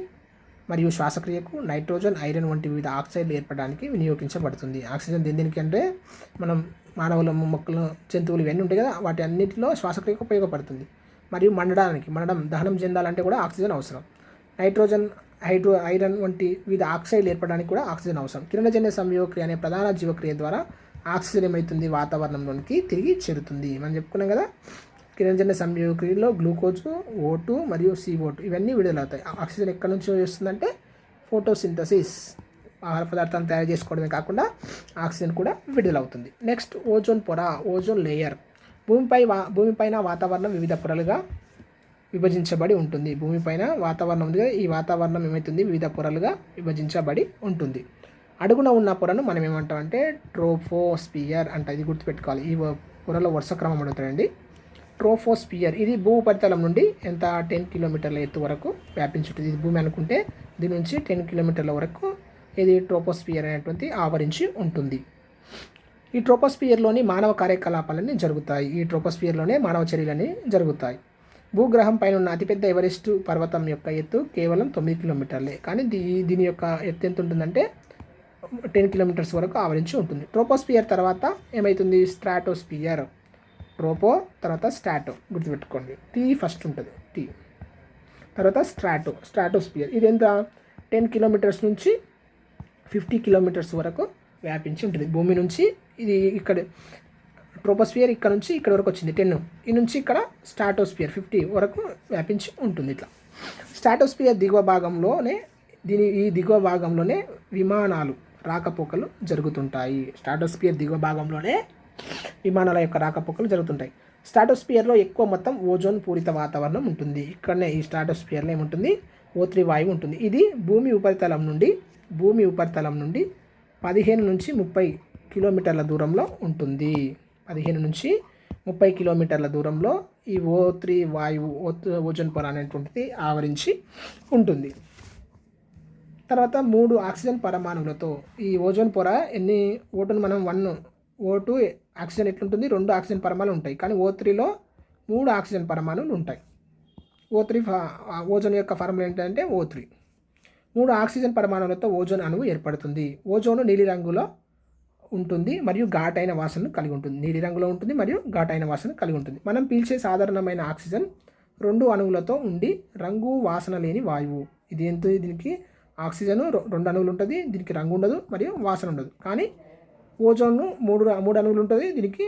A: మరియు శ్వాసక్రియకు, నైట్రోజన్, ఐరన్ వంటి వివిధ ఆక్సైడ్లు ఏర్పడడానికి వినియోగించబడుతుంది. ఆక్సిజన్ దేనికి అంటే మనం మానవులు, మొక్కలు, జంతువులు ఇవన్నీ ఉంటాయి కదా, వాటి అన్నింటిలో శ్వాసక్రియకు ఉపయోగపడుతుంది. మరియు దహనం చెందాలంటే కూడా ఆక్సిజన్ అవసరం. నైట్రోజన్, ఐరన్ వంటి వివిధ ఆక్సైడ్లు ఏర్పడడానికి కూడా ఆక్సిజన్ అవసరం. కిరణజన్య సంయోగక్రియ అనే ప్రధాన జీవక్రియ ద్వారా ఆక్సిజన్ ఏమవుతుంది, వాతావరణంలోనికి తిరిగి చేరుతుంది. మనం చెప్పుకున్నాం కదా, కిరణజన్య సంయోగక్రియలో గ్లూకోజ్ O2 మరియు CO2 ఇవన్నీ విడుదలవుతాయి. ఆక్సిజన్ ఎక్కడి నుంచి వస్తుందంటే ఫోటోసింథసిస్, ఆహార పదార్థాలను తయారు చేసుకోవడమే కాకుండా ఆక్సిజన్ కూడా విడుదలవుతుంది. నెక్స్ట్ ఓజోన్ పొర, ఓజోన్ లేయర్. భూమిపైన వాతావరణం వివిధ పొరలుగా విభజించబడి ఉంటుంది. భూమిపైన వాతావరణం ఈ వాతావరణం ఏమవుతుంది, వివిధ పొరలుగా విభజించబడి ఉంటుంది. అడుగున ఉన్న పొరను మనం ఏమంటామంటే ట్రోపోస్పియర్ అంట. ఇది గుర్తుపెట్టుకోవాలి. ఈ పొరలో వరుస క్రమం అడుగుతాయండి. ట్రోపోస్పియర్ ఇది భూ ఉపరితలం నుండి ఎంత 10 కిలోమీటర్ల ఎత్తు వరకు వ్యాపించి ఉంటుంది. ఇది భూమి అనుకుంటే దీని నుంచి 10 కిలోమీటర్ల వరకు ఇది ట్రోపోస్పియర్ అనేటువంటి ఆవరించి ఉంటుంది. ఈ ట్రోపోస్పియర్లోని మానవ కార్యకలాపాలన్నీ జరుగుతాయి. ఈ ట్రోపోస్పియర్లోనే మానవ చర్యలన్నీ జరుగుతాయి. భూగ్రహం పైన ఉన్న అతిపెద్ద ఎవరెస్ట్ పర్వతం యొక్క ఎత్తు కేవలం 9 కిలోమీటర్లే. కానీ దీని యొక్క ఎత్తు ఎంత ఉంటుందంటే 10 కిలోమీటర్స్ వరకు ఆవరించి ఉంటుంది. ట్రోపోస్పియర్ తర్వాత ఏమవుతుంది, స్ట్రాటోస్పియర్. ట్రోపో తర్వాత స్ట్రాటో గుర్తుపెట్టుకోండి. టీ ఫస్ట్ ఉంటుంది, టీ తర్వాత స్ట్రాటోస్పియర్. ఇది ఎంత 10 కిలోమీటర్స్ నుంచి 50 కిలోమీటర్స్ వరకు వ్యాపించి ఉంటుంది. భూమి నుంచి ఇది ఇక్కడ ట్రోపోస్పియర్ ఇక్కడ నుంచి ఇక్కడ వరకు వచ్చింది 10, ఈ నుంచి ఇక్కడ స్ట్రాటోస్పియర్ 50 వరకు వ్యాపించి ఉంటుంది. ఇట్లా స్ట్రాటోస్పియర్ దిగువ భాగంలోనే ఈ దిగువ భాగంలోనే విమానాలు రాకపోకలు జరుగుతుంటాయి. స్ట్రాటోస్పియర్ దిగువ భాగంలోనే విమానాల యొక్క రాకపోకలు జరుగుతుంటాయి. స్ట్రాటోస్పియర్లో ఎక్కువ మొత్తం ఓజోన్ పూరిత వాతావరణం ఉంటుంది. ఇక్కడనే ఈ స్ట్రాటోస్పియర్లో ఏముంటుంది, O3 వాయువు ఉంటుంది. ఇది భూమి ఉపరితలం నుండి 15 నుంచి 30 కిలోమీటర్ల దూరంలో ఉంటుంది. 15 నుంచి 30 కిలోమీటర్ల దూరంలో ఈ O3 వాయువు ఓజోన్ పొర అనేటువంటిది ఆవరించి ఉంటుంది. తర్వాత 3 ఆక్సిజన్ పరమాణువులతో ఈ ఓజోన్ పొర ఎన్ని O2 మనం 1 O2 ఆక్సిజన్ ఎట్లుంటుంది, 2 ఆక్సిజన్ పరమాణువులు ఉంటాయి. కానీ O3లో 3 ఆక్సిజన్ పరమాణువులు ఉంటాయి. O3 ఓజోన్ యొక్క ఫార్ములా ఏంటంటే O3. 3 ఆక్సిజన్ పరమాణువులతో ఓజోన్ అణువు ఏర్పడుతుంది. ఓజోను నీలిరంగులో ఉంటుంది మరియు ఘాటైన వాసనను కలిగి ఉంటుంది. నీలిరంగులో ఉంటుంది మరియు ఘాటైన వాసన కలిగి ఉంటుంది. మనం పీల్చే సాధారణమైన ఆక్సిజన్ 2 అణువులతో ఉండి రంగు వాసన లేని వాయువు. ఇది ఎంత, దీనికి ఆక్సిజన్ 2 అణువులు ఉంటుంది, దీనికి రంగు ఉండదు మరియు వాసన ఉండదు. కానీ ఓజోన్ 3 అణువులు ఉంటుంది, దీనికి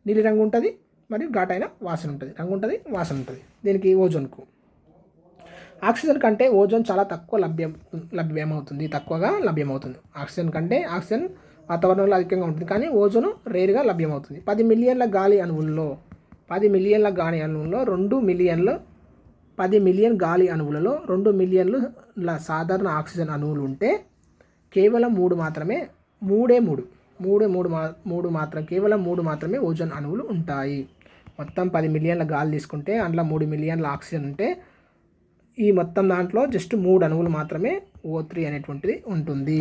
A: నీలిరంగు ఉంటుంది మరియు ఘాటైన వాసన ఉంటుంది, రంగు ఉంటుంది, వాసన ఉంటుంది దీనికి ఓజోన్కు. ఆక్సిజన్ కంటే ఓజోన్ చాలా తక్కువగా లభ్యమవుతుంది. ఆక్సిజన్ కంటే ఆక్సిజన్ వాతావరణంలో అధికంగా ఉంటుంది, కానీ ఓజోన్ రేరుగా లభ్యమవుతుంది. 10 మిలియన్ల గాలి అణువుల్లో 10 మిలియన్ గాలి అణువులలో 2 మిలియన్ల సాధారణ ఆక్సిజన్ అణువులు ఉంటే కేవలం 3 మాత్రమే ఓజోన్ అణువులు ఉంటాయి. మొత్తం 10 మిలియన్ల గాలి తీసుకుంటే అందులో 3 మిలియన్ల ఆక్సిజన్ ఉంటే ఈ మొత్తం దాంట్లో జస్ట్ 3 అణువులు మాత్రమే O3 అనేటువంటిది ఉంటుంది.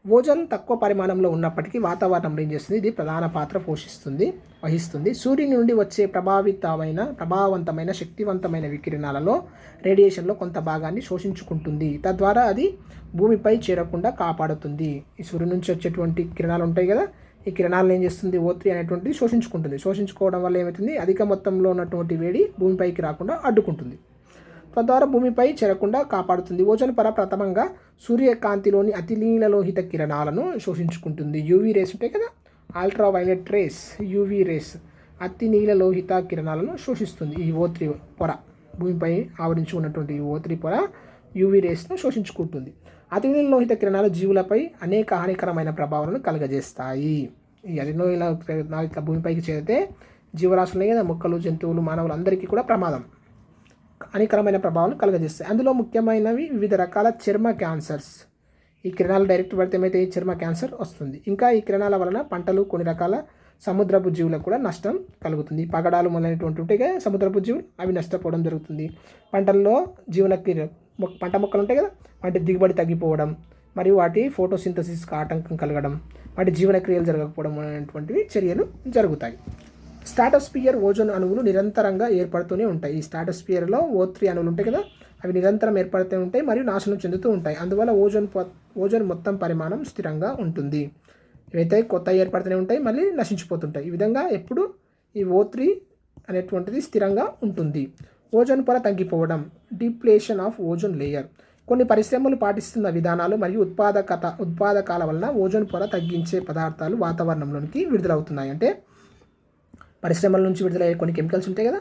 A: ఓజోన్ తక్కువ పరిమాణంలో ఉన్నప్పటికీ వాతావరణంలో ఏం చేస్తుంది, ఇది ప్రధాన పాత్ర వహిస్తుంది. సూర్యుని నుండి వచ్చే ప్రభావవంతమైన శక్తివంతమైన వికిరణాలలో రేడియేషన్లో కొంత భాగాన్ని శోషించుకుంటుంది. తద్వారా అది భూమిపై చేరకుండా కాపాడుతుంది. ఈ సూర్యుని నుంచి వచ్చేటువంటి కిరణాలు ఉంటాయి కదా, ఈ కిరణాలను ఏం చేస్తుంది, O3 అనేటువంటిది శోషించుకుంటుంది. శోషించుకోవడం వల్ల ఏమవుతుంది, అధిక మొత్తంలో ఉన్నటువంటి వేడి భూమిపైకి రాకుండా అడ్డుకుంటుంది. తద్వారా భూమిపై చేరకుండా కాపాడుతుంది. ఓజోన్ పొర ప్రథమంగా సూర్యకాంతిలోని అతినీలలోహిత కిరణాలను శోషించుకుంటుంది. యూవీ రేస్ ఉంటాయి కదా, అల్ట్రావైలెట్ రేస్, యూవీ రేస్ అతినీలలోహిత కిరణాలను శోషిస్తుంది. ఈ O3 పొర భూమిపై ఆవరించి ఉన్నటువంటి O3 పొర యూవీ రేస్ను శోషించుకుంటుంది. అతినీలలోహిత కిరణాలు జీవులపై అనేక హానికరమైన ప్రభావాలను కలుగజేస్తాయి. ఈ అతినీలలోహిత భూమిపైకి చేరితే జీవరాశులు కదా, మొక్కలు, జంతువులు, మానవులు అందరికీ కూడా హానికరమైన ప్రభావాలను కలుగజేస్తాయి. అందులో ముఖ్యమైనవి వివిధ రకాల చర్మ క్యాన్సర్స్. ఈ కిరణాలు డైరెక్ట్ పడితే ఏమైతే ఈ చర్మ క్యాన్సర్ వస్తుంది. ఇంకా ఈ కిరణాల వలన పంటలు, కొన్ని రకాల సముద్రపు జీవులకు కూడా నష్టం కలుగుతుంది. పగడాలు మొదలైనటువంటి ఉంటాయి కదా సముద్రపు జీవులు, అవి నష్టపోవడం జరుగుతుంది. పంటల్లో పంట మొక్కలు ఉంటాయి కదా, వాటి దిగుబడి తగ్గిపోవడం మరియు వాటి ఫోటోసింథసిస్కి ఆటంకం కలగడం, వాటి జీవనక్రియలు జరగకపోవడం అనేటువంటివి చర్యలు జరుగుతాయి. స్ట్రాటోస్పియర్ ఓజోన్ అణువులు నిరంతరంగా ఏర్పడుతూనే ఉంటాయి. ఈ స్ట్రాటోస్పియర్లో O3 అణువులు ఉంటాయి కదా, అవి నిరంతరం ఏర్పడుతూ ఉంటాయి మరియు నాశనం చెందుతూ ఉంటాయి. అందువల్ల ఓజోన్ మొత్తం పరిమాణం స్థిరంగా ఉంటుంది. ఇవైతే కొత్త ఏర్పడుతూనే ఉంటాయి, మళ్ళీ నశించిపోతుంటాయి. ఈ విధంగా ఎప్పుడు ఈ O3 అనేటువంటిది స్థిరంగా ఉంటుంది. ఓజోన్ పొర తగ్గిపోవడం, డిప్లేషన్ ఆఫ్ ఓజోన్ లేయర్. కొన్ని పరిశ్రమలు పాటిస్తున్న విధానాలు మరియు ఉత్పాదకాల వలన ఓజోన్ పొర తగ్గించే పదార్థాలు వాతావరణంలోనికి విడుదలవుతున్నాయి. అంటే పరిశ్రమల నుంచి విడుదలయ్యే కొన్ని కెమికల్స్ ఉంటాయి కదా,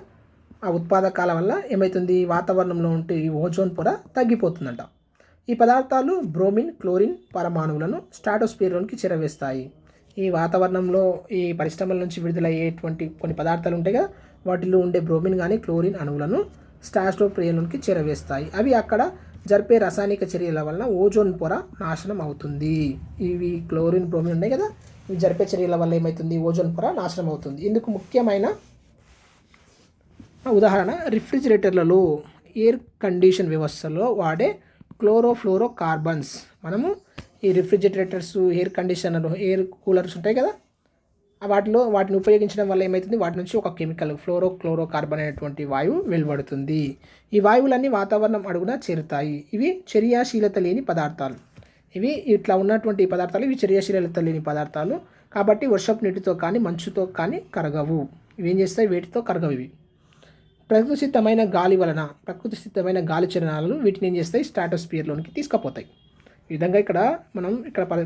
A: ఆ ఉత్పాదకాల వల్ల ఏమవుతుంది, వాతావరణంలో ఉంటే ఈ ఓజోన్ పొర తగ్గిపోతుందంట. ఈ పదార్థాలు బ్రోమిన్, క్లోరిన్ పరమాణువులను స్ట్రాటోస్ఫియర్లోనికి చేరవేస్తాయి. ఈ వాతావరణంలో ఈ పరిశ్రమల నుంచి విడుదలయ్యేటువంటి కొన్ని పదార్థాలు ఉంటాయి కదా, వాటిలో ఉండే బ్రోమిన్ కానీ క్లోరిన్ అణువులను స్ట్రాటోస్ఫియర్లోనికి చేరవేస్తాయి. అవి అక్కడ జరిపే రసాయనిక చర్యల వలన ఓజోన్ పొర నాశనం అవుతుంది. ఇవి క్లోరిన్, బ్రోమిన్ ఉన్నాయి కదా, ఇవి జరిపే చర్యల వల్ల ఏమవుతుంది, ఓజోన్ పొర నాశనం అవుతుంది. ఇందుకు ముఖ్యమైన ఉదాహరణ రిఫ్రిజిరేటర్లలో, ఎయిర్ కండిషన్ వ్యవస్థలో వాడే క్లోరోఫ్లోరో కార్బన్స్. మనము ఈ refrigerators, air conditioner, air coolers ఉంటాయి కదా, వాటిని ఉపయోగించడం వల్ల ఏమవుతుంది, వాటి నుంచి ఒక కెమికల్ క్లోరో కార్బన్ అనేటువంటి వాయువు వెలువడుతుంది. ఈ వాయువులన్నీ వాతావరణం అడుగున చేరుతాయి. ఇవి చర్యాశీలత లేని పదార్థాలు. ఇవి ఇట్లా ఉన్నటువంటి పదార్థాలు ఇవి చర్యాశీలత లేని పదార్థాలు కాబట్టి వర్షపు నీటితో కానీ మంచుతో కానీ కరగవు. ఇవి ఏం చేస్తాయి, వేటితో కరగవు. ఇవి ప్రకృతి సిద్ధమైన గాలి చలనాలు వీటిని ఏం చేస్తాయి, స్ట్రాటోస్ఫియర్లోనికి తీసుకుపోతాయి. ఈ విధంగా ఇక్కడ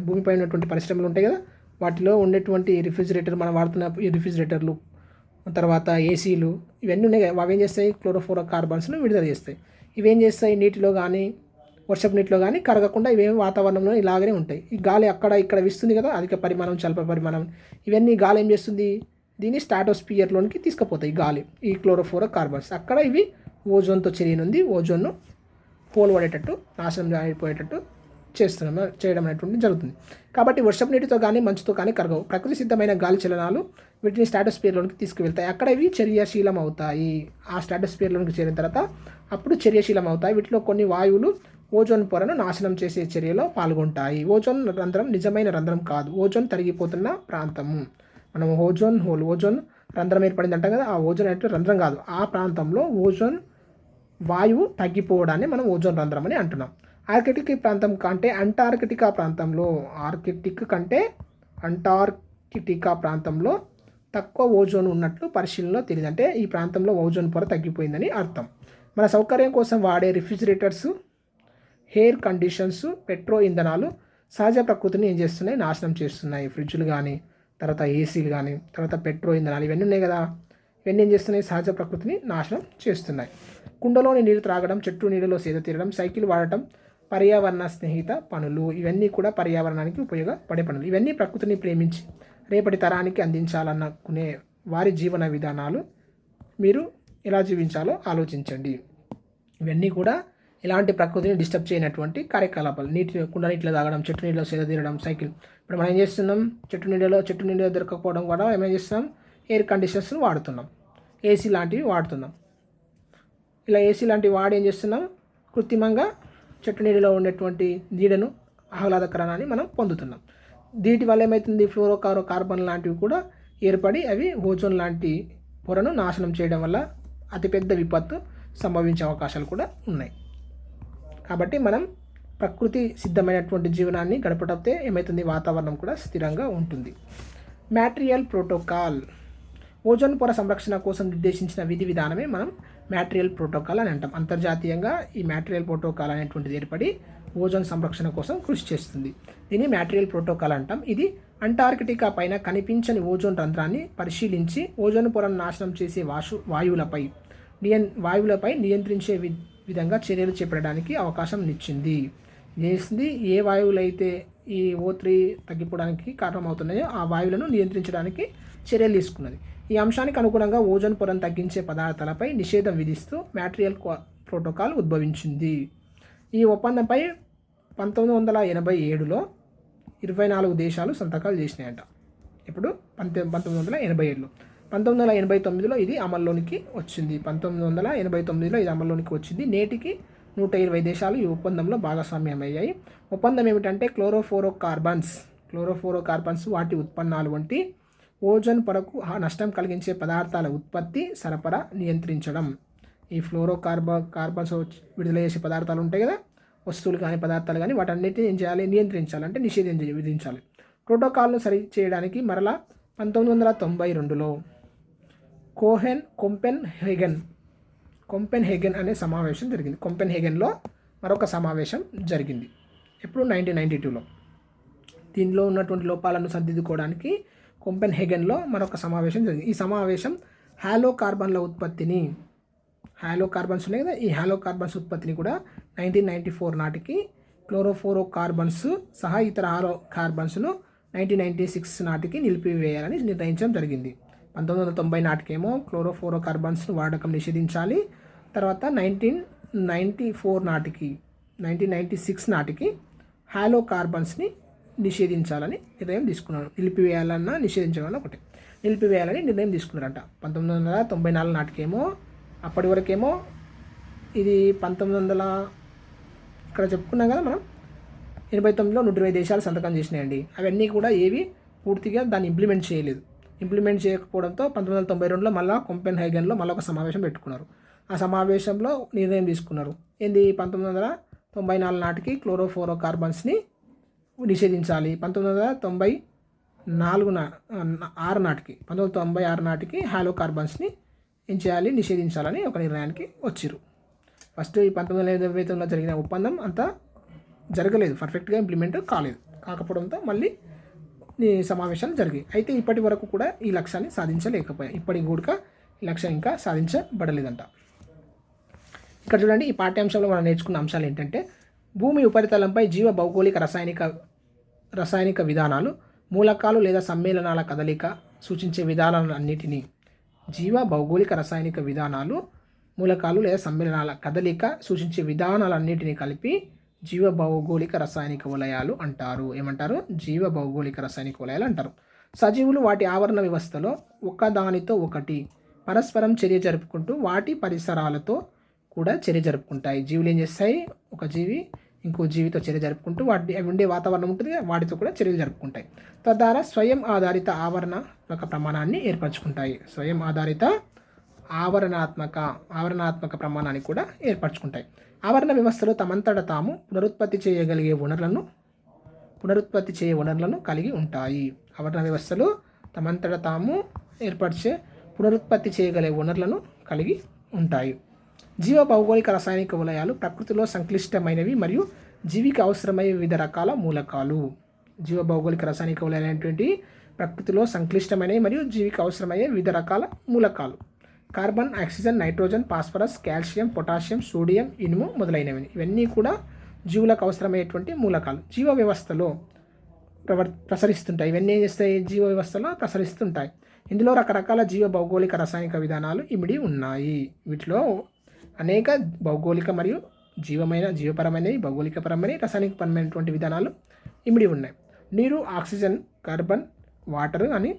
A: భూమిపై ఉన్నటువంటి పరిశ్రమలు ఉంటాయి కదా, వాటిలో ఉండేటువంటి రిఫ్రిజిరేటర్, మనం వాడుతున్న ఈ రిఫ్రిజిరేటర్లు, తర్వాత ఏసీలు, ఇవన్నీ ఉన్నాయి కదా, అవి ఏం చేస్తాయి, క్లోరోఫ్లోరో కార్బన్స్ను విడుదల చేస్తాయి. ఇవేం చేస్తాయి, నీటిలో కానీ వర్షపు నీటిలో కానీ కరగకుండా ఇవేమి వాతావరణంలో ఇలాగనే ఉంటాయి. ఈ గాలి అక్కడ ఇక్కడ వీస్తుంది కదా, అధిక పరిమాణం, స్వల్ప పరిమాణం, ఇవన్నీ గాలి ఏం చేస్తుంది, దీన్ని స్ట్రాటోస్ఫియర్లోనికి తీసుకుపోతాయి. గాలి ఈ క్లోరోఫ్లోరో కార్బన్స్ అక్కడ ఇవి ఓజోన్తో చర్యనుంది, ఓజోన్ను పోల్పడేటట్టు, నాశనం అయిపోయేటట్టు చేయడం అనేటువంటి జరుగుతుంది. కాబట్టి వర్షపు నీటితో కానీ మంచుతో కానీ కరగవు. ప్రకృతి సిద్ధమైన గాలి చలనాలు వీటిని స్ట్రాటోస్ఫియర్లోనికి తీసుకువెళ్తాయి. అక్కడ ఇవి చర్యాశీలం అవుతాయి. ఆ స్ట్రాటోస్ఫియర్లోనికి చేరిన తర్వాత అప్పుడు చర్యాశీలం అవుతాయి. వీటిలో కొన్ని వాయువులు ఓజోన్ పొరను నాశనం చేసే చర్యలో పాల్గొంటాయి. ఓజోన్ రంధ్రం నిజమైన రంధ్రం కాదు, ఓజోన్ తరిగిపోతున్న ప్రాంతము. మనం ఓజోన్ రంధ్రం ఏర్పడింది అంటాం కదా, ఆ ఓజోన్ అంటే రంధ్రం కాదు, ఆ ప్రాంతంలో ఓజోన్ వాయువు తగ్గిపోవడాన్ని మనం ఓజోన్ రంధ్రం అని అంటున్నాం. ఆర్కిటిక్ ప్రాంతం కంటే అంటార్కిటికా ప్రాంతంలో తక్కువ ఓజోన్ ఉన్నట్లు పరిశీలనలో తెలియదు. అంటే ఈ ప్రాంతంలో ఓజోన్ పొర తగ్గిపోయిందని అర్థం. మన సౌకర్యం కోసం వాడే రిఫ్రిజిరేటర్స్, ఎయిర్ కండిషన్స్, పెట్రో ఇంధనాలు సహజ ప్రకృతిని ఏం చేస్తున్నాయి, నాశనం చేస్తున్నాయి. ఫ్రిడ్జ్లు కానీ, తర్వాత ఏసీలు కానీ, తర్వాత పెట్రో ఇంధనాలు ఇవన్నీ ఉన్నాయి కదా, ఇవన్నీ ఏం చేస్తున్నాయి, సహజ ప్రకృతిని నాశనం చేస్తున్నాయి. కుండలోని నీరు త్రాగడం, చెట్టు నీళ్ళలో సేద తీరడం, సైకిల్ వాడటం పర్యావరణ స్నేహిత పనులు. ఇవన్నీ కూడా పర్యావరణానికి ఉపయోగపడే పనులు. ఇవన్నీ ప్రకృతిని ప్రేమించి రేపటి తరానికి అందించాలనుకునే వారి జీవన విధానాలు. మీరు ఎలా జీవించాలో ఆలోచించండి. ఇవన్నీ కూడా ఇలాంటి ప్రకృతిని డిస్టర్బ్ చేయనటువంటి కార్యకలాపాలు. కుండ నీటిలో తాగడం, చెట్టు నీళ్ళలో సేద తీరడం, సైకిల్. ఇప్పుడు మనం ఏం చేస్తున్నాం, చెట్టు నీళ్ళలో దొరకకపోవడం కూడా ఏమేం చేస్తున్నాం, ఎయిర్ కండిషనర్స్ని వాడుతున్నాం, ఏసీ లాంటివి వాడుతున్నాం. ఇలా ఏసీ లాంటివి వాడి ఏం చేస్తున్నాం, కృత్రిమంగా చెట్టు నీటిలో ఉండేటువంటి నీడను, ఆహ్లాదకరణాన్ని మనం పొందుతున్నాం. వీటి వల్ల ఏమవుతుంది, కార్బన్ లాంటివి కూడా ఏర్పడి అవి ఓజోన్ లాంటి పొరను నాశనం చేయడం వల్ల అతిపెద్ద విపత్తు సంభవించే అవకాశాలు కూడా ఉన్నాయి. కాబట్టి మనం ప్రకృతి సిద్ధమైనటువంటి జీవనాన్ని గడపడంతో ఏమవుతుంది, వాతావరణం కూడా స్థిరంగా ఉంటుంది. మ్యాట్రియల్ ప్రోటోకాల్. ఓజోన్ పొర సంరక్షణ కోసం నిర్దేశించిన విధి విధానమే మనం మ్యాట్రియల్ ప్రోటోకాల్ అని అంటాం. అంతర్జాతీయంగా ఈ మ్యాట్రియల్ ప్రోటోకాల్ అనేటువంటిది ఏర్పడి ఓజోన్ సంరక్షణ కోసం కృషి చేస్తుంది. దీన్ని మ్యాట్రియల్ ప్రోటోకాల్ అంటాం. ఇది అంటార్కిటికా పైన కనిపించని ఓజోన్ రంధ్రాన్ని పరిశీలించి ఓజోన్ పొరను నాశనం చేసే వాయువులపై నియంత్రించే విధంగా చర్యలు చేపట్టడానికి అవకాశం ఇచ్చింది. ఏ వాయువులైతే ఈ O3 తగ్గిపోవడానికి కారణమవుతున్నాయో ఆ వాయువులను నియంత్రించడానికి చర్యలు తీసుకున్నది. ఈ అంశానికి అనుగుణంగా ఓజోన్ పొరను తగ్గించే పదార్థాలపై నిషేధం విధిస్తూ మ్యాట్రియల్ ప్రోటోకాల్ ఉద్భవించింది. ఈ ఒప్పందంపై 1987లో 24 దేశాలు సంతకాలు చేసినాయంట. ఇప్పుడు 1987లో 1989లో ఇది అమల్లోనికి వచ్చింది. 1989లో ఇది అమల్లోనికి వచ్చింది. నేటికి 120 దేశాలు ఈ ఒప్పందంలో భాగస్వామ్యమయ్యాయి. ఒప్పందం ఏమిటంటే క్లోరోఫ్లోరో కార్బన్స్ వాటి ఉత్పన్నాలు వంటి ఓజోన్ పొరకు నష్టం కలిగించే పదార్థాల ఉత్పత్తి, సరఫరా నియంత్రించడం. ఈ కార్బన్స్ విడుదల చేసే పదార్థాలు ఉంటాయి కదా, వస్తువులు కానీ పదార్థాలు కానీ, వాటన్నిటిని ఏం చేయాలి, నియంత్రించాలి, అంటే నిషేధం విధించాలి. ప్రోటోకాల్ను సరి చేయడానికి మరలా 1992లో కోపెన్హేగన్ అనే సమావేశం జరిగింది. కోపెన్హేగన్లో మరొక సమావేశం జరిగింది. ఎప్పుడు 1992లో. దీనిలో ఉన్నటువంటి లోపాలను సరిదిద్దుకోవడానికి కోపెన్హేగన్లో మరొక సమావేశం జరిగింది. ఈ సమావేశం హాలో కార్బన్ల ఉత్పత్తిని, హాలో కార్బన్స్ ఉన్నాయి కదా, ఈ హాలో కార్బన్స్ ఉత్పత్తిని కూడా 1994 నాటికి క్లోరోఫోరో కార్బన్స్ సహా ఇతర హాలో కార్బన్స్ను 1996 నాటికి నిలిపివేయాలని నిర్ణయించడం జరిగింది. 1990 నాటికేమో క్లోరోఫోరో కార్బన్స్ను వాడకం నిషేధించాలి. తర్వాత 1996 నాటికి హాలో కార్బన్స్ని నిషేధించాలని నిర్ణయం తీసుకున్నారు. నిలిపివేయాలన్నా నిషేధించాలన్నా ఒకటి, నిలిపివేయాలని నిర్ణయం తీసుకున్నారంట. 1994 నాటికేమో, అప్పటి వరకేమో ఇది 1900 ఇక్కడ చెప్పుకున్నాం కదా మనం, 89లో 120 దేశాలు సంతకం చేసినాయండి. అవన్నీ కూడా ఏవి పూర్తిగా దాన్ని ఇంప్లిమెంట్ చేయలేదు. ఇంప్లిమెంట్ చేయకపోవడంతో 1992లో మళ్ళీ కోపెన్హేగన్లో మళ్ళీ ఒక సమావేశం పెట్టుకున్నారు. ఆ సమావేశంలో నిర్ణయం తీసుకున్నారు ఏంది, 1994 నాటికి క్లోరోఫోరో కార్బన్స్ని నిషేధించాలి. 1996 నాటికి హాలో కార్బన్స్ని ఏం చేయాలి, నిషేధించాలని ఒక నిర్ణయానికి వచ్చిర్రు. ఫస్ట్ ఈ 1929లో జరిగిన ఒప్పందం అంతా జరగలేదు, పర్ఫెక్ట్గా ఇంప్లిమెంట్ కాకపోవడంతో మళ్ళీ ఈ సమావేశాలు జరిగాయి. అయితే ఇప్పటి వరకు కూడా ఈ లక్ష్యాన్ని సాధించలేకపోయాయి. ఇప్పటికి కూడా ఈ లక్ష్యం ఇంకా సాధించబడలేదంట. ఇక్కడ చూడండి, ఈ పాఠ్యాంశంలో మనం నేర్చుకున్న అంశాలు ఏంటంటే, భూమి ఉపరితలంపై జీవ భౌగోళిక రసాయనిక విధానాలు, మూలకాలు లేదా సమ్మేళనాల కదలిక సూచించే విధానాలన్నిటినీ, జీవ భౌగోళిక రసాయనిక విధానాలు, మూలకాలు లేదా సమ్మేళనాల కదలిక సూచించే విధానాలన్నిటినీ కలిపి జీవ భౌగోళిక రసాయనిక వలయాలు అంటారు. ఏమంటారు? జీవ భౌగోళిక రసాయనిక వలయాలు అంటారు. సజీవులు వాటి ఆవరణ వ్యవస్థలో ఒకదానితో ఒకటి పరస్పరం చర్య జరుపుకుంటూ వాటి పరిసరాలతో కూడా చర్య జరుపుకుంటాయి. జీవులు ఏం చేస్తాయి, ఒక జీవి ఇంకో జీవితో చర్య జరుపుకుంటూ వాటి ఉండే వాతావరణం ఉంటుంది, వాటితో కూడా చర్యలు జరుపుకుంటాయి. తద్వారా స్వయం ఆధారిత ఆవరణాత్మక ప్రమాణాన్ని ఏర్పరచుకుంటాయి. స్వయం ఆధారిత ఆవరణాత్మక ప్రమాణాన్ని కూడా ఏర్పరచుకుంటాయి. ఆవరణ వ్యవస్థలో తమంతట తాము పునరుత్పత్తి చేయగలిగే వనరులను కలిగి ఉంటాయి. ఆవరణ వ్యవస్థలో తమంతట తాము పునరుత్పత్తి చేయగలిగే వనరులను కలిగి ఉంటాయి. జీవ భౌగోళిక రసాయనిక వలయాలు ప్రకృతిలో సంక్లిష్టమైనవి మరియు జీవికి అవసరమయ్యే వివిధ రకాల మూలకాలు. జీవ భౌగోళిక రసాయనిక వలయాలు అనేటువంటి ప్రకృతిలో సంక్లిష్టమైనవి మరియు జీవికి అవసరమయ్యే వివిధ రకాల మూలకాలు. Carbon, oxygen, nitrogen, phosphorus, calcium, potassium, sodium, ఇనుము మొదలైనవి. ఇవన్నీ కూడా జీవులకు అవసరమయ్యేటువంటి మూలకాలు. జీవ వ్యవస్థలో ప్రసరిస్తుంటాయి. ఇవన్నీ ఏం చేస్తాయి, జీవ వ్యవస్థలో ప్రసరిస్తుంటాయి. ఇందులో రకరకాల జీవ భౌగోళిక రసాయనిక విధానాలు ఇమిడి ఉన్నాయి. వీటిలో అనేక భౌగోళిక మరియు జీవపరమైనవి, భౌగోళికపరమైన, రసాయనికపరమైనటువంటి విధానాలు ఇమిడి ఉన్నాయి. నీరు, ఆక్సిజన్, కార్బన్, వాటర్ కానీ,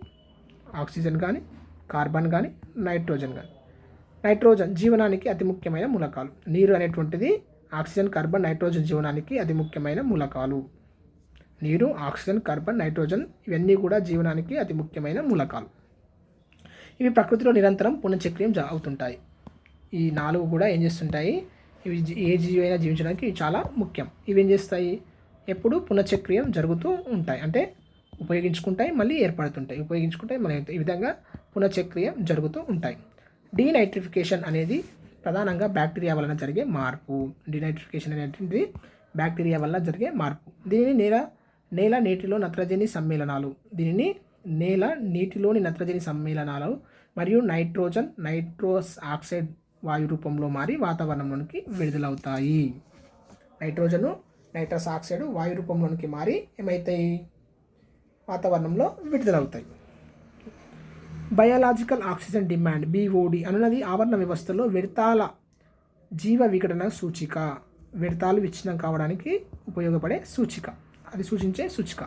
A: ఆక్సిజన్ కానీ, కార్బన్ కానీ, నైట్రోజన్ జీవనానికి అతి ముఖ్యమైన మూలకాలు. నీరు అనేటువంటిది ఆక్సిజన్, కార్బన్, నైట్రోజన్ జీవనానికి అతి ముఖ్యమైన మూలకాలు. నీరు, ఆక్సిజన్, కార్బన్, నైట్రోజన్ ఇవన్నీ కూడా జీవనానికి అతి ముఖ్యమైన మూలకాలు. ఇవి ప్రకృతిలో నిరంతరం పునఃచక్రియం అవుతుంటాయి. ఈ 4 కూడా ఏం చేస్తుంటాయి, ఇవి ఏ జీవి అయినా జీవించడానికి చాలా ముఖ్యం. ఇవి ఏం చేస్తాయి, ఎప్పుడు పునఃచక్రియం జరుగుతూ ఉంటాయి. అంటే ఉపయోగించుకుంటాయి, మళ్ళీ ఏర్పడుతుంటాయి, ఉపయోగించుకుంటాయి, మళ్ళీ ఈ విధంగా పునఃచక్రియం జరుగుతూ ఉంటాయి. డీనైట్రిఫికేషన్ అనేది ప్రధానంగా బ్యాక్టీరియా వలన జరిగే మార్పు. డీనైట్రిఫికేషన్ అనేది బ్యాక్టీరియా వల్ల జరిగే మార్పు. దీనిని నేల నీటిలోని నత్రజని సమ్మేళనాలు మరియు నైట్రోస్ ఆక్సైడ్ వాయు రూపంలో మారి వాతావరణంలోనికి విడుదలవుతాయి. నైట్రస్ ఆక్సైడ్ వాయు రూపంలోనికి మారి ఏమవుతాయి, వాతావరణంలో విడుదలవుతాయి. బయోలాజికల్ ఆక్సిజన్ డిమాండ్ BOD అనున్నది ఆవరణ వ్యవస్థలో వ్యర్థాల జీవ విఘటన సూచిక. వ్యర్థాలు విచ్ఛిన్నం కావడానికి ఉపయోగపడే సూచిక, అది సూచించే సూచిక.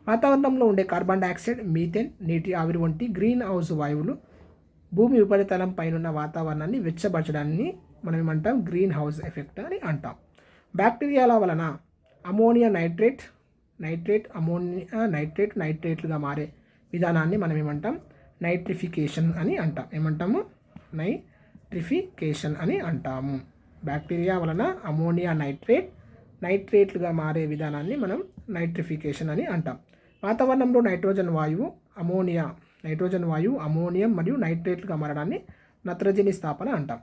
A: వాతావరణంలో ఉండే కార్బన్ డైఆక్సైడ్, మీథేన్, నీటి ఆవిరి వంటి గ్రీన్ హౌస్ వాయువులు భూమి ఉపరితలం పైన వాతావరణాన్ని వెచ్చబరచడాన్ని మనం ఏమంటాం, గ్రీన్ హౌస్ ఎఫెక్ట్ అని అంటాం. బ్యాక్టీరియాల వలన అమోనియా నైట్రేట్లుగా మారే విధానాన్ని మనం ఏమంటాం, నైట్రిఫికేషన్ అని అంటాం. ఏమంటాము, నైట్రిఫికేషన్ అని అంటాము. బ్యాక్టీరియా వలన అమోనియా నైట్రేట్లుగా మారే విధానాన్ని మనం నైట్రిఫికేషన్ అని అంటాం. వాతావరణంలో నైట్రోజన్ వాయువు, అమోనియం మరియు నైట్రేట్లుగా మారడాన్ని నత్రజని స్థాపన అంటాం.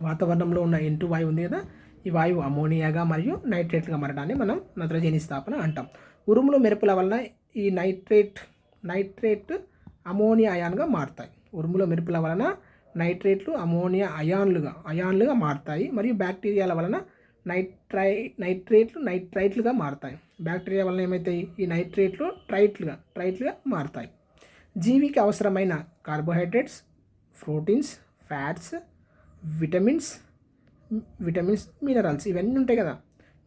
A: వాతావరణంలో ఉన్న N2 వాయువు ఉంది కదా, ఈ వాయువు అమోనియాగా మరియు నైట్రేట్లుగా మారడాన్ని మనం నత్రజని స్థాపన అంటాం. ఉరుములు, మెరుపుల వలన ఈ నైట్రేట్ అమోనియా అయాన్గా మారుతాయి. ఉరుముల మెరుపుల వలన నైట్రేట్లు అమోనియా అయాన్లుగా మారుతాయి. మరియు బ్యాక్టీరియాల వలన నైట్రైట్లుగా మారుతాయి. బ్యాక్టీరియా వలన ఏమవుతాయి? ఈ నైట్రేట్లు ట్రైట్లుగా మారుతాయి. జీవికి అవసరమైన carbohydrates, proteins, fats, vitamins, minerals ఇవన్నీ ఉంటాయి కదా.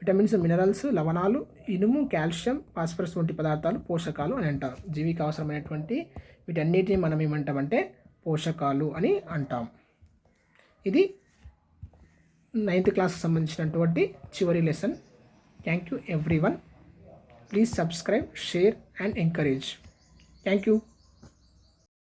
A: విటమిన్స్, మినరల్స్, లవణాలు, ఇనుము, కాల్షియం, ఫాస్ఫరస్ వంటి పదార్థాలు పోషకాలు అని అంటారు. జీవికి అవసరమైనటువంటి వీటన్నిటిని మనం ఏమంటామంటే పోషకాలు అని అంటాం. ఇది 9th క్లాస్కి సంబంధించినటువంటి చివరి lesson. Thank you everyone. Please subscribe, share and encourage. Thank you.